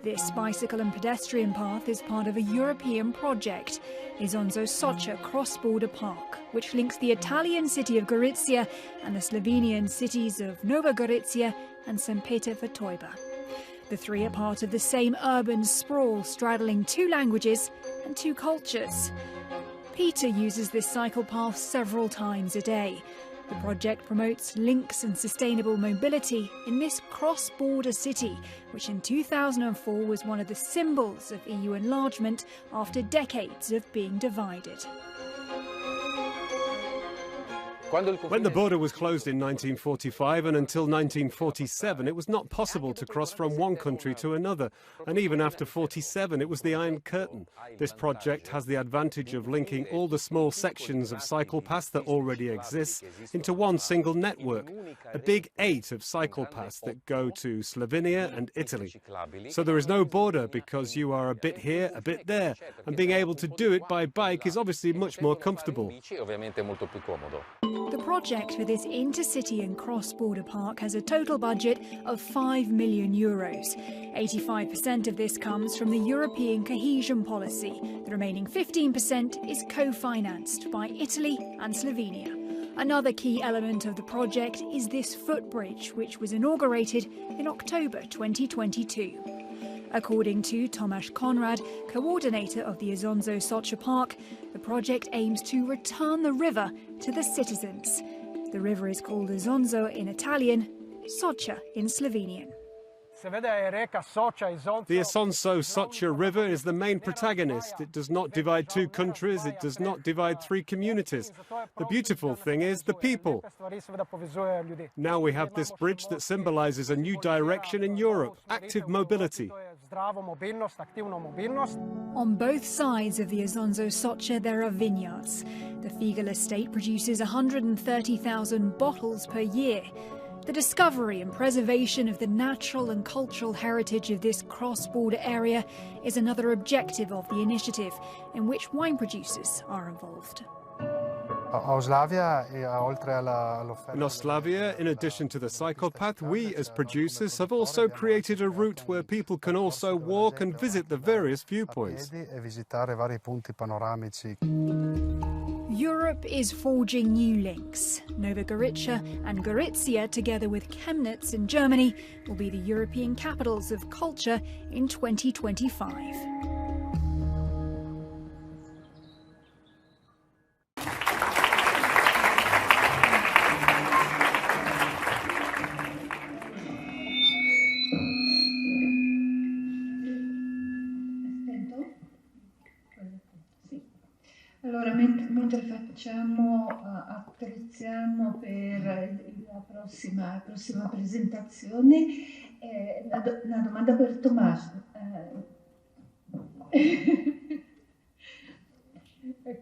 This bicycle and pedestrian path is part of a European project, Isonzo Socha Cross-Border Park, which links the Italian city of Gorizia and the Slovenian cities of Nova Gorizia and St. Peter Vojtova. The three are part of the same urban sprawl straddling two languages and two cultures. Peter uses this cycle path several times a day. The project promotes links and sustainable mobility in this cross-border city, which in 2004 was one of the symbols of EU enlargement after decades of being divided. When the border was closed in 1945 and until 1947, it was not possible to cross from one country to another. And even after 47, it was the Iron Curtain. This project has the advantage of linking all the small sections of cycle paths that already exist into one single network, a big 8 of cycle paths that go to Slovenia and Italy. So there is no border because you are a bit here, a bit there, and being able to do it by bike is obviously much more comfortable. The project for this intercity and cross-border park has a total budget of €5 million. 85% of this comes from the European cohesion policy. The remaining 15% is co-financed by Italy and Slovenia. Another key element of the project is this footbridge, which was inaugurated in October 2022. According to Tomasz Konrad, coordinator of the Isonzo Socha Park, the project aims to return the river to the citizens. The river is called Isonzo in Italian, Socha in Slovenian. The Isonzo Socha River is the main protagonist. It does not divide two countries, it does not divide three communities. The beautiful thing is the people. Now we have this bridge that symbolizes a new direction in Europe, active mobility. On both sides of the Isonzo Socha there are vineyards. The Fiegel estate produces 130,000 bottles per year. The discovery and preservation of the natural and cultural heritage of this cross-border area is another objective of the initiative, in which wine producers are involved. In Oslavia, in addition to the cycle path, we as producers have also created a route where people can also walk and visit the various viewpoints. Europe is forging new links. Nova Gorica and Gorizia, together with Chemnitz in Germany, will be the European capitals of culture in 2025. Allora, mentre attrezziamo per la prossima presentazione, una domanda per Tommaso.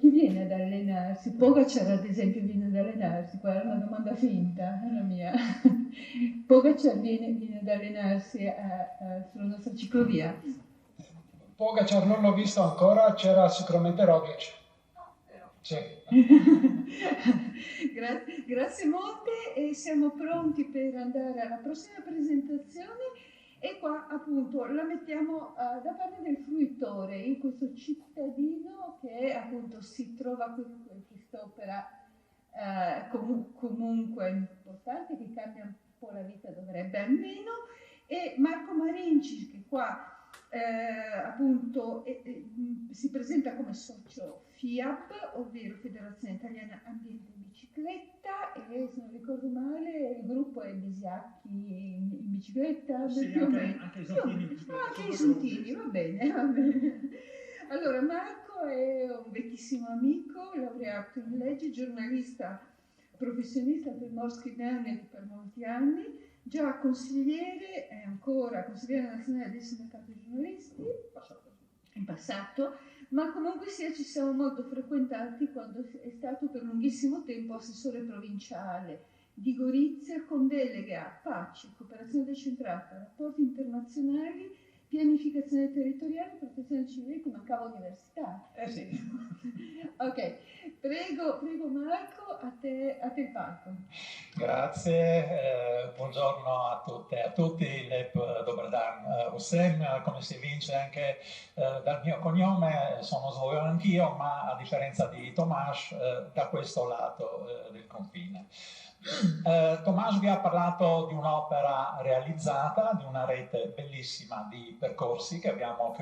Chi viene ad allenarsi? Pogacar ad esempio viene ad allenarsi, qua è una domanda finta, è la mia. Pogacar viene ad allenarsi sulla nostra ciclovia? Pogacar non l'ho visto ancora, c'era sicuramente Roglic. Sì. Grazie molte e siamo pronti per andare alla prossima presentazione e qua appunto la mettiamo da parte del fruitore, in questo cittadino che appunto si trova qui in quest'opera comunque importante, che cambia un po' la vita, dovrebbe almeno, e Marco Marinci che qua appunto si presenta come socio FIAB, ovvero Federazione Italiana Ambiente e Bicicletta, e se non ricordo male il gruppo è Bisiacchi in bicicletta. Sì, anche i Sontini in bicicletta. Anche i Sontini, va bene. Allora, Marco è un vecchissimo amico, laureato in legge, giornalista professionista per Morsky Daniel per molti anni, già consigliere, è ancora consigliere nazionale del sindacato dei giornalisti in passato, ma comunque sia ci siamo molto frequentati quando è stato per lunghissimo tempo assessore provinciale di Gorizia con delega a pace, cooperazione decentrata, rapporti internazionali, pianificazione territoriale, protezione civile, che mancava università. Sì. Ok, prego Marco, a te il palco. Grazie, buongiorno a tutte e a tutti, Lep Dobar dan Hussein, come si evince anche dal mio cognome, sono sloveno anch'io, ma a differenza di Tomáš, da questo lato del confine. Tomáš vi ha parlato di un'opera realizzata, di una rete bellissima di percorsi che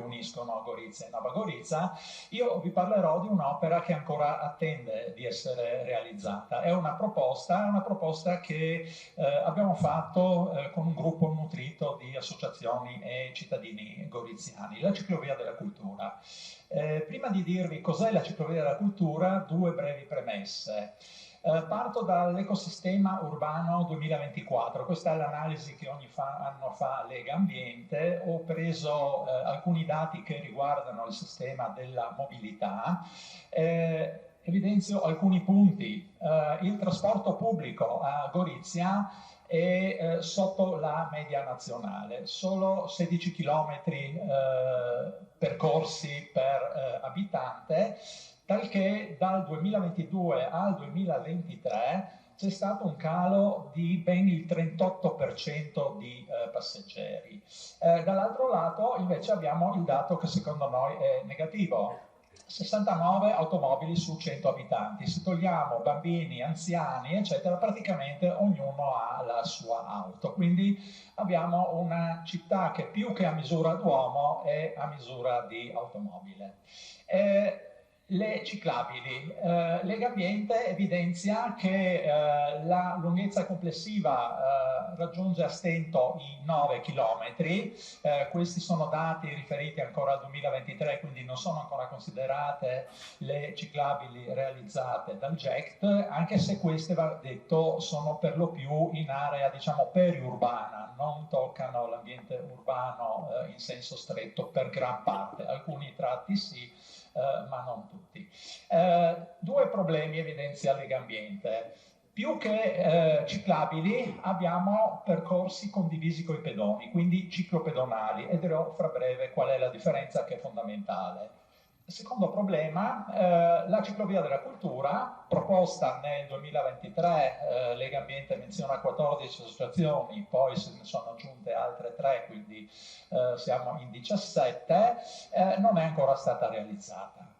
uniscono Gorizia e Nova Gorica. Io vi parlerò di un'opera che ancora attende di essere realizzata. È una proposta che abbiamo fatto con un gruppo nutrito di associazioni e cittadini goriziani, la Ciclovia della Cultura. Prima di dirvi cos'è la Ciclovia della Cultura, due brevi premesse. Parto dall'ecosistema urbano 2024, questa è l'analisi che ogni anno fa Lega Ambiente. Ho preso alcuni dati che riguardano il sistema della mobilità, evidenzio alcuni punti. Il trasporto pubblico a Gorizia è sotto la media nazionale, solo 16 km percorsi per abitante, talché dal 2022 al 2023 c'è stato un calo di ben il 38% di passeggeri. Dall'altro lato invece abbiamo il dato che secondo noi è negativo: 69 automobili su 100 abitanti. Se togliamo bambini, anziani, eccetera, praticamente ognuno ha la sua auto. Quindi abbiamo una città che più che a misura d'uomo è a misura di automobile. Le ciclabili. Lega Ambiente evidenzia che la lunghezza complessiva raggiunge a stento i 9 km. Questi sono dati riferiti ancora al 2023, quindi non sono ancora considerate le ciclabili realizzate dal GECT, anche se queste, va detto, sono per lo più in area, diciamo, periurbana, non toccano l'ambiente urbano in senso stretto per gran parte. Alcuni tratti sì, ma non tutti. Due problemi evidenzia Lega Ambiente. Più che ciclabili abbiamo percorsi condivisi con i pedoni, quindi ciclopedonali, e dirò fra breve qual è la differenza, che è fondamentale. Secondo problema, la ciclovia della cultura, proposta nel 2023, Lega Ambiente menziona 14 associazioni, poi se ne sono aggiunte altre 3, quindi siamo in 17, non è ancora stata realizzata.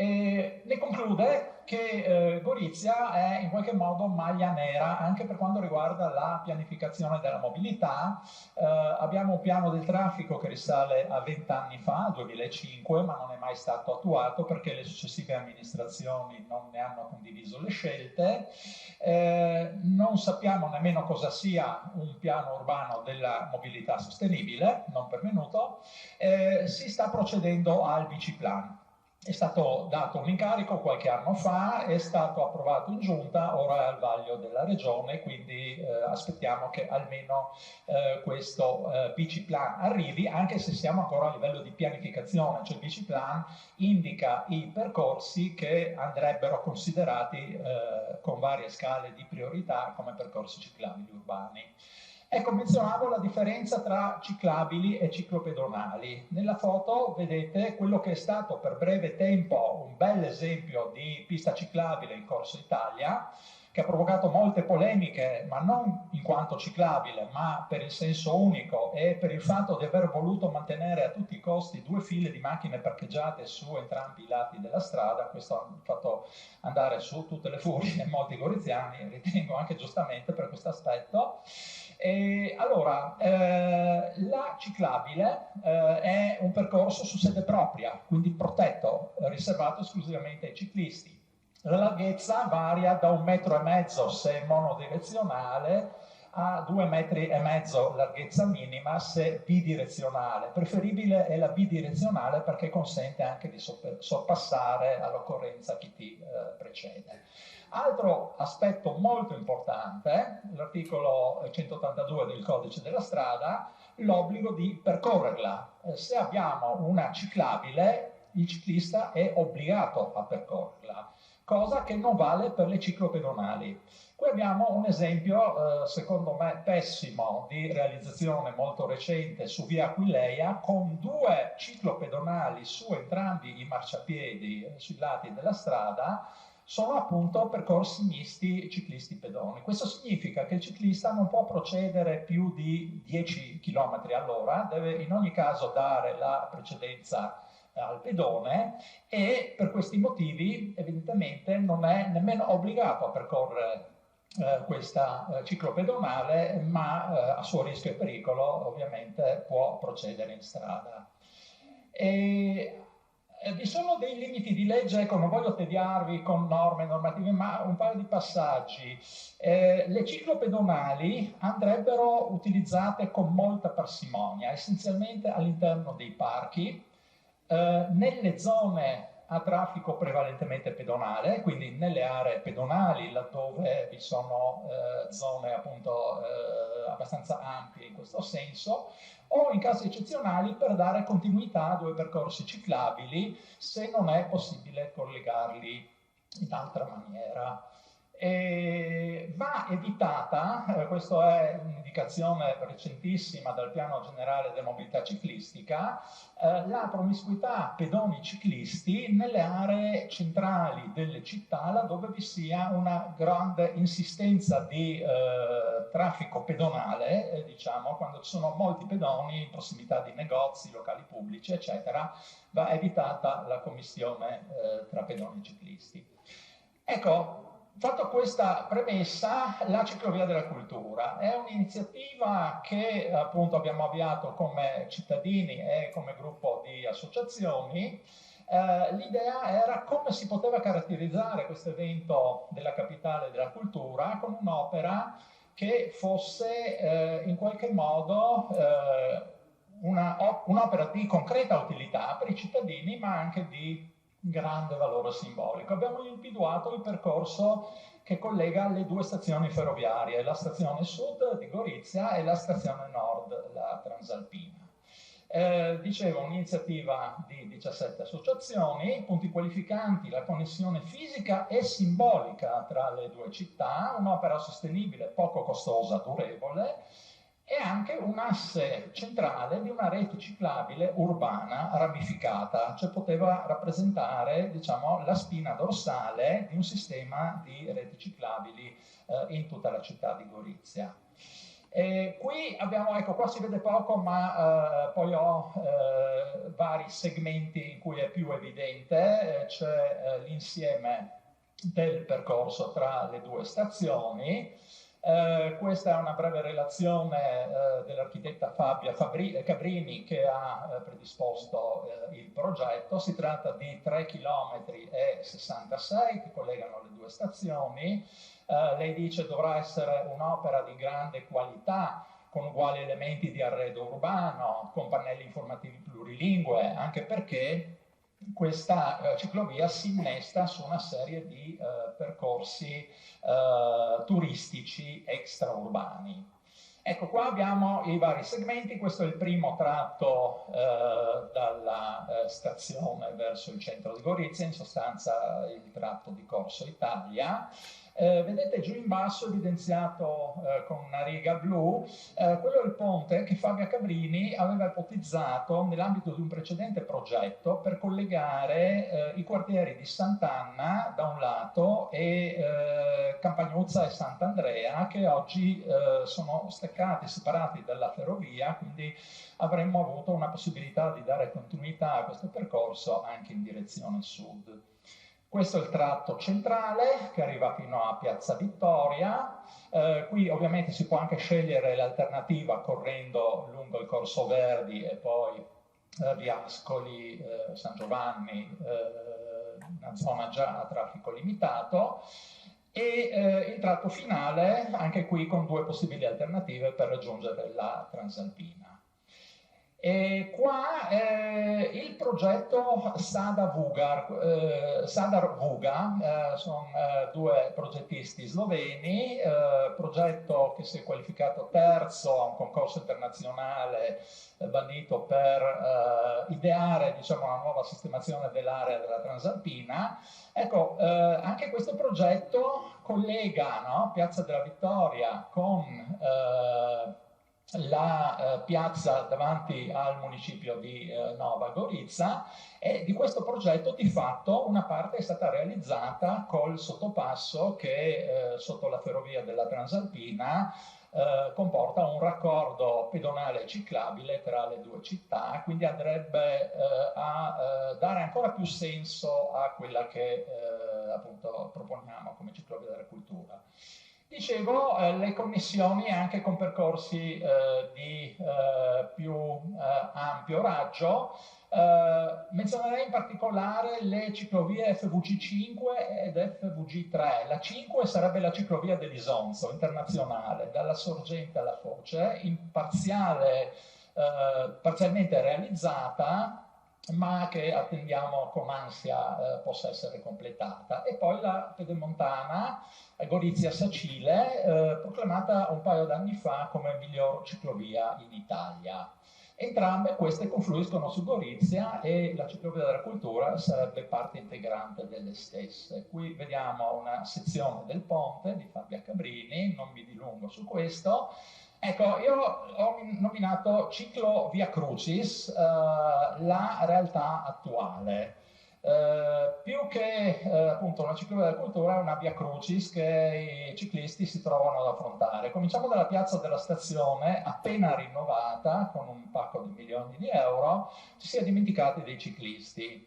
Ne conclude che Gorizia è in qualche modo maglia nera anche per quanto riguarda la pianificazione della mobilità. Abbiamo un piano del traffico che risale a 20 anni fa, 2005, ma non è mai stato attuato perché le successive amministrazioni non ne hanno condiviso le scelte. Non sappiamo nemmeno cosa sia un piano urbano della mobilità sostenibile, non pervenuto. Si sta procedendo al biciplan. È stato dato un incarico qualche anno fa, è stato approvato in giunta, ora è al vaglio della regione, quindi aspettiamo che almeno questo biciplan arrivi, anche se siamo ancora a livello di pianificazione, cioè il biciplan indica i percorsi che andrebbero considerati con varie scale di priorità come percorsi ciclabili urbani. Ecco, menzionavo la differenza tra ciclabili e ciclopedonali. Nella foto vedete quello che è stato per breve tempo un bel esempio di pista ciclabile in Corso Italia, che ha provocato molte polemiche, ma non in quanto ciclabile, ma per il senso unico e per il fatto di aver voluto mantenere a tutti i costi 2 file di macchine parcheggiate su entrambi i lati della strada. Questo ha fatto andare su tutte le furie molti goriziani, ritengo anche giustamente per questo aspetto. Allora, la ciclabile è un percorso su sede propria, quindi protetto, riservato esclusivamente ai ciclisti. La larghezza varia da 1,5 metri se monodirezionale a 2,5 metri larghezza minima se bidirezionale. Preferibile è la bidirezionale perché consente anche di sorpassare all'occorrenza chi ti precede. Altro aspetto molto importante, l'articolo 182 del codice della strada, l'obbligo di percorrerla. Se abbiamo una ciclabile, il ciclista è obbligato a percorrerla, cosa che non vale per le ciclopedonali. Qui abbiamo un esempio, secondo me, pessimo di realizzazione molto recente su via Aquileia, con 2 ciclopedonali su entrambi i marciapiedi sui lati della strada. Sono appunto percorsi misti ciclisti-pedoni. Questo significa che il ciclista non può procedere più di 10 km all'ora, deve in ogni caso dare la precedenza al pedone e per questi motivi evidentemente non è nemmeno obbligato a percorrere questa ciclopedonale, ma a suo rischio e pericolo ovviamente può procedere in strada. Vi sono dei limiti di legge, ecco, non voglio tediarvi con norme normative, ma un paio di passaggi. Le ciclopedonali andrebbero utilizzate con molta parsimonia, essenzialmente all'interno dei parchi, nelle zone a traffico prevalentemente pedonale, quindi nelle aree pedonali, laddove vi sono zone appunto abbastanza ampie in questo senso, o in casi eccezionali per dare continuità a 2 percorsi ciclabili se non è possibile collegarli in altra maniera. Va evitata, questa è un'indicazione recentissima dal piano generale della mobilità ciclistica, la promiscuità pedoni-ciclisti nelle aree centrali delle città, laddove vi sia una grande insistenza di traffico pedonale, diciamo, quando ci sono molti pedoni in prossimità di negozi, locali pubblici, eccetera, va evitata la commistione tra pedoni e ciclisti. Ecco, fatto questa premessa, la ciclovia della cultura è un'iniziativa che appunto abbiamo avviato come cittadini e come gruppo di associazioni. L'idea era come si poteva caratterizzare questo evento della capitale della cultura con un'opera che fosse in qualche modo un'opera di concreta utilità per i cittadini, ma anche di grande valore simbolico. Abbiamo individuato il percorso che collega le 2 stazioni ferroviarie, la stazione sud di Gorizia e la stazione nord, la Transalpina. Dicevo, un'iniziativa di 17 associazioni, punti qualificanti, la connessione fisica e simbolica tra le 2 città, un'opera sostenibile, poco costosa, durevole, è anche un asse centrale di una rete ciclabile urbana ramificata, cioè poteva rappresentare, diciamo, la spina dorsale di un sistema di reti ciclabili in tutta la città di Gorizia. Qui abbiamo, ecco, qua si vede poco, ma poi ho vari segmenti in cui è più evidente, c'è l'insieme del percorso tra le due stazioni. Questa è una breve relazione dell'architetta Fabia Cabrini che ha predisposto il progetto. Si tratta di 3,66 km che collegano le due stazioni. Lei dice dovrà essere un'opera di grande qualità, con uguali elementi di arredo urbano, con pannelli informativi plurilingue, anche perché questa ciclovia si innesta su una serie di percorsi turistici extraurbani. Ecco, qua abbiamo i vari segmenti. Questo è il primo tratto dalla stazione verso il centro di Gorizia, in sostanza il tratto di Corso Italia. Vedete giù in basso evidenziato con una riga blu, quello è il ponte che Fabia Cabrini aveva ipotizzato nell'ambito di un precedente progetto per collegare i quartieri di Sant'Anna da un lato e Campagnuzza e Sant'Andrea, che oggi sono staccati, separati dalla ferrovia, quindi avremmo avuto una possibilità di dare continuità a questo percorso anche in direzione sud. Questo è il tratto centrale che arriva fino a Piazza Vittoria. Qui ovviamente si può anche scegliere l'alternativa correndo lungo il Corso Verdi e poi via Ascoli, San Giovanni, una zona già a traffico limitato. E il tratto finale, anche qui con due possibili alternative per raggiungere la Transalpina. E qua il progetto Sadar Vuga, sono due progettisti sloveni, progetto che si è qualificato terzo a un concorso internazionale bandito per ideare, diciamo, una nuova sistemazione dell'area della Transalpina. Ecco, anche questo progetto collega, no, Piazza della Vittoria con la piazza davanti al municipio di Nova Gorica, e di questo progetto di fatto una parte è stata realizzata col sottopasso che sotto la ferrovia della Transalpina comporta un raccordo pedonale e ciclabile tra le due città, quindi andrebbe a dare ancora più senso a quella che appunto proponiamo come ciclovia della cultura. Dicevo, le connessioni anche con percorsi di più ampio raggio. Menzionerei in particolare le ciclovie FVG5 ed FVG3. La 5 sarebbe la ciclovia dell'Isonzo internazionale, dalla Sorgente alla Foce, parzialmente realizzata, ma che attendiamo con ansia possa essere completata. E poi la pedemontana Gorizia-Sacile, proclamata un paio d'anni fa come miglior ciclovia in Italia. Entrambe queste confluiscono su Gorizia e la ciclovia della cultura sarebbe parte integrante delle stesse. Qui vediamo una sezione del ponte di Fabia Cabrini, non mi dilungo su questo. Ecco, io ho nominato Ciclo Via Crucis, la realtà attuale. Più che appunto una ciclovia della cultura, è una Via Crucis che i ciclisti si trovano ad affrontare. Cominciamo dalla piazza della stazione, appena rinnovata, con un pacco di milioni di euro, ci si è dimenticati dei ciclisti.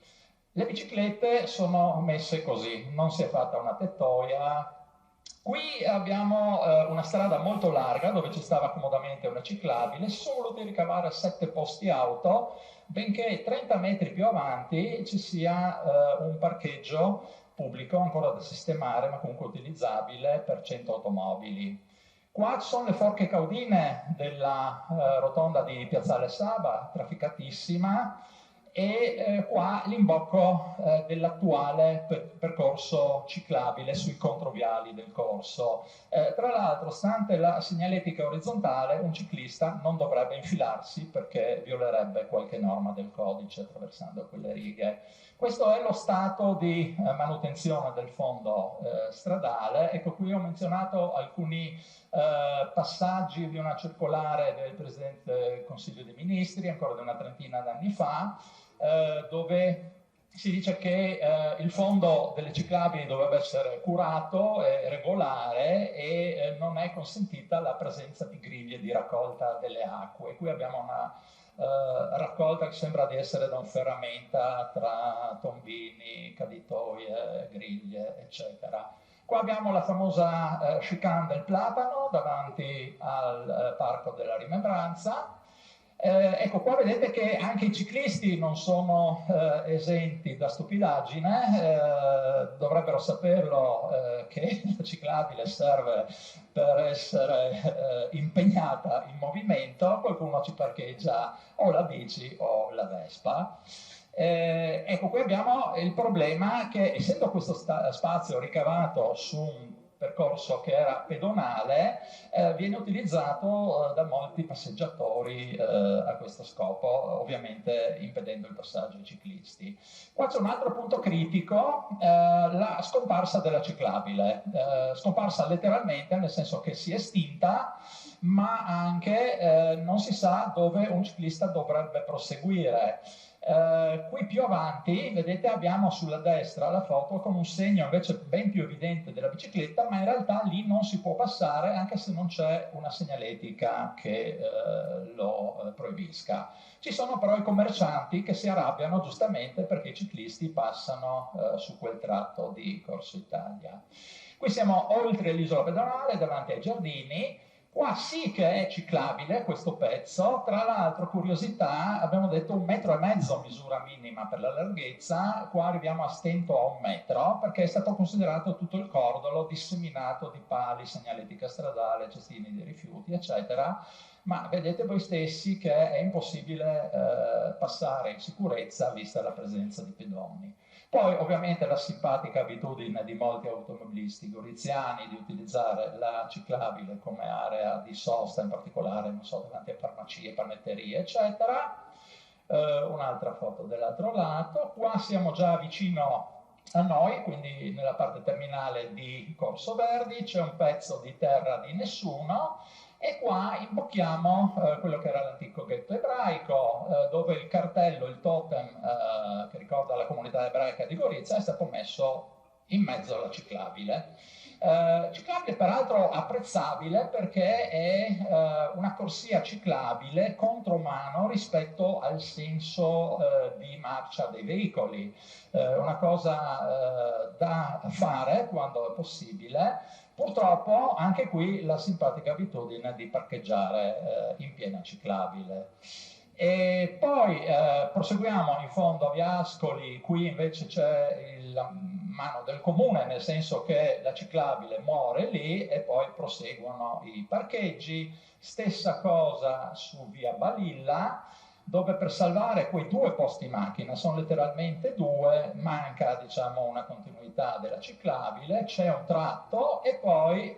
Le biciclette sono messe così, non si è fatta una tettoia. Qui abbiamo una strada molto larga dove ci stava comodamente una ciclabile, si sono voluti ricavare 7 posti auto, benché 30 metri più avanti ci sia un parcheggio pubblico ancora da sistemare, ma comunque utilizzabile per 100 automobili. Qua ci sono le forche caudine della rotonda di Piazzale Saba, trafficatissima, e qua l'imbocco dell'attuale percorso ciclabile sui controviali del corso. Tra l'altro, stante la segnaletica orizzontale, un ciclista non dovrebbe infilarsi perché violerebbe qualche norma del codice attraversando quelle righe. Questo è lo stato di manutenzione del fondo stradale. Ecco, qui ho menzionato alcuni passaggi di una circolare del Presidente del Consiglio dei Ministri, ancora di una trentina d'anni fa, dove si dice che il fondo delle ciclabili dovrebbe essere curato e regolare e non è consentita la presenza di griglie di raccolta delle acque. Qui abbiamo una raccolta che sembra di essere da un ferramenta tra tombini, caditoie, griglie, eccetera. Qua abbiamo la famosa chicane del Platano davanti al Parco della Rimembranza. Ecco, qua vedete che anche i ciclisti non sono esenti da stupidaggine, dovrebbero saperlo che la ciclabile serve per essere impegnata in movimento, qualcuno ci parcheggia o la bici o la Vespa. Ecco, qui abbiamo il problema che, essendo questo spazio ricavato su un percorso che era pedonale, viene utilizzato da molti passeggiatori a questo scopo, ovviamente impedendo il passaggio ai ciclisti. Qua c'è un altro punto critico, la scomparsa della ciclabile, scomparsa letteralmente nel senso che si è estinta, ma anche non si sa dove un ciclista dovrebbe proseguire. Qui più avanti, vedete, abbiamo sulla destra la foto con un segno invece ben più evidente della bicicletta, ma in realtà lì non si può passare anche se non c'è una segnaletica che lo proibisca. Ci sono però i commercianti che si arrabbiano giustamente perché i ciclisti passano su quel tratto di Corso Italia. Qui siamo oltre l'isola pedonale, davanti ai giardini. Qua sì che è ciclabile questo pezzo, tra l'altro, curiosità, abbiamo detto 1,5 metri misura minima per la larghezza, qua arriviamo a stento a 1 metro perché è stato considerato tutto il cordolo disseminato di pali, segnaletica stradale, cestini di rifiuti, eccetera, ma vedete voi stessi che è impossibile passare in sicurezza vista la presenza di pedoni. Poi ovviamente la simpatica abitudine di molti automobilisti goriziani di utilizzare la ciclabile come area di sosta, in particolare, non so, davanti a farmacie, panetterie, eccetera. Un'altra foto dell'altro lato. Qua siamo già vicino a noi, quindi nella parte terminale di Corso Verdi, c'è un pezzo di terra di nessuno. E qua imbocchiamo quello che era l'antico ghetto ebraico, dove il cartello, il totem che ricorda la comunità ebraica di Gorizia, è stato messo in mezzo alla ciclabile. Ciclabile peraltro apprezzabile perché è una corsia ciclabile contromano rispetto al senso di marcia dei veicoli, una cosa da fare quando è possibile. Purtroppo anche qui la simpatica abitudine di parcheggiare in piena ciclabile. E poi proseguiamo in fondo a Via Ascoli, qui invece c'è la mano del comune, nel senso che la ciclabile muore lì e poi proseguono i parcheggi. Stessa cosa su Via Balilla, dove per salvare quei 2 posti macchina, sono letteralmente 2, manca, diciamo, una continuità della ciclabile, c'è un tratto e poi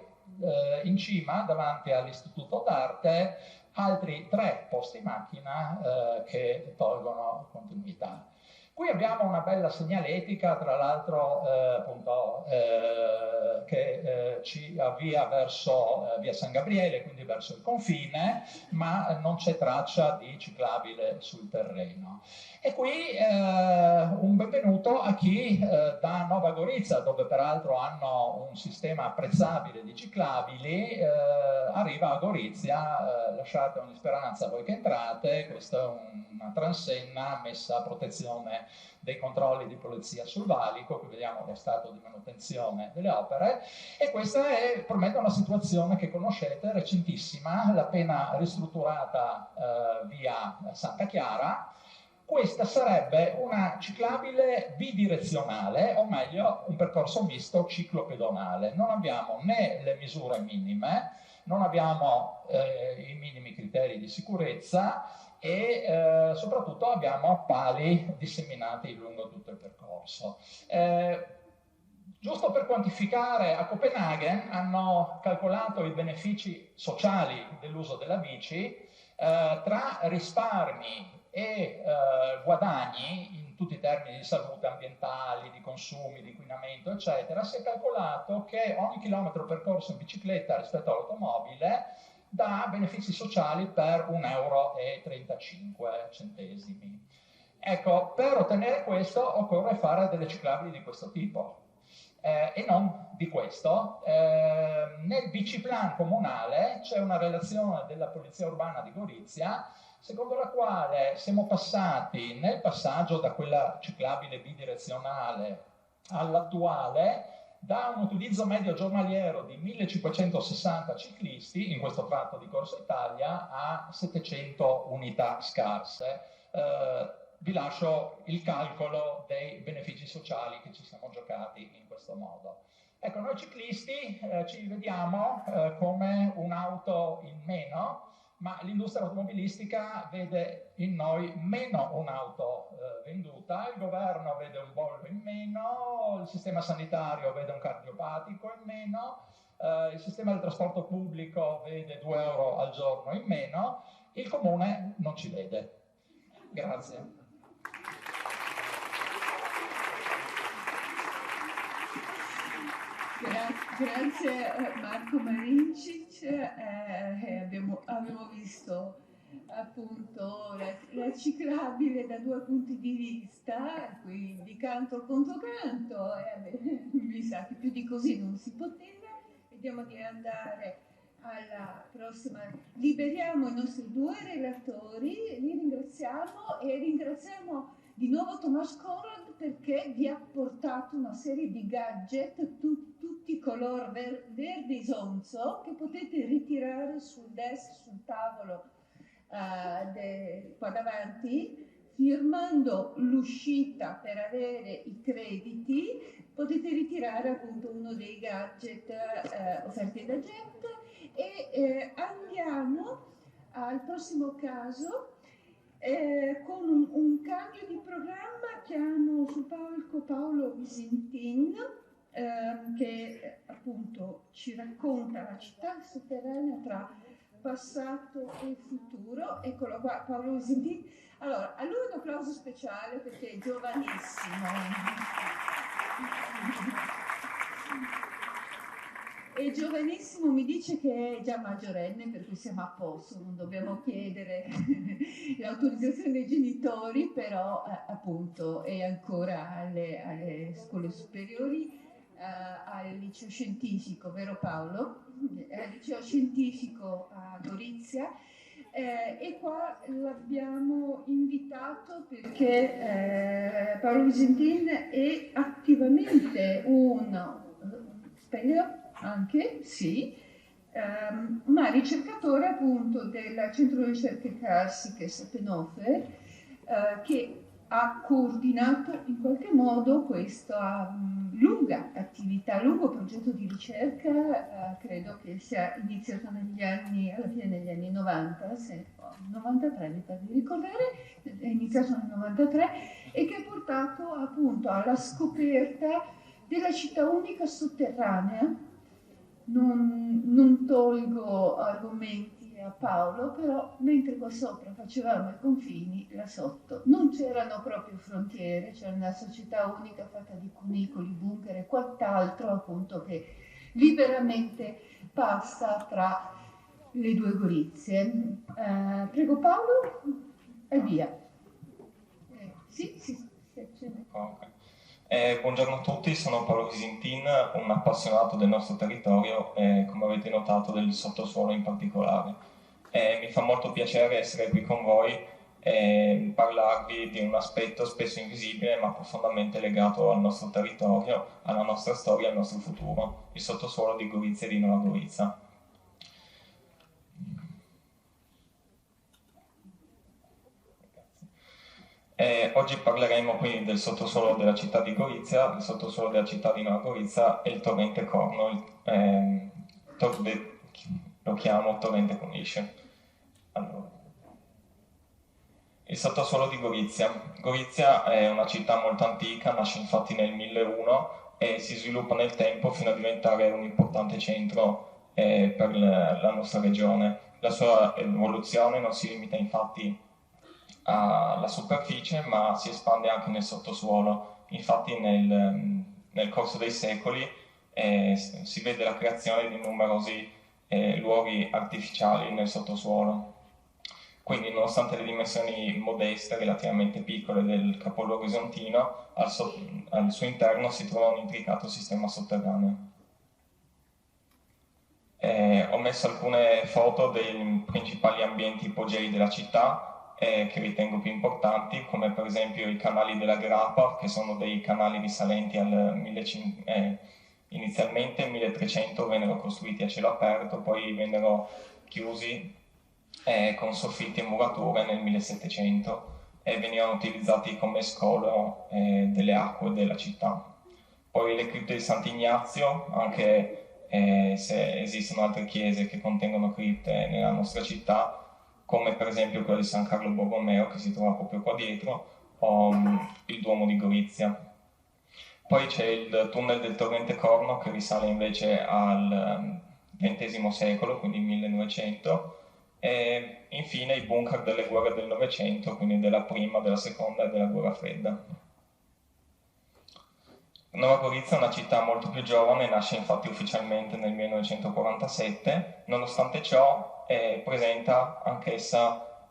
in cima, davanti all'Istituto d'Arte, altri 3 posti macchina che tolgono continuità. Qui abbiamo una bella segnaletica, tra l'altro appunto, che ci avvia verso Via San Gabriele, quindi verso il confine, ma non c'è traccia di ciclabile sul terreno. E qui un benvenuto a chi da Nova Gorizia, dove peraltro hanno un sistema apprezzabile di ciclabili, arriva a Gorizia, lasciate ogni speranza voi che entrate, questa è una transenna messa a protezione dei controlli di polizia sul valico, qui vediamo lo stato di manutenzione delle opere, e questa è probabilmente una situazione che conoscete, recentissima, l'appena ristrutturata via Santa Chiara. Questa sarebbe una ciclabile bidirezionale, o meglio un percorso misto ciclopedonale. Non abbiamo né le misure minime, non abbiamo i minimi criteri di sicurezza e soprattutto abbiamo pali disseminati lungo tutto il percorso. Giusto per quantificare, a Copenaghen hanno calcolato i benefici sociali dell'uso della bici tra risparmi e guadagni in tutti i termini di salute ambientali, di consumi, di inquinamento, eccetera, si è calcolato che ogni chilometro percorso in bicicletta rispetto all'automobile dà benefici sociali per 1,35 €. Ecco, per ottenere questo occorre fare delle ciclabili di questo tipo. E non di questo. Nel biciplan comunale c'è una relazione della Polizia Urbana di Gorizia secondo la quale siamo passati nel passaggio da quella ciclabile bidirezionale all'attuale da un utilizzo medio giornaliero di 1560 ciclisti in questo tratto di Corso Italia a 700 unità scarse. Vi lascio il calcolo dei benefici sociali che ci siamo giocati in questo modo. Ecco, noi ciclisti ci vediamo come un'auto in meno, ma l'industria automobilistica vede in noi meno un'auto venduta, il governo vede un Volvo in meno, il sistema sanitario vede un cardiopatico in meno, il sistema del trasporto pubblico vede 2 € al giorno in meno, il comune non ci vede. Grazie. Grazie Marco Marincic, abbiamo visto appunto la ciclabile da 2 punti di vista, quindi canto al controcanto, mi sa che più di così non si poteva. Vediamo di andare alla prossima. Liberiamo i nostri 2 relatori, li ringraziamo e ringraziamo di nuovo Tomas Conrad perché vi ha portato una serie di gadget tutti color verde isonzo che potete ritirare sul desk, sul tavolo qua davanti, firmando l'uscita per avere i crediti. Potete ritirare appunto uno dei gadget offerti da Jet e andiamo al prossimo caso. Con un cambio di programma chiamo sul palco Paolo Visintin che appunto ci racconta la città sotterranea tra passato e futuro. Eccolo qua, Paolo Visintin. Allora, a lui un applauso speciale perché è giovanissimo. È giovanissimo, mi dice che è già maggiorenne, per cui siamo a posto, non dobbiamo chiedere l'autorizzazione dei genitori, però appunto è ancora alle scuole superiori, al liceo scientifico, vero Paolo? Al liceo scientifico a Gorizia. E qua l'abbiamo invitato perché Paolo Visintin è attivamente un speller anche, sì, ma ricercatore appunto del Centro di Ricerche Classiche Sapenofe, che ha coordinato in qualche modo questa lunga attività, lungo progetto di ricerca, credo che sia iniziato alla fine degli anni 90, 93 mi pare di ricordare, è iniziato nel 93 e che ha portato appunto alla scoperta della città unica sotterranea. Non tolgo argomenti a Paolo, però mentre qua sopra facevamo i confini, là sotto non c'erano proprio frontiere, c'era una società unica fatta di cunicoli, bunker e quant'altro appunto che liberamente passa tra le 2 Gorizie. Prego Paolo, e via. Sì. Okay. Buongiorno a tutti, sono Paolo Visintin, un appassionato del nostro territorio e come avete notato del sottosuolo in particolare. Mi fa molto piacere essere qui con voi e parlarvi di un aspetto spesso invisibile ma profondamente legato al nostro territorio, alla nostra storia e al nostro futuro, il sottosuolo di Gorizia e di Nuova Gorizia. Oggi parleremo quindi del sottosuolo della città di Gorizia, il sottosuolo della città di Nuova Gorizia e il torrente Corno, lo chiamo torrente Cornice. Allora, il sottosuolo di Gorizia. Gorizia è una città molto antica, nasce infatti nel 1001 e si sviluppa nel tempo fino a diventare un importante centro per la nostra regione. La sua evoluzione non si limita infatti alla superficie, ma si espande anche nel sottosuolo. Infatti nel corso dei secoli si vede la creazione di numerosi luoghi artificiali nel sottosuolo. Quindi, nonostante le dimensioni modeste, relativamente piccole del capoluogo isontino, al suo interno si trova un intricato sistema sotterraneo. Ho messo alcune foto dei principali ambienti ipogei della città, che ritengo più importanti, come per esempio i canali della Grappa, che sono dei canali risalenti al 1500. Inizialmente nel 1300 vennero costruiti a cielo aperto, poi vennero chiusi con soffitti e murature nel 1700 e venivano utilizzati come scolo delle acque della città. Poi le cripte di Sant'Ignazio, anche se esistono altre chiese che contengono cripte nella nostra città, come per esempio quella di San Carlo Borromeo, che si trova proprio qua dietro, o il Duomo di Gorizia. Poi c'è il tunnel del torrente Corno, che risale invece al XX secolo, quindi 1900, e infine i bunker delle guerre del Novecento, quindi della prima, della seconda e della guerra fredda. Nova Gorizia è una città molto più giovane, nasce infatti ufficialmente nel 1947, nonostante ciò presenta anch'essa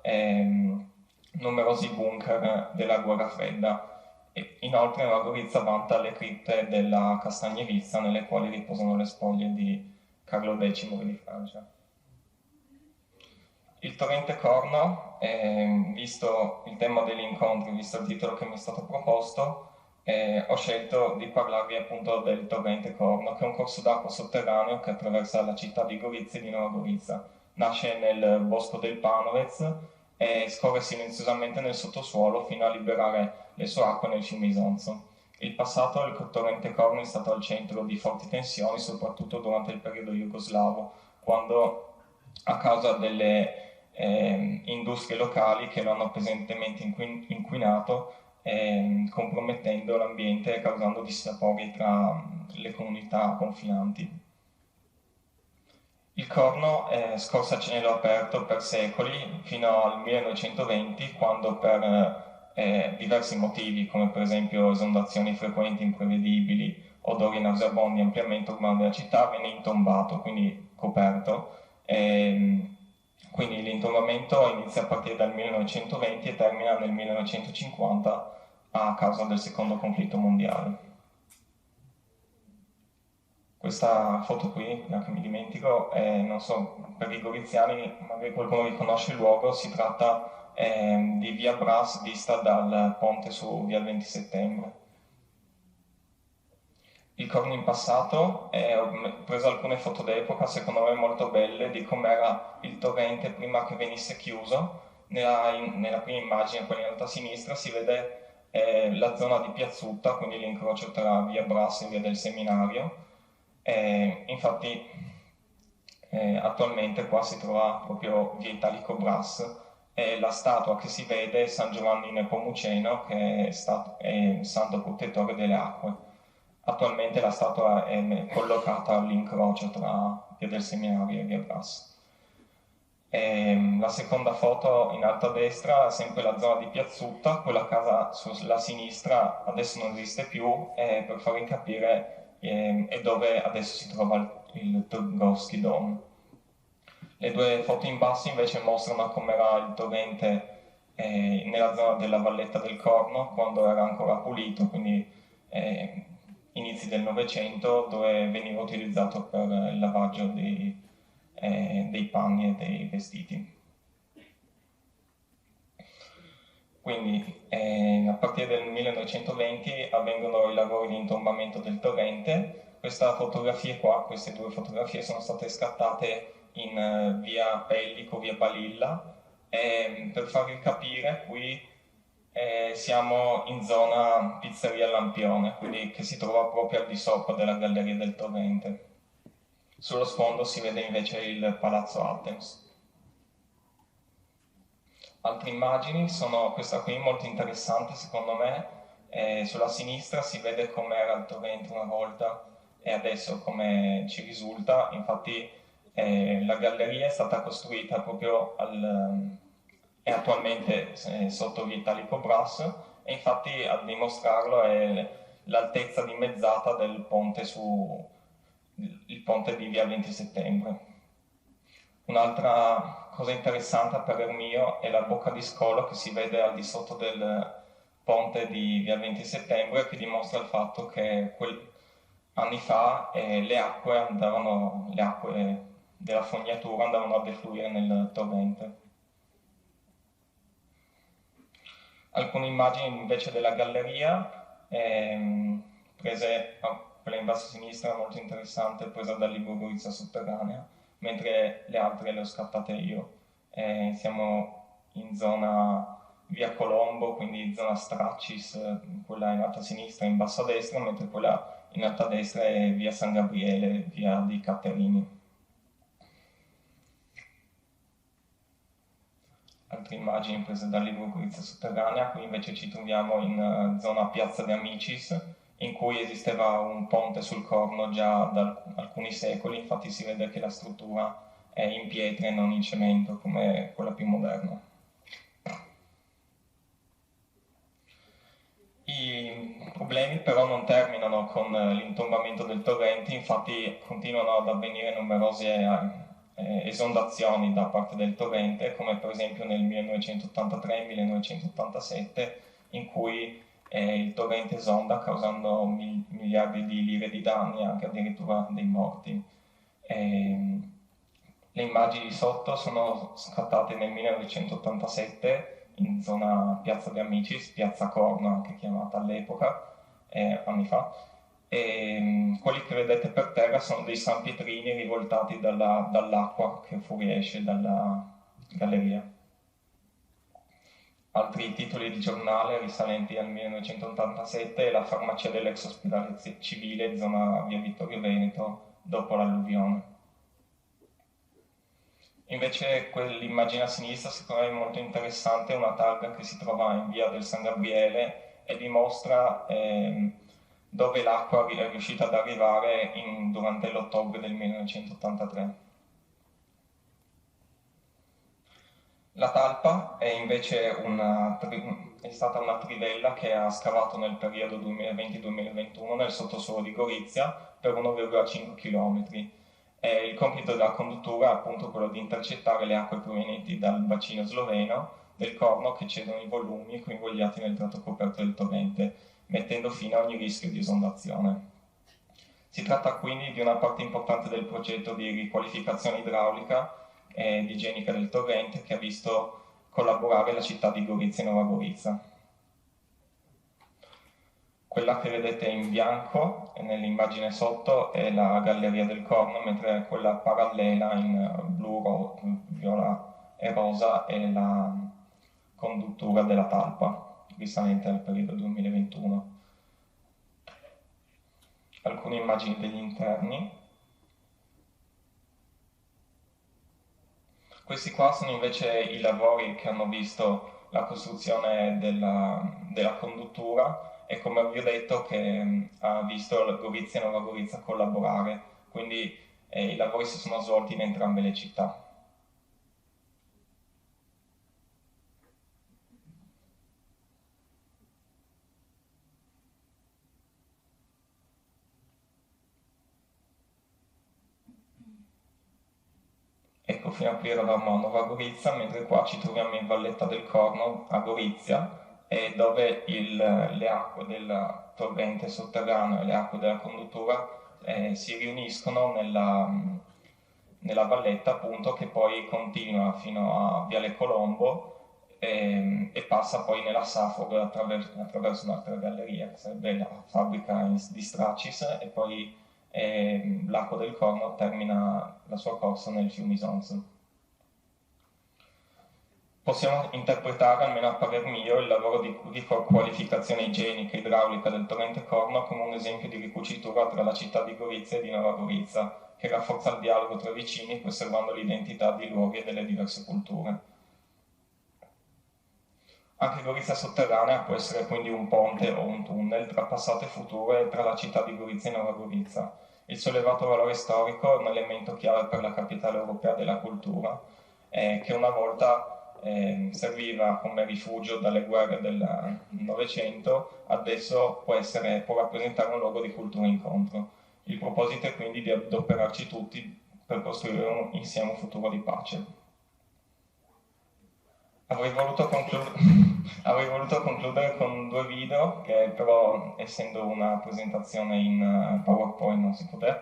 numerosi bunker della guerra fredda. E inoltre Nova Gorizia vanta le cripte della Castagnevizza, nelle quali riposano le spoglie di Carlo X di Francia. Il torrente Corno, visto il tema degli incontri, visto il titolo che mi è stato proposto, ho scelto di parlarvi appunto del torrente Corno, che è un corso d'acqua sotterraneo che attraversa la città di Gorizia e di Nova Gorizia. Nasce nel bosco del Panovez e scorre silenziosamente nel sottosuolo fino a liberare le sue acque nel fiume Isonzo. In passato il torrente Corno è stato al centro di forti tensioni, soprattutto durante il periodo jugoslavo, quando a causa delle industrie locali che lo hanno pesantemente inquinato, compromettendo l'ambiente e causando dissapori tra le comunità confinanti. Il Corno scorse a cielo aperto per secoli, fino al 1920, quando per diversi motivi, come per esempio esondazioni frequenti imprevedibili, odori nauseabondi e ampliamento urbano della città, venne intombato, quindi coperto. Quindi l'intombamento inizia a partire dal 1920 e termina nel 1950 a causa del secondo conflitto mondiale. Questa foto qui, che mi dimentico, non so, per i goriziani, magari qualcuno riconosce il luogo, si tratta di via Bras vista dal ponte su via 20 settembre. Il Corno in passato, ho preso alcune foto d'epoca, secondo me molto belle, di com'era il torrente prima che venisse chiuso. Nella prima immagine, quella in alto a sinistra, si vede la zona di Piazzutta, quindi l'incrocio tra via Bras e via del Seminario. Infatti attualmente qua si trova proprio via Italico Bras e la statua che si vede è San Giovanni Nepomuceno, che è santo protettore delle acque. Attualmente la statua è collocata all'incrocio tra via del Seminario e via Bras. La seconda foto in alto a destra è sempre la zona di Piazzutta, quella casa sulla sinistra adesso non esiste più, per farvi capire è dove adesso si trova il Turgovsky Dome. Le due foto in basso invece mostrano com'era il torrente nella zona della Valletta del Corno, quando era ancora pulito, quindi inizi del Novecento, dove veniva utilizzato per il lavaggio dei panni e dei vestiti. Quindi a partire del 1920 avvengono i lavori di intombamento del torrente. Queste due fotografie sono state scattate in via Pellico, via Balilla. Per farvi capire, qui siamo in zona Pizzeria Lampione, quindi che si trova proprio al di sopra della galleria del torrente. Sullo sfondo si vede invece il Palazzo Athens. Altre immagini sono questa qui, molto interessante secondo me. Sulla sinistra si vede com'era il torrente una volta e adesso come ci risulta. Infatti la galleria è stata costruita proprio è attualmente sotto via Italico Brass, e infatti a dimostrarlo è l'altezza dimezzata del ponte il ponte di via 20 settembre. Un'altra cosa interessante a parer mio è la bocca di scolo che si vede al di sotto del ponte di via 20 settembre, che dimostra il fatto che anni fa le acque della fognatura andavano a defluire nel torrente. Alcune immagini invece della galleria, prese, quella in basso a sinistra molto interessante, presa dal libro Gorizia Sotterranea, mentre le altre le ho scattate io. Siamo in zona via Colombo, quindi zona Straccis, quella in alto a sinistra, in basso a destra, mentre quella in alto a destra è via San Gabriele, via dei Caterini. Altre immagini prese dal libro Gorizia Sotterranea. Qui invece ci troviamo in zona Piazza de Amicis, in cui esisteva un ponte sul Corno già da alcuni secoli, infatti si vede che la struttura è in pietra e non in cemento come quella più moderna. I problemi però non terminano con l'intombamento del torrente, infatti continuano ad avvenire numerose esondazioni da parte del torrente, come per esempio nel 1983 e 1987, in cui il torrente esonda causando miliardi di lire di danni e anche addirittura dei morti. Le immagini di sotto sono scattate nel 1987 in zona Piazza de Amicis, Piazza Corno anche chiamata all'epoca, anni fa. Quelli che vedete per terra sono dei sanpietrini rivoltati dall'acqua che fuoriesce dalla galleria. Altri titoli di giornale risalenti al 1987 è la farmacia dell'ex ospedale civile, zona via Vittorio Veneto, dopo l'alluvione. Invece quell'immagine a sinistra secondo me è molto interessante, è una targa che si trova in via del San Gabriele e dimostra dove l'acqua è riuscita ad arrivare durante l'ottobre del 1983. La talpa è invece è stata una trivella che ha scavato nel periodo 2020-2021 nel sottosuolo di Gorizia per 1,5 km. Il compito della conduttura è appunto quello di intercettare le acque provenienti dal bacino sloveno del Corno che cedono i volumi coinvolti nel tratto coperto del torrente, mettendo fine a ogni rischio di esondazione. Si tratta quindi di una parte importante del progetto di riqualificazione idraulica ed igienica del torrente che ha visto collaborare la città di Gorizia e Nova Gorizia. Quella che vedete in bianco nell'immagine sotto è la galleria del Corno, mentre quella parallela in blu, viola e rosa è la conduttura della talpa, risalente al periodo 2021. Alcune immagini degli interni. Questi qua sono invece i lavori che hanno visto la costruzione della conduttura e come vi ho detto che ha visto Gorizia e Nova Gorizia collaborare, quindi i lavori si sono svolti in entrambe le città. Ecco, fino a qui eravamo a Nova Gorizia, mentre qua ci troviamo in Valletta del Corno, a Gorizia, dove le acque del torrente sotterraneo e le acque della conduttura si riuniscono nella valletta, appunto, che poi continua fino a Viale Colombo e passa poi nella Safor attraverso un'altra galleria, che sarebbe la fabbrica di Straccis, e poi l'acqua del Corno termina la sua corsa nel fiume Isonzo. Possiamo interpretare, almeno a parer mio, il lavoro di qualificazione igienica e idraulica del torrente Corno come un esempio di ricucitura tra la città di Gorizia e di Nova Gorizia, che rafforza il dialogo tra vicini preservando l'identità dei luoghi e delle diverse culture. Anche Gorizia Sotterranea può essere quindi un ponte o un tunnel tra passato e futuro e tra la città di Gorizia e Nova Gorizia. Il suo elevato valore storico è un elemento chiave per la capitale europea della cultura, che una volta serviva come rifugio dalle guerre del Novecento, adesso può rappresentare un luogo di cultura e incontro. Il proposito è quindi di adoperarci tutti per costruire insieme un futuro di pace. Avrei voluto concludere con 2 video, che però, essendo una presentazione in PowerPoint, non si poté,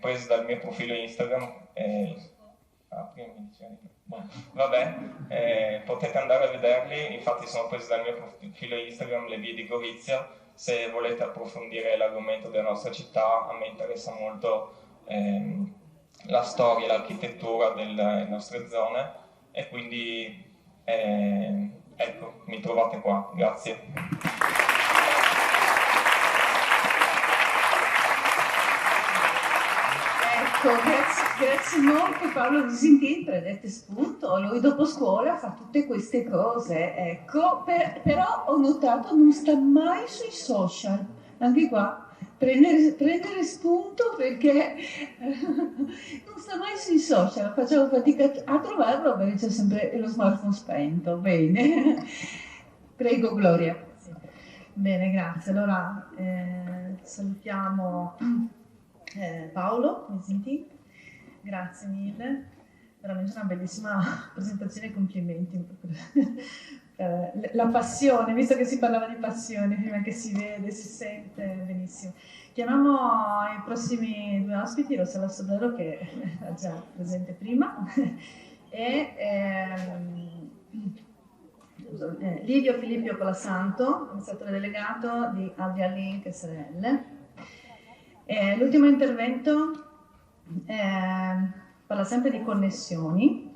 presi dal mio profilo Instagram. Potete andare a vederli, infatti sono presi dal mio profilo Instagram, Le Vie di Gorizia. Se volete approfondire l'argomento della nostra città, a me interessa molto la storia e l'architettura delle nostre zone, e quindi ecco, mi trovate qua. Grazie. Ecco, grazie molto Paolo Visintin, prendete spunto. Lui dopo scuola fa tutte queste cose, ecco, però ho notato non sta mai sui social, anche qua. Prendere spunto, perché non sta mai sui social, facciamo fatica a trovarlo perché c'è sempre lo smartphone spento. Bene, prego Gloria. Bene, grazie. Allora salutiamo Paolo Visintin, grazie mille, veramente una bellissima presentazione, complimenti. La passione, visto che si parlava di passione prima, che si vede, si sente benissimo. Chiamiamo i prossimi 2 ospiti, Rossella Sobrero, che era già presente prima, e Livio Filippio Colasanto, amministratore delegato di Alvia Link SRL. L'ultimo intervento parla sempre di connessioni,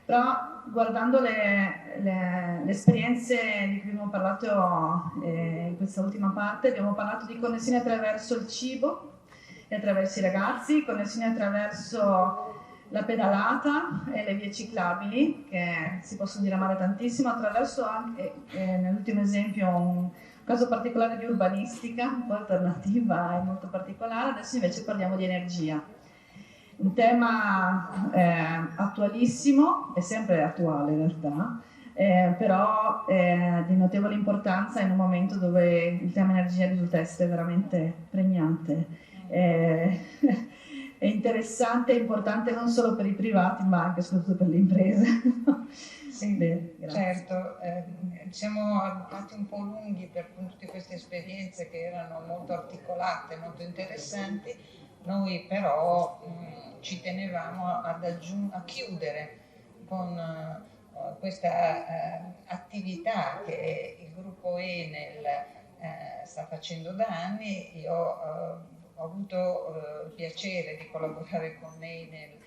però guardando le esperienze di cui abbiamo parlato in questa ultima parte, abbiamo parlato di connessioni attraverso il cibo e attraverso i ragazzi, connessioni attraverso la pedalata e le vie ciclabili, che si possono diramare tantissimo, attraverso anche, nell'ultimo esempio, un caso particolare di urbanistica, un po' alternativa e molto particolare. Adesso invece parliamo di energia. Un tema attualissimo, è sempre attuale in realtà, però di notevole importanza in un momento dove il tema energia risulta essere veramente pregnante. È interessante e importante non solo per i privati, ma anche e soprattutto per le imprese. Sì, bene, certo, siamo andati un po' lunghi per tutte queste esperienze che erano molto articolate, molto interessanti. Noi però ci tenevamo a chiudere con questa attività che il gruppo Enel sta facendo da anni. Io ho avuto il piacere di collaborare con Enel,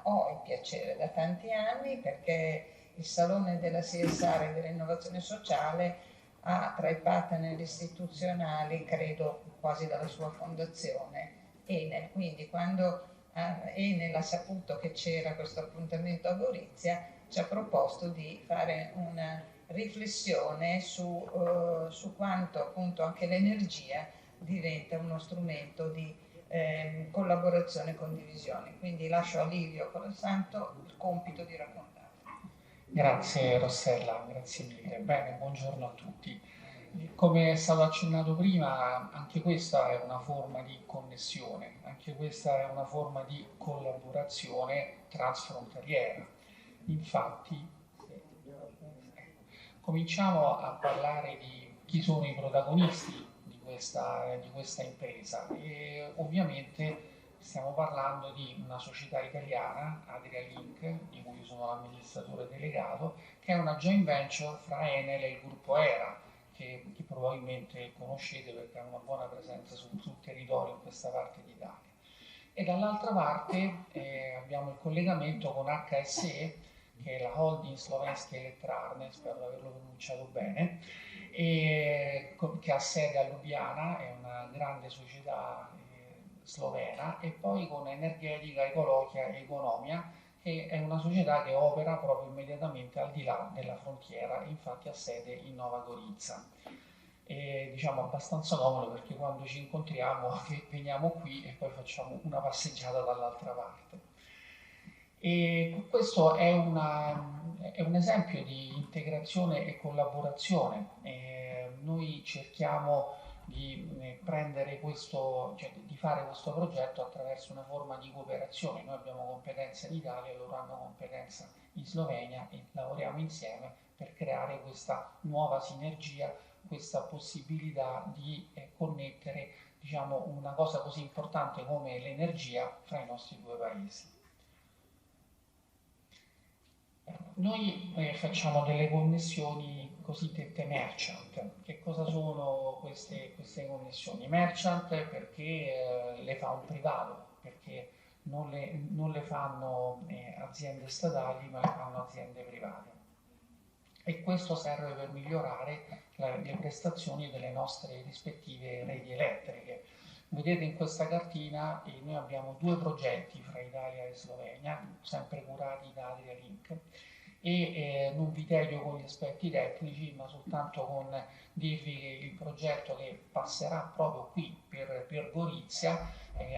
ho il piacere da tanti anni, perché il Salone della CSR e dell'innovazione sociale ha tra i partner istituzionali, credo quasi dalla sua fondazione, Enel. Quindi quando Enel ha saputo che c'era questo appuntamento a Gorizia, ci ha proposto di fare una riflessione su quanto appunto anche l'energia diventa uno strumento di collaborazione e condivisione. Quindi lascio a Livio Colasanto il compito di raccontare. Grazie Rossella, grazie mille. Bene, buongiorno a tutti. Come è stato accennato prima, anche questa è una forma di connessione, anche questa è una forma di collaborazione transfrontaliera. Infatti, cominciamo a parlare di chi sono i protagonisti di questa impresa, e ovviamente stiamo parlando di una società italiana, Adria Link, di cui sono l'amministratore delegato, che è una joint venture fra Enel e il gruppo Era, che probabilmente conoscete perché ha una buona presenza sul territorio in questa parte d'Italia. E dall'altra parte abbiamo il collegamento con HSE, che è la holding Slovenske Elektrarne, spero di averlo pronunciato bene, che ha sede a Ljubljana, è una grande società slovena, e poi con Energetica, Ecologia e Economia, che è una società che opera proprio immediatamente al di là della frontiera, infatti ha sede in Nova Gorica. E diciamo abbastanza comodo, perché quando ci incontriamo veniamo qui e poi facciamo una passeggiata dall'altra parte. E questo è un esempio di integrazione e collaborazione. Noi cerchiamo di prendere di fare questo progetto attraverso una forma di cooperazione. Noi abbiamo competenza in Italia, loro hanno competenza in Slovenia e lavoriamo insieme per creare questa nuova sinergia, questa possibilità di connettere, diciamo, una cosa così importante come l'energia fra i nostri due paesi. Noi facciamo delle connessioni cosiddette merchant. Che cosa sono queste connessioni? Merchant perché le fa un privato, perché non le fanno aziende statali, ma le fanno aziende private. E questo serve per migliorare le prestazioni delle nostre rispettive reti elettriche. Vedete in questa cartina noi abbiamo 2 progetti fra Italia e Slovenia, sempre curati da Adrialink, e non vi tedio con gli aspetti tecnici, ma soltanto con dirvi che il progetto che passerà proprio qui per Gorizia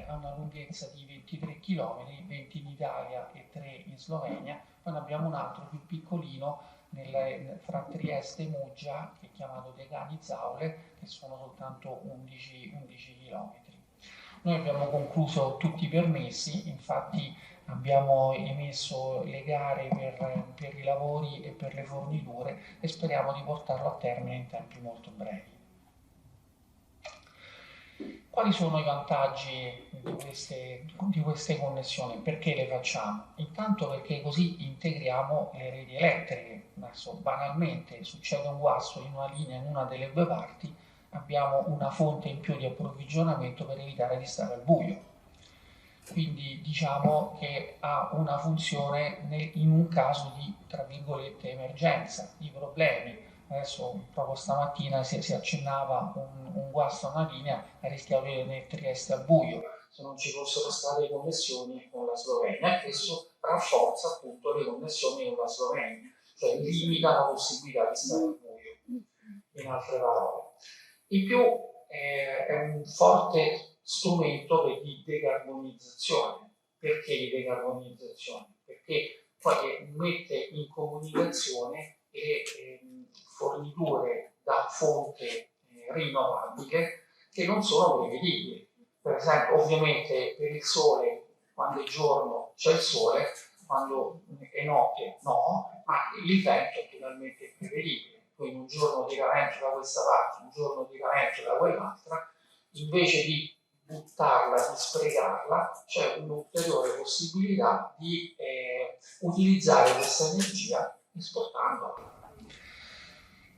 ha una lunghezza di 23 km, 20 in Italia e 3 in Slovenia. Poi ne abbiamo un altro più piccolino fra Trieste e Muggia, che è chiamato Degani-Zaule, che sono soltanto 11 km. Noi abbiamo concluso tutti i permessi, infatti abbiamo emesso le gare per i lavori e per le forniture e speriamo di portarlo a termine in tempi molto brevi. Quali sono i vantaggi di queste connessioni? Perché le facciamo? Intanto perché così integriamo le reti elettriche. Adesso banalmente succede un guasto in una linea in una delle 2 parti, abbiamo una fonte in più di approvvigionamento per evitare di stare al buio. Quindi diciamo che ha una funzione in un caso di, tra virgolette, emergenza, di problemi. Adesso proprio stamattina si accennava un guasto a una linea, ha rischiato di venire Trieste al buio se non ci fossero state connessioni con la Slovenia, e questo rafforza appunto le connessioni con la Slovenia, cioè limita la possibilità di stare al buio, in altre parole. In più è un forte strumento di decarbonizzazione. Perché di decarbonizzazione? Perché poi mette in comunicazione le forniture da fonte rinnovabile che non sono prevedibili. Per esempio, ovviamente per il sole, quando è giorno c'è il sole, quando è notte no, ma il vento è totalmente prevedibile. Quindi un giorno tira vento da questa parte, un giorno tira vento da quell'altra, invece di buttarla, di sprecarla, c'è un'ulteriore possibilità di utilizzare questa energia esportandola.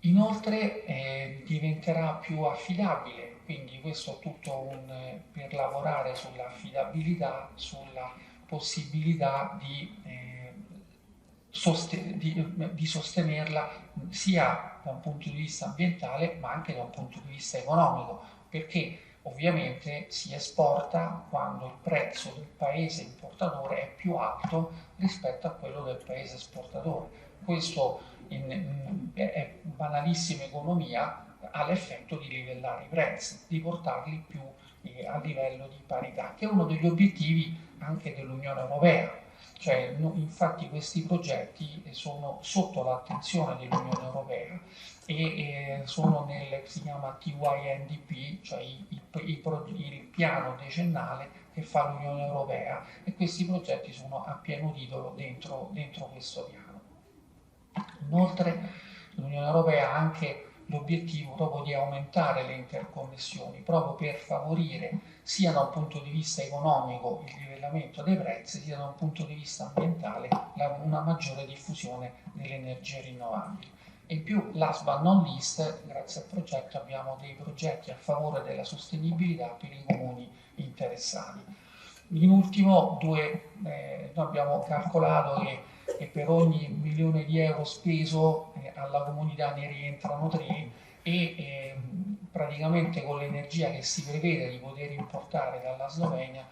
Inoltre diventerà più affidabile, quindi questo è tutto per lavorare sull'affidabilità, sulla possibilità di sostenerla sia da un punto di vista ambientale ma anche da un punto di vista economico, perché ovviamente si esporta quando il prezzo del paese importatore è più alto rispetto a quello del paese esportatore. Questo è banalissima economia, ha l'effetto di livellare i prezzi, di portarli più a livello di parità, che è uno degli obiettivi anche dell'Unione Europea. Cioè, infatti questi progetti sono sotto l'attenzione dell'Unione Europea e sono nel che si chiama TYNDP, cioè il piano decennale che fa l'Unione Europea, e questi progetti sono a pieno titolo dentro questo piano. Inoltre l'Unione Europea ha anche l'obiettivo proprio di aumentare le interconnessioni, proprio per favorire sia da un punto di vista economico il livellamento dei prezzi, sia da un punto di vista ambientale una maggiore diffusione delle energie rinnovabili. E in più, last but not least, grazie al progetto abbiamo dei progetti a favore della sostenibilità per i comuni interessati. In ultimo, noi abbiamo calcolato che per ogni €1.000.000 speso alla comunità ne rientrano 3 e praticamente con l'energia che si prevede di poter importare dalla Slovenia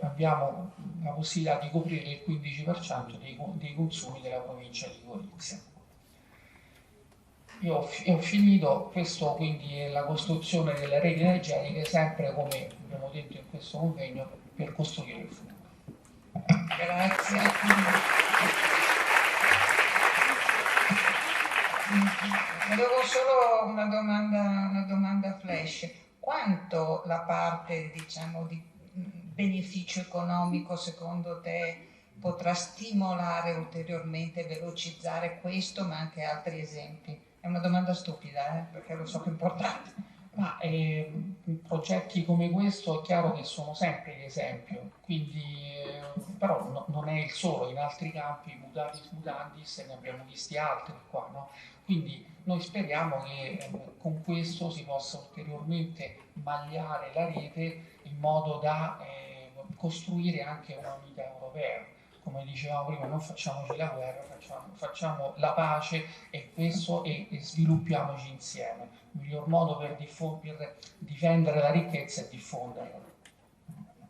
abbiamo la possibilità di coprire il 15% dei consumi della provincia di Gorizia. Io ho finito. Questo quindi è la costruzione delle reti energetiche, sempre come abbiamo detto in questo convegno, per costruire il futuro. Grazie. Avevo solo una domanda flash. Quanto la parte, diciamo, di beneficio economico secondo te potrà stimolare ulteriormente, velocizzare questo, ma anche altri esempi? È una domanda stupida, perché lo so che è importante. Ma progetti come questo è chiaro che sono sempre di esempio, quindi, però non è il solo, in altri campi, mutatis mutandis, ne abbiamo visti altri qua, no? Quindi noi speriamo che con questo si possa ulteriormente magliare la rete in modo da costruire anche un'unità europea. Come dicevamo prima, non facciamoci la guerra, facciamo la pace e questo e sviluppiamoci insieme. Il miglior modo per difendere la ricchezza è diffonderla.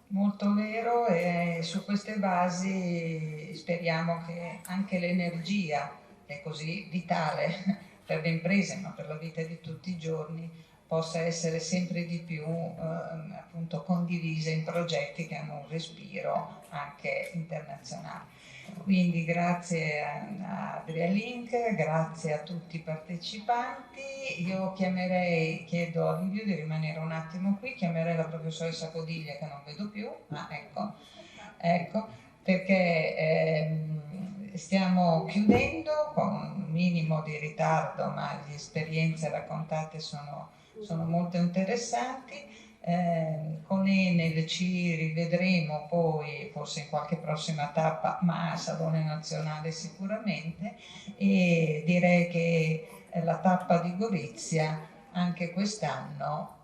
Molto vero, e su queste basi speriamo che anche l'energia, che è così vitale per le imprese ma per la vita di tutti i giorni, possa essere sempre di più appunto condivisa in progetti che hanno un respiro anche internazionale. Quindi grazie a Adrialink, grazie a tutti i partecipanti. Io chiedo a Livio di rimanere un attimo qui, chiamerei la professoressa Codiglia che non vedo più, ecco, perché stiamo chiudendo con un minimo di ritardo, ma le esperienze raccontate sono molto interessanti. Con Enel ci rivedremo poi, forse in qualche prossima tappa, ma a Salone Nazionale sicuramente, e direi che la tappa di Gorizia anche quest'anno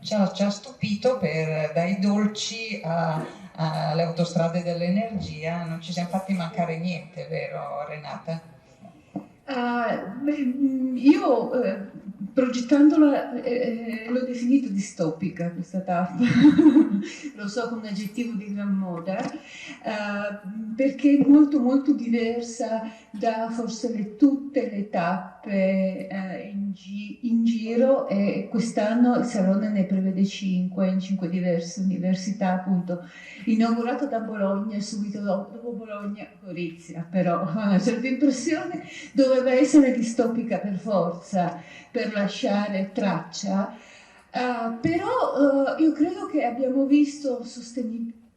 ci ha stupito, dai dolci alle autostrade dell'energia, non ci siamo fatti mancare niente, vero Renata? Io progettandola l'ho definito distopica questa tappa, lo so, come un aggettivo di gran moda, perché è molto molto diversa da forse tutte le tappe in giro, e quest'anno il Salone ne prevede 5 in 5 diverse università, appunto, inaugurato da Bologna, subito dopo Bologna, Gorizia, però ho una certa impressione doveva essere distopica per forza, per lasciare traccia, però io credo che abbiamo visto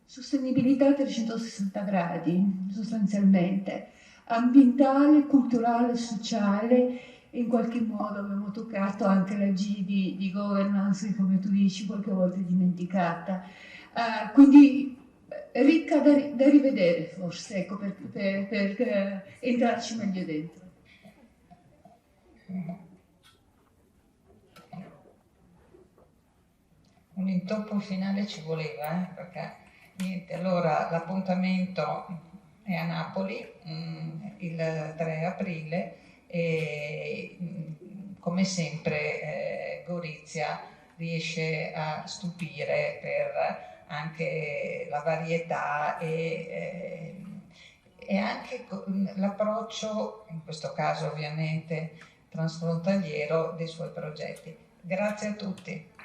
sostenibilità a 360 gradi sostanzialmente, ambientale, culturale, sociale, e in qualche modo abbiamo toccato anche la G di governance, come tu dici, qualche volta dimenticata, quindi ricca da rivedere forse, ecco, per entrarci meglio dentro. Un intoppo finale ci voleva, perché niente, allora l'appuntamento è a Napoli il 3 aprile e come sempre Gorizia riesce a stupire per anche la varietà e anche l'approccio, in questo caso ovviamente transfrontaliero, dei suoi progetti. Grazie a tutti.